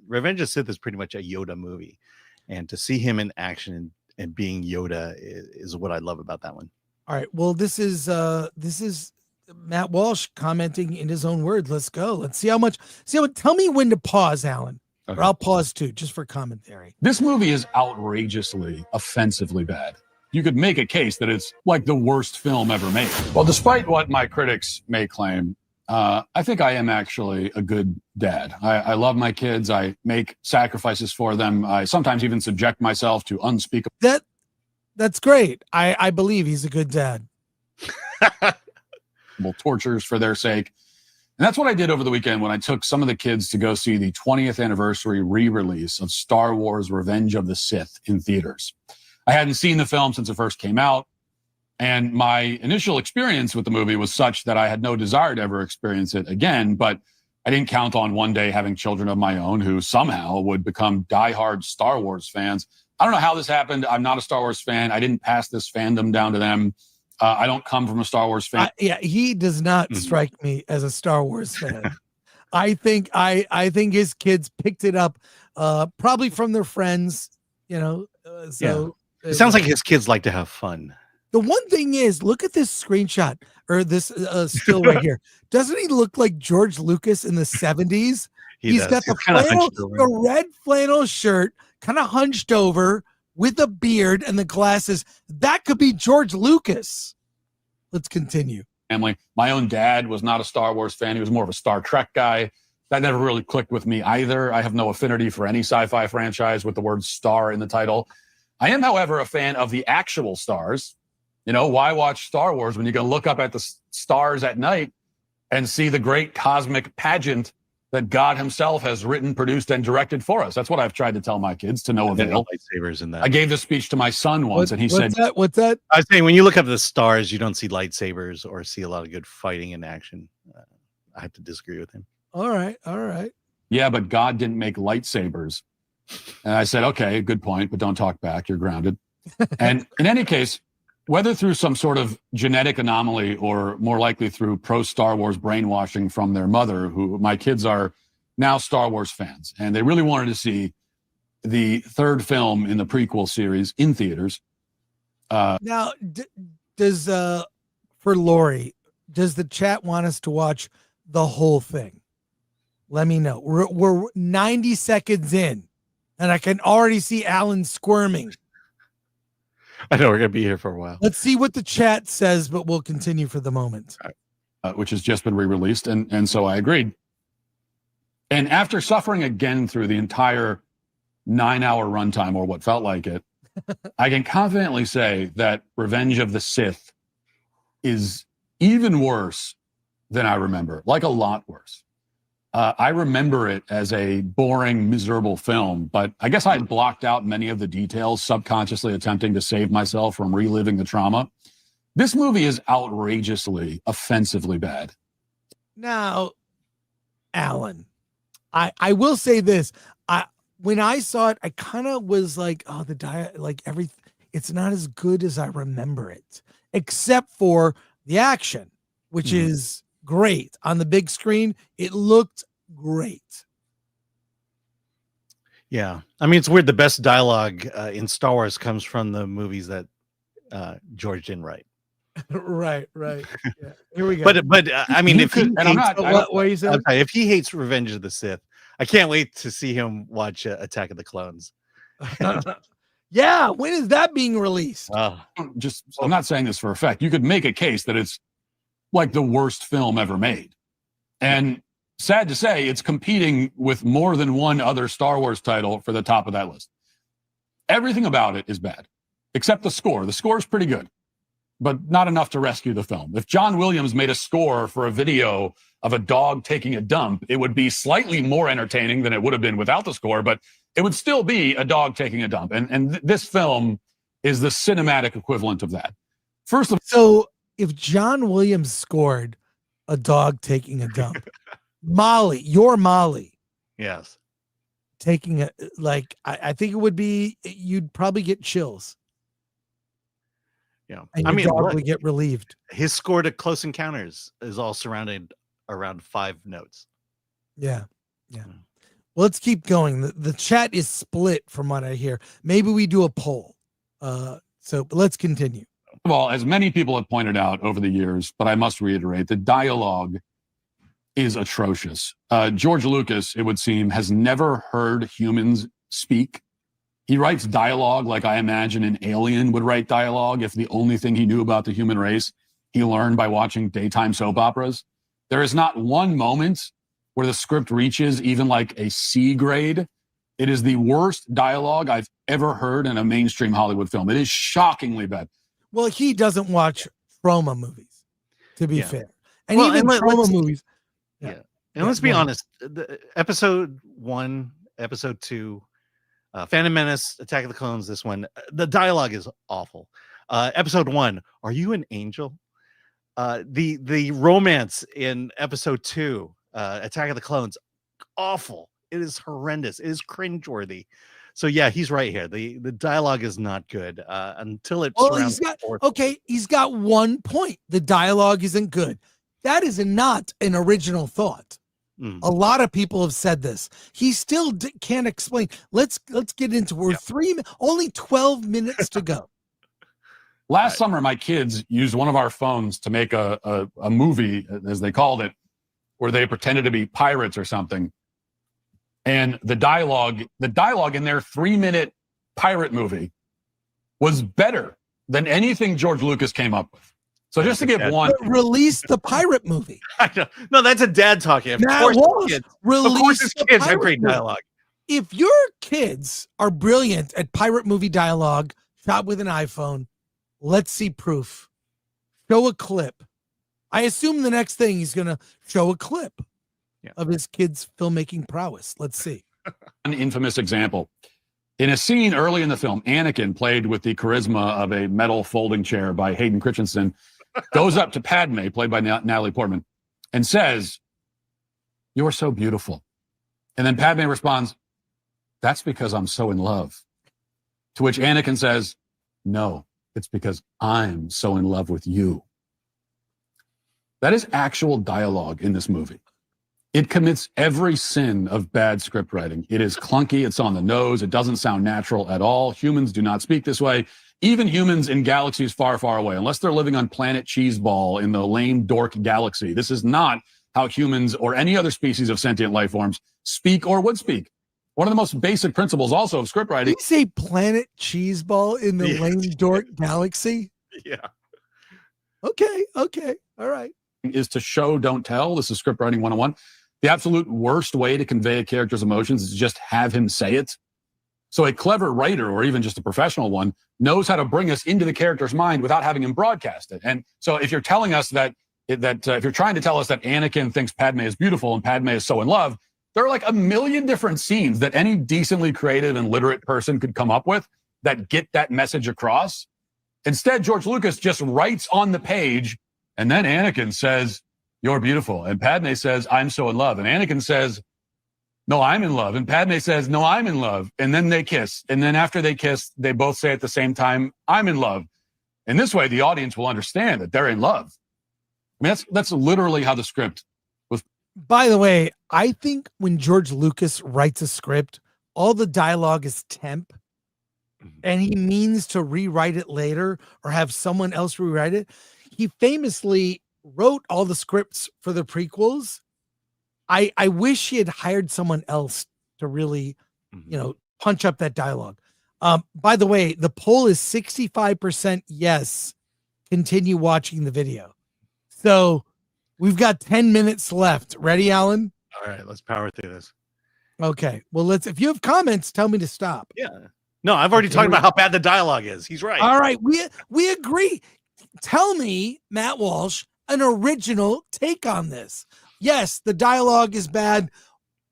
Speaker 3: Revenge of the Sith is pretty much a Yoda movie. And to see him in action and being Yoda is what I love about that one.
Speaker 2: All right. Well, this is Matt Walsh commenting in his own words. Let's go. Let's see how much. Tell me when to pause, Alan.
Speaker 3: Okay.
Speaker 2: Or I'll pause too, just for commentary.
Speaker 10: This movie is outrageously, offensively bad. You could make a case that it's like the worst film ever made. Well, despite what my critics may claim, I think I am actually a good dad. I love my kids. I make sacrifices for them. I sometimes even subject myself to unspeakable
Speaker 2: That's great. I believe he's a good dad.
Speaker 10: tortures for their sake. And that's what I did over the weekend when I took some of the kids to go see the 20th anniversary re-release of Star Wars Revenge of the Sith in theaters. I hadn't seen the film since it first came out, and my initial experience with the movie was such that I had no desire to ever experience it again, but I didn't count on one day having children of my own who somehow would become diehard Star Wars fans. I don't know how this happened. I'm not a Star Wars fan. I didn't pass this fandom down to them. I don't come from a Star Wars fan.
Speaker 2: Yeah, he does not strike me as a Star Wars fan. I think his kids picked it up probably from their friends, so
Speaker 3: It sounds like his kids like to have fun.
Speaker 2: the one thing is, look at this screenshot or this still right here. Doesn't he look like George Lucas in the 70s? He's
Speaker 3: does.
Speaker 2: got the
Speaker 3: He's kinda
Speaker 2: flannel,
Speaker 3: hunched over.
Speaker 2: the red flannel shirt, kind of hunched over with a beard and the glasses. That could be George Lucas. Let's continue.
Speaker 10: Family. My own dad was not a Star Wars fan. He was more of a Star Trek guy. That never really clicked with me either. I have no affinity for any sci-fi franchise with the word star in the title. I am, however, a fan of the actual stars. Why watch Star Wars when you can look up at the stars at night and see the great cosmic pageant that God himself has written, produced, and directed for us? That's what I've tried to tell my kids, to no avail.
Speaker 3: Lightsabers in that.
Speaker 10: I gave this speech to my son once, and he said,
Speaker 2: What's that?
Speaker 3: I was saying, when you look up the stars, you don't see lightsabers or see a lot of good fighting in action. I have to disagree with him.
Speaker 2: All right.
Speaker 10: yeah, but God didn't make lightsabers. And I said, okay, good point, but don't talk back. You're grounded. And in any case, whether through some sort of genetic anomaly or more likely through pro-Star Wars brainwashing from their mother, who my kids are now Star Wars fans, and they really wanted to see the third film in the prequel series in theaters.
Speaker 2: Now, does for Lori, does the chat want us to watch the whole thing? Let me know. We're 90 seconds in, and I can already see Alan squirming.
Speaker 3: I know we're going to be here for a while.
Speaker 2: Let's see what the chat says, but we'll continue for the moment.
Speaker 10: Which has just been re-released, and so I agreed. And after suffering again through the entire 9-hour runtime, or what felt like it, I can confidently say that Revenge of the Sith is even worse than I remember, like a lot worse. I remember it as a boring, miserable film, but I guess I had blocked out many of the details, subconsciously attempting to save myself from reliving the trauma. This movie is outrageously, offensively bad.
Speaker 2: Now, Alan, I will say this. When I saw it, I kind of was like, oh, it's not as good as I remember it, except for the action, which is great. On the big screen, it looked great.
Speaker 3: Yeah. I mean, it's weird. The best dialogue in Star Wars comes from the movies that George didn't write.
Speaker 2: Right. Yeah. Here we go.
Speaker 3: But I mean, if he
Speaker 2: what you said?
Speaker 3: if he hates Revenge of the Sith, I can't wait to see him watch Attack of the Clones.
Speaker 2: Yeah, when is that being released?
Speaker 10: I'm not saying this for effect. You could make a case that it's like the worst film ever made. And sad to say, it's competing with more than one other Star Wars title for the top of that list. Everything about it is bad, except the score. The score is pretty good. but not enough to rescue the film. If John Williams made a score for a video of a dog taking a dump, it would be slightly more entertaining than it would have been without the score, but it would still be a dog taking a dump. And this film is the cinematic equivalent of that.
Speaker 2: So if John Williams scored a dog taking a dump, your Molly
Speaker 3: Yes.
Speaker 2: taking a, like, I think it would be, you'd probably get chills.
Speaker 3: Yeah.
Speaker 2: And
Speaker 3: I
Speaker 2: your
Speaker 3: mean,
Speaker 2: dog would get relieved.
Speaker 3: his score to Close Encounters is all surrounded around 5 notes.
Speaker 2: Yeah. Yeah. Well, let's keep going. The chat is split from what I hear. Maybe we do a poll. But let's continue.
Speaker 10: Well, as many people have pointed out over the years, but I must reiterate, the dialogue is atrocious. George Lucas, it would seem, has never heard humans speak. He writes dialogue like I imagine an alien would write dialogue if the only thing he knew about the human race he learned by watching daytime soap operas. There is not one moment where the script reaches even like a C grade. It is the worst dialogue I've ever heard in a mainstream Hollywood film. It is shockingly bad.
Speaker 2: Well, he doesn't watch trauma movies, to be fair. And
Speaker 3: Well,
Speaker 2: even
Speaker 3: and
Speaker 2: trauma movies.
Speaker 3: Yeah. And let's be honest, the episode 1, episode 2, Phantom Menace, Attack of the Clones, this one, the dialogue is awful. Episode 1, are you an angel? The romance in episode 2, Attack of the Clones, awful. It is horrendous. It is cringeworthy. So yeah, he's right here. The dialogue is not good until it surrounds.
Speaker 2: He's got 1 point. The dialogue isn't good. That is not an original thought. A lot of people have said this. He still can't explain. Let's get into only 12 minutes to go.
Speaker 10: Last summer, my kids used one of our phones to make a movie, as they called it, where they pretended to be pirates or something. And the dialogue in their 3-minute pirate movie was better than anything George Lucas came up with. So just to give one,
Speaker 2: release the pirate movie.
Speaker 3: No, that's a dad talking. Of course his kids have great dialogue.
Speaker 2: If your kids are brilliant at pirate movie dialogue shot with an iPhone, let's see proof. Show a clip. I assume the next thing he's going to show a clip of his kids' filmmaking prowess. Let's see.
Speaker 10: An infamous example. In a scene early in the film, Anakin, played with the charisma of a metal folding chair by Hayden Christensen, goes up to Padme, played by Natalie Portman, and says, "You're so beautiful." And then Padme responds, "That's because I'm so in love." To which Anakin says, "No, it's because I'm so in love with you." That is actual dialogue in this movie. It commits every sin of bad script writing. It is clunky. It's on the nose. It doesn't sound natural at all. Humans do not speak this way. Even humans in galaxies far, far away, unless they're living on planet Cheeseball in the lame dork galaxy. This is not how humans or any other species of sentient life forms speak or would speak. One of the most basic principles also of script writing.
Speaker 2: Did you say planet Cheeseball in the lame dork galaxy?
Speaker 3: Yeah.
Speaker 2: Okay. All right.
Speaker 10: Is to show, don't tell. This is script writing 101. The absolute worst way to convey a character's emotions is to just have him say it. So a clever writer, or even just a professional one, knows how to bring us into the character's mind without having him broadcast it. And so if you're telling us if you're trying to tell us that Anakin thinks Padme is beautiful and Padme is so in love, there are like a million different scenes that any decently creative and literate person could come up with that get that message across. Instead, George Lucas just writes on the page, and then Anakin says, "You're beautiful." And Padme says, "I'm so in love." And Anakin says, "No, I'm in love." And Padme says, "No, I'm in love." And then they kiss. And then after they kiss, they both say at the same time, "I'm in love." And this way, the audience will understand that they're in love. I mean, that's literally how the script was.
Speaker 2: By the way, I think when George Lucas writes a script, all the dialogue is temp, and he means to rewrite it later or have someone else rewrite it. He famously wrote all the scripts for the prequels. I wish he had hired someone else to really, punch up that dialogue. By the way, the poll is 65% yes. Continue watching the video. So we've got 10 minutes left. Ready, Alan?
Speaker 3: All right, let's power through this.
Speaker 2: Okay. Well, if you have comments, tell me to stop.
Speaker 3: Yeah. No, I've already talked about how bad the dialogue is. He's right.
Speaker 2: All right. We agree. tell me, Matt Walsh, an original take on this. Yes, the dialogue is bad.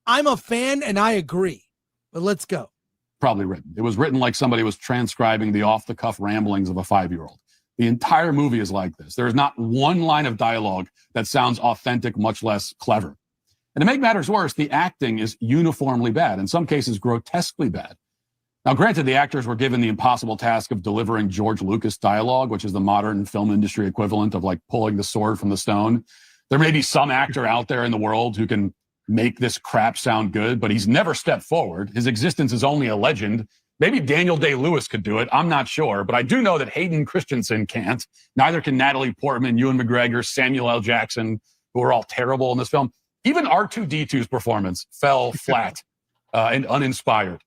Speaker 2: I'm a fan and I agree, but let's go.
Speaker 10: Probably written. It was written like somebody was transcribing the off-the-cuff ramblings of a 5-year-old. The entire movie is like this. There is not one line of dialogue that sounds authentic, much less clever. And to make matters worse, the acting is uniformly bad, in some cases grotesquely bad. Now, granted, the actors were given the impossible task of delivering George Lucas dialogue, which is the modern film industry equivalent of like pulling the sword from the stone. There may be some actor out there in the world who can make this crap sound good, but he's never stepped forward. His existence is only a legend. Maybe Daniel Day-Lewis could do it. I'm not sure, but I do know that Hayden Christensen can't. Neither can Natalie Portman, Ewan McGregor, Samuel L. Jackson, who are all terrible in this film. Even R2-D2's performance fell flat and uninspired.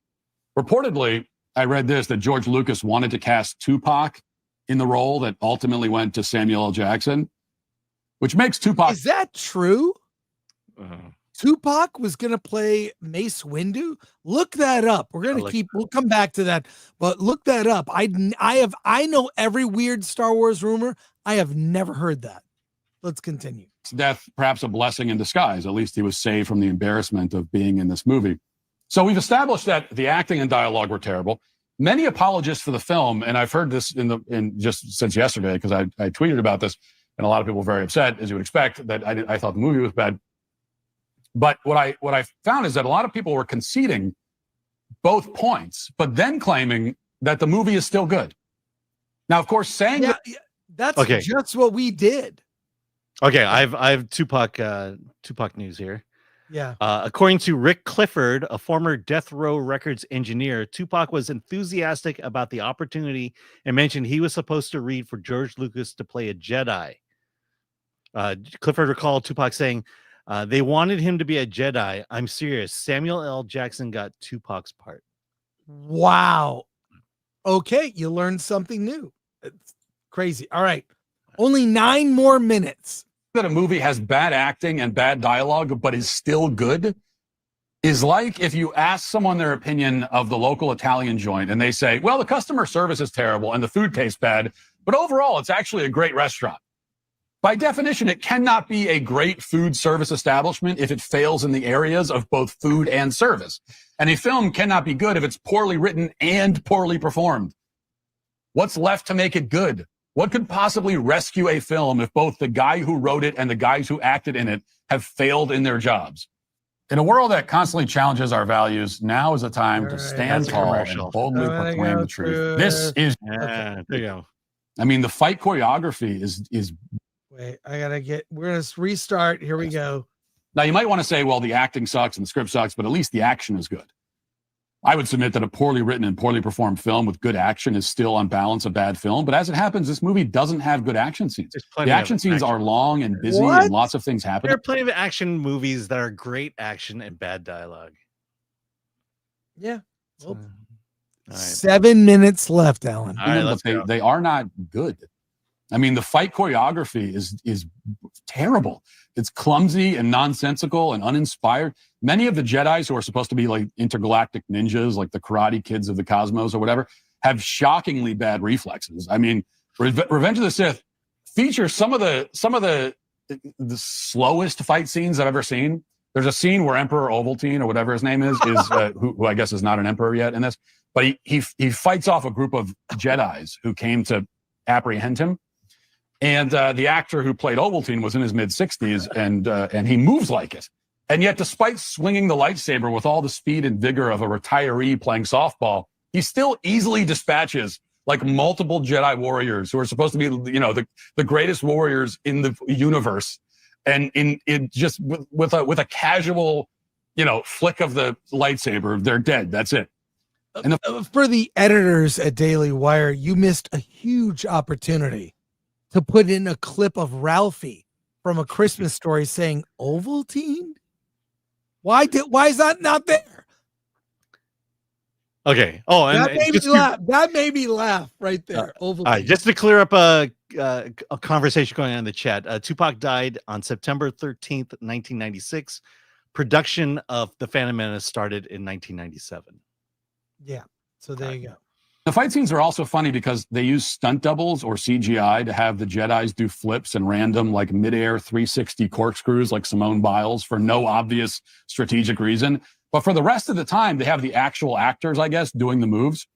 Speaker 10: Reportedly, I read this, that George Lucas wanted to cast Tupac in the role that ultimately went to Samuel L. Jackson, which makes Tupac...
Speaker 2: Is that true? Tupac was going to play Mace Windu? Look that up. We're going to we'll come back to that, but look that up. I know every weird Star Wars rumor. I have never heard that. Let's continue.
Speaker 10: Death, perhaps a blessing in disguise. At least he was saved from the embarrassment of being in this movie. So we've established that the acting and dialogue were terrible. Many apologists for the film, and I've heard this in just since yesterday, because I tweeted about this, and a lot of people were very upset, as you would expect, that I thought the movie was bad. But what I found is that a lot of people were conceding both points, but then claiming that the movie is still good. Now, of course, saying
Speaker 2: that's just what we did.
Speaker 3: Okay, I've Tupac news here.
Speaker 2: Yeah.
Speaker 3: According to Rick Clifford, a former Death Row Records engineer, Tupac was enthusiastic about the opportunity and mentioned he was supposed to read for George Lucas to play a Jedi. Clifford recalled Tupac saying, they wanted him to be a Jedi. I'm serious. Samuel L. Jackson got Tupac's part.
Speaker 2: Wow. Okay, you learned something new. It's crazy. All right. Only 9 more minutes.
Speaker 10: That a movie has bad acting and bad dialogue, but is still good, is like if you ask someone their opinion of the local Italian joint and they say, well, the customer service is terrible and the food tastes bad, but overall, it's actually a great restaurant. By definition, it cannot be a great food service establishment if it fails in the areas of both food and service. And a film cannot be good if it's poorly written and poorly performed. What's left to make it good? What could possibly rescue a film if both the guy who wrote it and the guys who acted in it have failed in their jobs? In a world that constantly challenges our values, now is a time to stand tall and boldly proclaim the truth. This is...
Speaker 3: There you go.
Speaker 10: I mean, the fight choreography is
Speaker 2: Wait, we're going to restart. Here we go.
Speaker 10: Now, you might want to say, well, the acting sucks and the script sucks, but at least the action is good. I would submit that a poorly written and poorly performed film with good action is still on balance a bad film. But as it happens, this movie doesn't have good action scenes. The action scenes are long and busy and lots of things happen.
Speaker 3: There are plenty of action movies that are great action and bad dialogue.
Speaker 2: Yeah. Well,
Speaker 3: right.
Speaker 2: 7 minutes left, Alan.
Speaker 3: All right, let's go.
Speaker 10: They are not good. I mean, the fight choreography is terrible. It's clumsy and nonsensical and uninspired. Many of the Jedis who are supposed to be like intergalactic ninjas, like the Karate Kids of the cosmos or whatever, have shockingly bad reflexes. I mean, Revenge of the Sith features some of the slowest fight scenes I've ever seen. There's a scene where Emperor Ovaltine or whatever his name is who I guess is not an emperor yet in this, but he fights off a group of Jedis who came to apprehend him. And the actor who played Ovaltine was in his mid-60s, and he moves like it. And yet, despite swinging the lightsaber with all the speed and vigor of a retiree playing softball, he still easily dispatches like multiple Jedi warriors who are supposed to be, the greatest warriors in the universe. And in just with a casual, flick of the lightsaber, they're dead. That's it.
Speaker 2: And for the editors at Daily Wire, you missed a huge opportunity to put in a clip of Ralphie from A Christmas Story saying Ovaltine. Why is that not there?
Speaker 3: Okay. Oh, and
Speaker 2: that made me laugh right there. Ovaltine.
Speaker 3: All right, just to clear up a conversation going on in the chat. Tupac died on September 13th, 1996. Production of The Phantom Menace started in 1997.
Speaker 2: Yeah. So there you go.
Speaker 10: The fight scenes are also funny because they use stunt doubles or CGI to have the Jedis do flips and random like midair 360 corkscrews like Simone Biles for no obvious strategic reason. But for the rest of the time, they have the actual actors, I guess, doing the moves.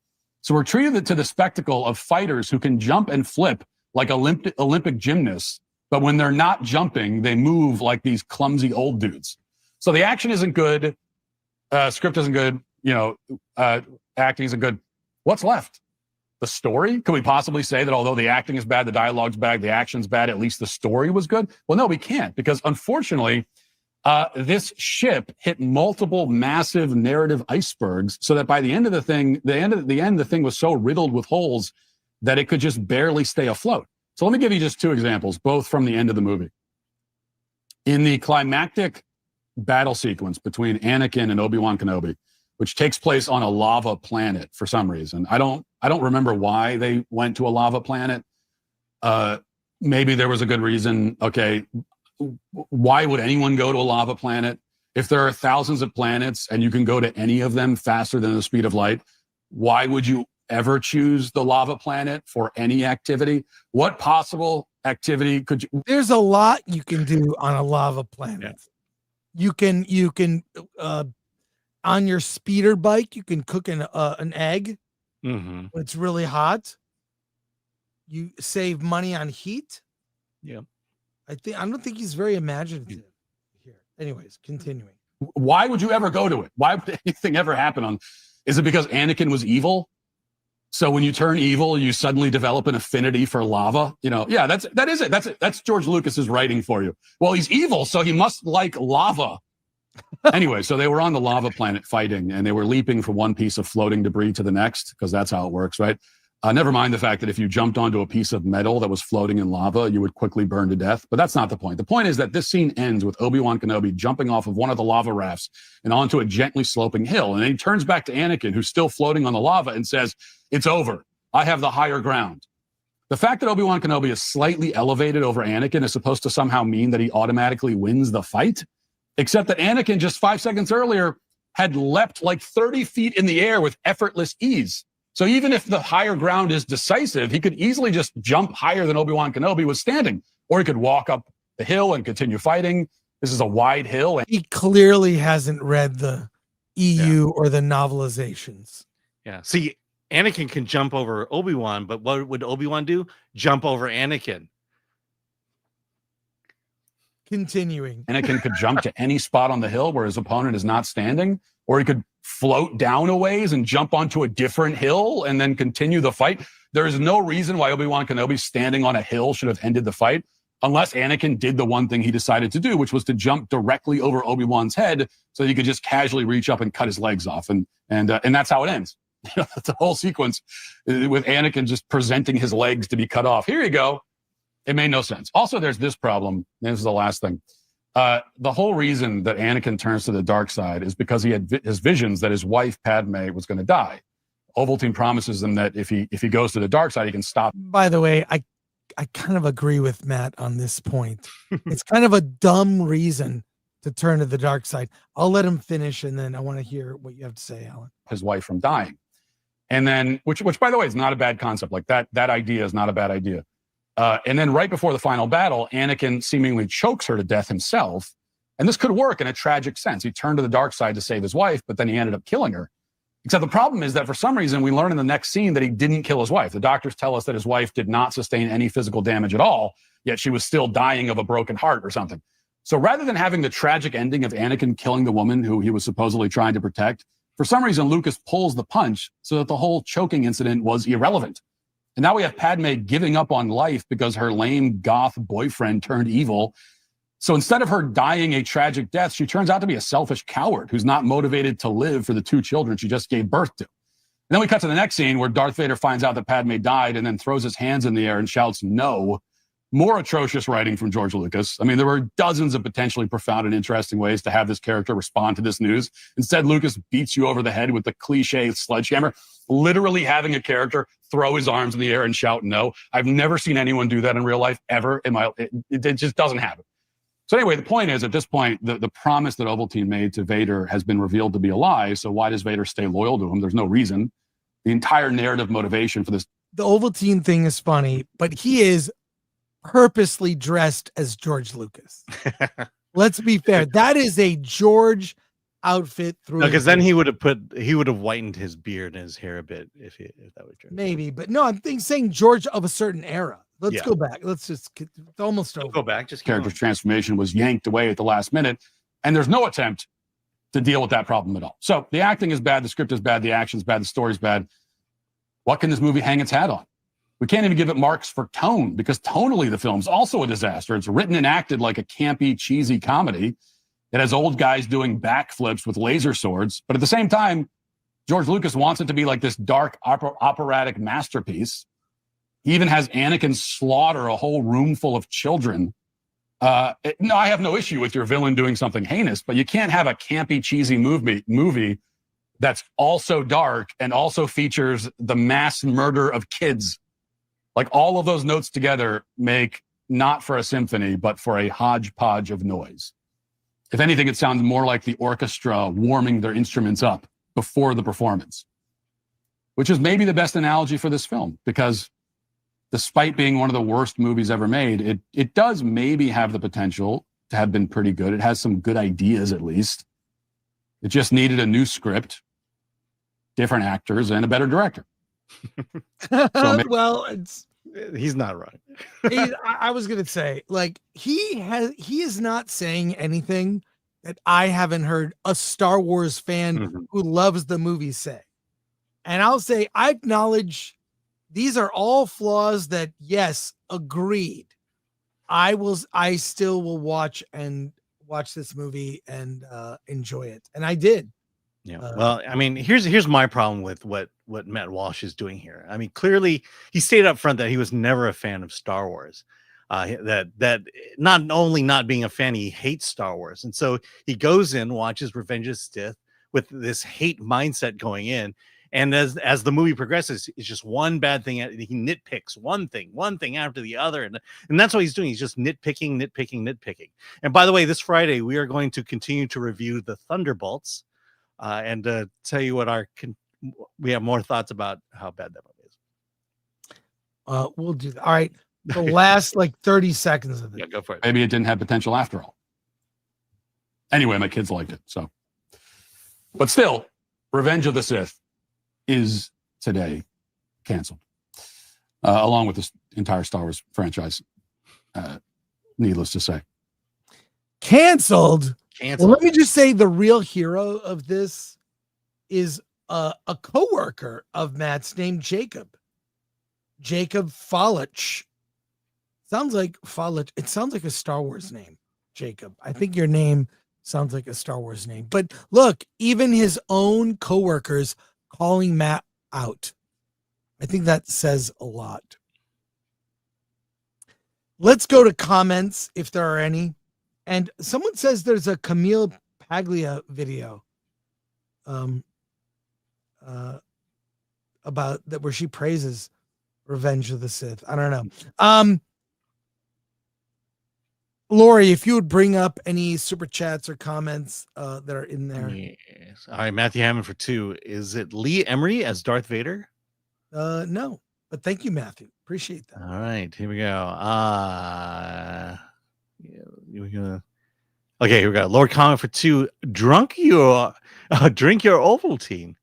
Speaker 10: So we're treated to the spectacle of fighters who can jump and flip like Olympic gymnasts, but when they're not jumping, they move like these clumsy old dudes. So the action isn't good, script isn't good, acting isn't good. What's left? The story? Could we possibly say that although the acting is bad, the dialogue's bad, the action's bad, at least the story was good? Well, no, we can't, because unfortunately, this ship hit multiple massive narrative icebergs, so that by the end of the thing, the thing was so riddled with holes that it could just barely stay afloat. So let me give you just two examples, both from the end of the movie. In the climactic battle sequence between Anakin and Obi-Wan Kenobi, which takes place on a lava planet for some reason. I don't remember why they went to a lava planet. Maybe there was a good reason. Okay, why would anyone go to a lava planet? If there are thousands of planets and you can go to any of them faster than the speed of light, why would you ever choose the lava planet for any activity? What possible activity could you?
Speaker 2: There's a lot you can do on a lava planet. Yeah. You can on your speeder bike, you can cook an egg.
Speaker 3: Mm-hmm.
Speaker 2: When it's really hot. You save money on heat.
Speaker 3: Yeah.
Speaker 2: I don't think he's very imaginative here. Anyways, continuing.
Speaker 10: Why would you ever go to it? Why would anything ever happen on? Is it because Anakin was evil? So when you turn evil, you suddenly develop an affinity for lava? Yeah, that is it. That's George Lucas's writing for you. Well, he's evil, so he must like lava. Anyway, so they were on the lava planet fighting, and they were leaping from one piece of floating debris to the next, because that's how it works, right? Never mind the fact that if you jumped onto a piece of metal that was floating in lava, you would quickly burn to death. But that's not the point. The point is that this scene ends with Obi-Wan Kenobi jumping off of one of the lava rafts and onto a gently sloping hill. And then he turns back to Anakin, who's still floating on the lava, and says, "It's over. I have the higher ground." The fact that Obi-Wan Kenobi is slightly elevated over Anakin is supposed to somehow mean that he automatically wins the fight, except that Anakin just 5 seconds earlier had leapt like 30 feet in the air with effortless ease. So even if the higher ground is decisive, he could easily just jump higher than Obi-Wan Kenobi was standing, or he could walk up the hill and continue fighting. This is a wide hill.
Speaker 2: He clearly hasn't read the EU or the novelizations.
Speaker 3: Yeah. See, Anakin can jump over Obi-Wan, but what would Obi-Wan do? Jump over Anakin.
Speaker 2: Continuing.
Speaker 10: Anakin could jump to any spot on the hill where his opponent is not standing, or he could float down a ways and jump onto a different hill and then continue the fight. There is no reason why Obi-Wan Kenobi standing on a hill should have ended the fight, unless Anakin did the one thing he decided to do, which was to jump directly over Obi-Wan's head so he could just casually reach up and cut his legs off. And that's how it ends. The whole sequence with Anakin just presenting his legs to be cut off. Here you go. It made no sense. Also, there's this problem. This is the last thing. The whole reason that Anakin turns to the dark side is because he had his visions that his wife Padme was going to die. Ovaltine promises him that if he goes to the dark side, he can stop.
Speaker 2: By the way, I kind of agree with Matt on this point. It's kind of a dumb reason to turn to the dark side. I'll let him finish, and then I want to hear what you have to say, Alan.
Speaker 10: His wife from dying, and then which by the way is not a bad concept. Like that idea is not a bad idea. And then right before the final battle, Anakin seemingly chokes her to death himself. And this could work in a tragic sense. He turned to the dark side to save his wife, but then he ended up killing her. Except the problem is that for some reason, we learn in the next scene that he didn't kill his wife. The doctors tell us that his wife did not sustain any physical damage at all, yet she was still dying of a broken heart or something. So rather than having the tragic ending of Anakin killing the woman who he was supposedly trying to protect, for some reason, Lucas pulls the punch so that the whole choking incident was irrelevant. And now we have Padme giving up on life because her lame goth boyfriend turned evil. So instead of her dying a tragic death, she turns out to be a selfish coward who's not motivated to live for the two children she just gave birth to. And then we cut to the next scene where Darth Vader finds out that Padme died and then throws his hands in the air and shouts, "No." More atrocious writing from George Lucas. I mean, there were dozens of potentially profound and interesting ways to have this character respond to this news. Instead, Lucas beats you over the head with the cliche sledgehammer, literally having a character throw his arms in the air and shout "no." I've never seen anyone do that in real life ever. It just doesn't happen. So anyway, the point is, at this point, the promise that Ovaltine made to Vader has been revealed to be a lie. So why does Vader stay loyal to him? There's no reason. The entire narrative motivation for this.
Speaker 2: The Ovaltine thing is funny, but he is purposely dressed as George Lucas. Let's be fair. That is a George outfit through.
Speaker 3: Because then he would have whitened his beard and his hair a bit if that was true.
Speaker 2: Maybe, but no, I'm saying George of a certain era. Let's go back. Let's just it's almost over.
Speaker 3: Go back. Just
Speaker 10: character transformation was yanked away at the last minute, and there's no attempt to deal with that problem at all. So the acting is bad, the script is bad, the action's bad, the story's bad. What can this movie hang its hat on? We can't even give it marks for tone, because tonally the film's also a disaster. It's written and acted like a campy, cheesy comedy. It has old guys doing backflips with laser swords, but at the same time, George Lucas wants it to be like this dark operatic masterpiece. He even has Anakin slaughter a whole room full of children. No, I have no issue with your villain doing something heinous, but you can't have a campy, cheesy movie that's also dark and also features the mass murder of kids. Like, all of those notes together make not for a symphony, but for a hodgepodge of noise. If anything, it sounds more like the orchestra warming their instruments up before the performance, which is maybe the best analogy for this film, because despite being one of the worst movies ever made, it does maybe have the potential to have been pretty good. It has some good ideas, at least. It just needed a new script, different actors, and a better director.
Speaker 2: Well,
Speaker 3: he's not right.
Speaker 2: I was gonna say, like, he is not saying anything that I haven't heard a Star Wars fan who loves the movie say. And I'll say, I acknowledge these are all flaws that, yes, agreed. I still will watch this movie and enjoy it. And I did.
Speaker 3: Yeah. Well, I mean, here's my problem with what Matt Walsh is doing here. I mean, clearly he stated up front that he was never a fan of Star Wars. That not only not being a fan, he hates Star Wars. And so he goes in, watches Revenge of the Sith with this hate mindset going in. And as the movie progresses, it's just one bad thing. He nitpicks one thing after the other. And that's what he's doing. He's just nitpicking. And by the way, this Friday, we are going to continue to review the Thunderbolts and tell you what we have more thoughts about how bad that movie is.
Speaker 2: We'll do that. All right. The last 30 seconds of it.
Speaker 3: Yeah, go for it.
Speaker 10: Maybe it didn't have potential after all. Anyway, my kids liked it. So, but still, Revenge of the Sith is today canceled, along with this entire Star Wars franchise. Needless to say,
Speaker 2: canceled. Well, let me just say, the real hero of this is a coworker of Matt's named Jacob Fallich. Sounds like Fallich. It sounds like a Star Wars name, Jacob. I think your name sounds like a Star Wars name. But look, even his own coworkers calling Matt out. I think that says a lot. Let's go to comments if there are any. And someone says there's a Camille Paglia video about that where she praises Revenge of the Sith. I don't know. Lori, if you would bring up any super chats or comments that are in there.
Speaker 3: Yes. All right, Matthew Hammond for 2. Is it Lee Emery as Darth Vader?
Speaker 2: No, but thank you, Matthew. Appreciate that.
Speaker 3: All right, here we go. Okay, here we go. Lord comment for 2. Drink your Ovaltine.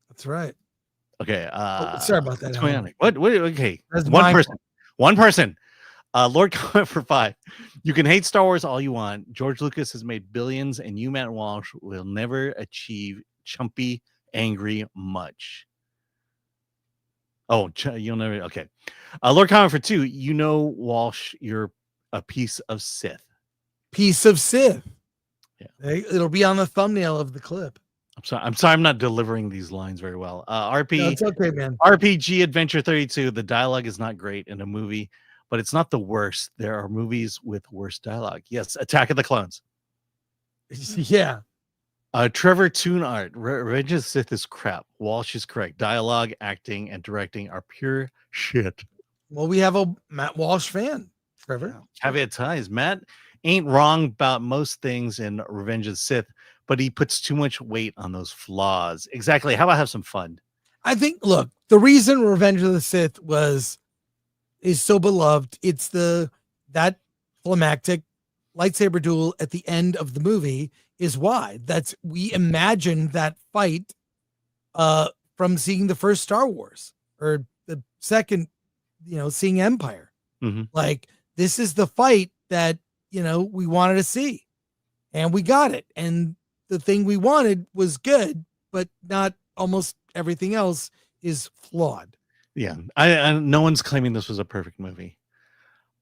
Speaker 2: That's right.
Speaker 3: Okay.
Speaker 2: Sorry about that.
Speaker 3: What's going on? What? Okay.
Speaker 2: That's
Speaker 3: One person. Lord comment for 5. You can hate Star Wars all you want. George Lucas has made billions, and you, Matt Walsh, will never achieve chumpy, angry much. Oh, you'll never. Okay. Lord comment for 2. You know, Walsh, you're a piece of Sith.
Speaker 2: Piece of Sith.
Speaker 3: Yeah.
Speaker 2: It'll be on the thumbnail of the clip.
Speaker 3: I'm sorry. I'm not delivering these lines very well. RP.
Speaker 2: No, it's okay, man.
Speaker 3: RPG Adventure 32. The dialogue is not great in a movie, but it's not the worst. There are movies with worse dialogue. Yes, Attack of the Clones.
Speaker 2: Yeah.
Speaker 3: Trevor Toon Art. Revenge of the Sith is crap. Walsh is correct. Dialogue, acting, and directing are pure shit.
Speaker 2: Well, we have a Matt Walsh fan, Trevor.
Speaker 3: Caveat ties. Matt ain't wrong about most things in Revenge of the Sith, but he puts too much weight on those flaws. Exactly. How about have some fun?
Speaker 2: I think, look, the reason Revenge of the Sith is so beloved, it's that climactic lightsaber duel at the end of the movie is why. We imagined that fight from seeing the first Star Wars or the second, seeing Empire.
Speaker 3: Mm-hmm.
Speaker 2: Like, this is the fight that, we wanted to see, and we got it. And the thing we wanted was good, but not almost everything else is flawed.
Speaker 3: Yeah. I no one's claiming this was a perfect movie.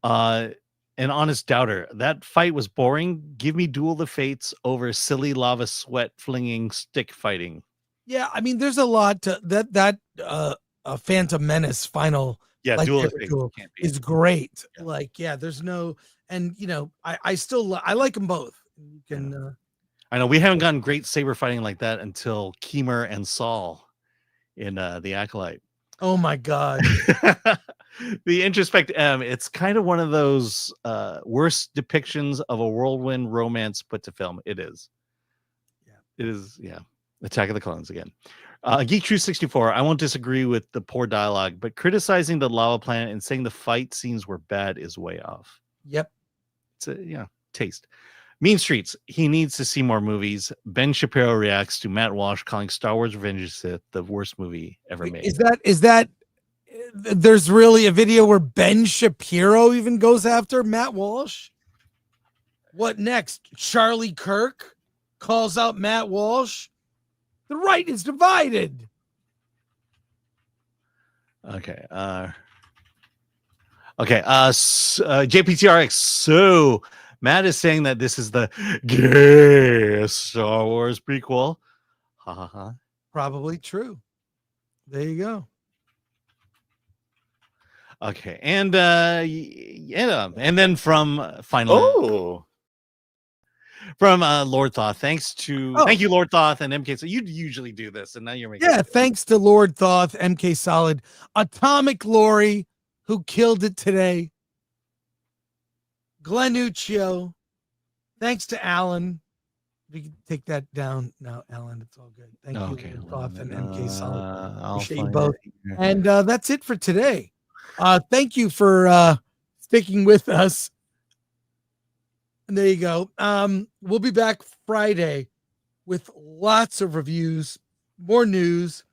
Speaker 3: An honest doubter. That fight was boring. Give me Duel of the Fates over silly lava sweat flinging stick fighting.
Speaker 2: Yeah, I mean, there's a lot to that a Phantom Menace final
Speaker 3: Duel of the Fates can't be.
Speaker 2: is great. Yeah. Like, there's no, and I still I like them both. You can
Speaker 3: I know we haven't gotten great saber fighting like that until Keemer and Saul in The Acolyte.
Speaker 2: Oh my God.
Speaker 3: The Introspect M, it's kind of one of those worst depictions of a whirlwind romance put to film. It is. Yeah. It is, yeah. Attack of the Clones again. Geek True 64, I won't disagree with the poor dialogue, but criticizing the lava planet and saying the fight scenes were bad is way off.
Speaker 2: Yep.
Speaker 3: It's a taste. Mean Streets, he needs to see more movies. Ben Shapiro reacts to Matt Walsh calling Star Wars Revenge of the Sith the worst movie ever made.
Speaker 2: Is that there's really a video where Ben Shapiro even goes after Matt Walsh? What next? Charlie Kirk calls out Matt Walsh. The right is divided.
Speaker 3: Okay. JPTRX. So Matt is saying that this is the gayest Star Wars prequel. Ha ha ha.
Speaker 2: Probably true. There you go.
Speaker 3: Okay, and then from finally, from Lord Thoth. Thank you, Lord Thoth and MK. So you usually do this, and now you're making
Speaker 2: thanks to Lord Thoth, MK Solid, Atomic Lori, who killed it today, Glenuccio. Thanks to Alan. We can take that down now, Alan. It's all good. Thank you, Lord Thoth and MK Solid. Appreciate you both. And that's it for today. Thank you for sticking with us. And there you go. We'll be back Friday with lots of reviews, more news,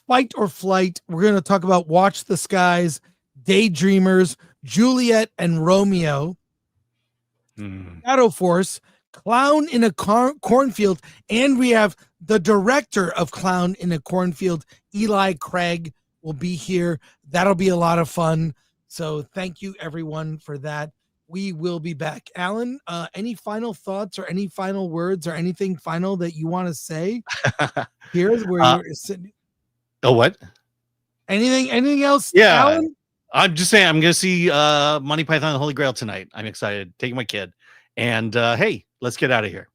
Speaker 2: Fight or Flight. We're going to talk about Watch the Skies, Daydreamers, Juliet and Romeo, Shadow Force, Clown in a Cornfield, and we have the director of Clown in a Cornfield, Eli Craig, will be here. That'll be a lot of fun. So thank you, everyone, for that. We will be back. Alan, any final thoughts or any final words or anything final that you want to say? Here's where you're sitting.
Speaker 3: Oh, what?
Speaker 2: Anything else?
Speaker 3: Yeah.
Speaker 2: Alan?
Speaker 3: I'm just saying, I'm going to see Monty Python and the Holy Grail tonight. I'm excited. Taking my kid. And hey, let's get out of here.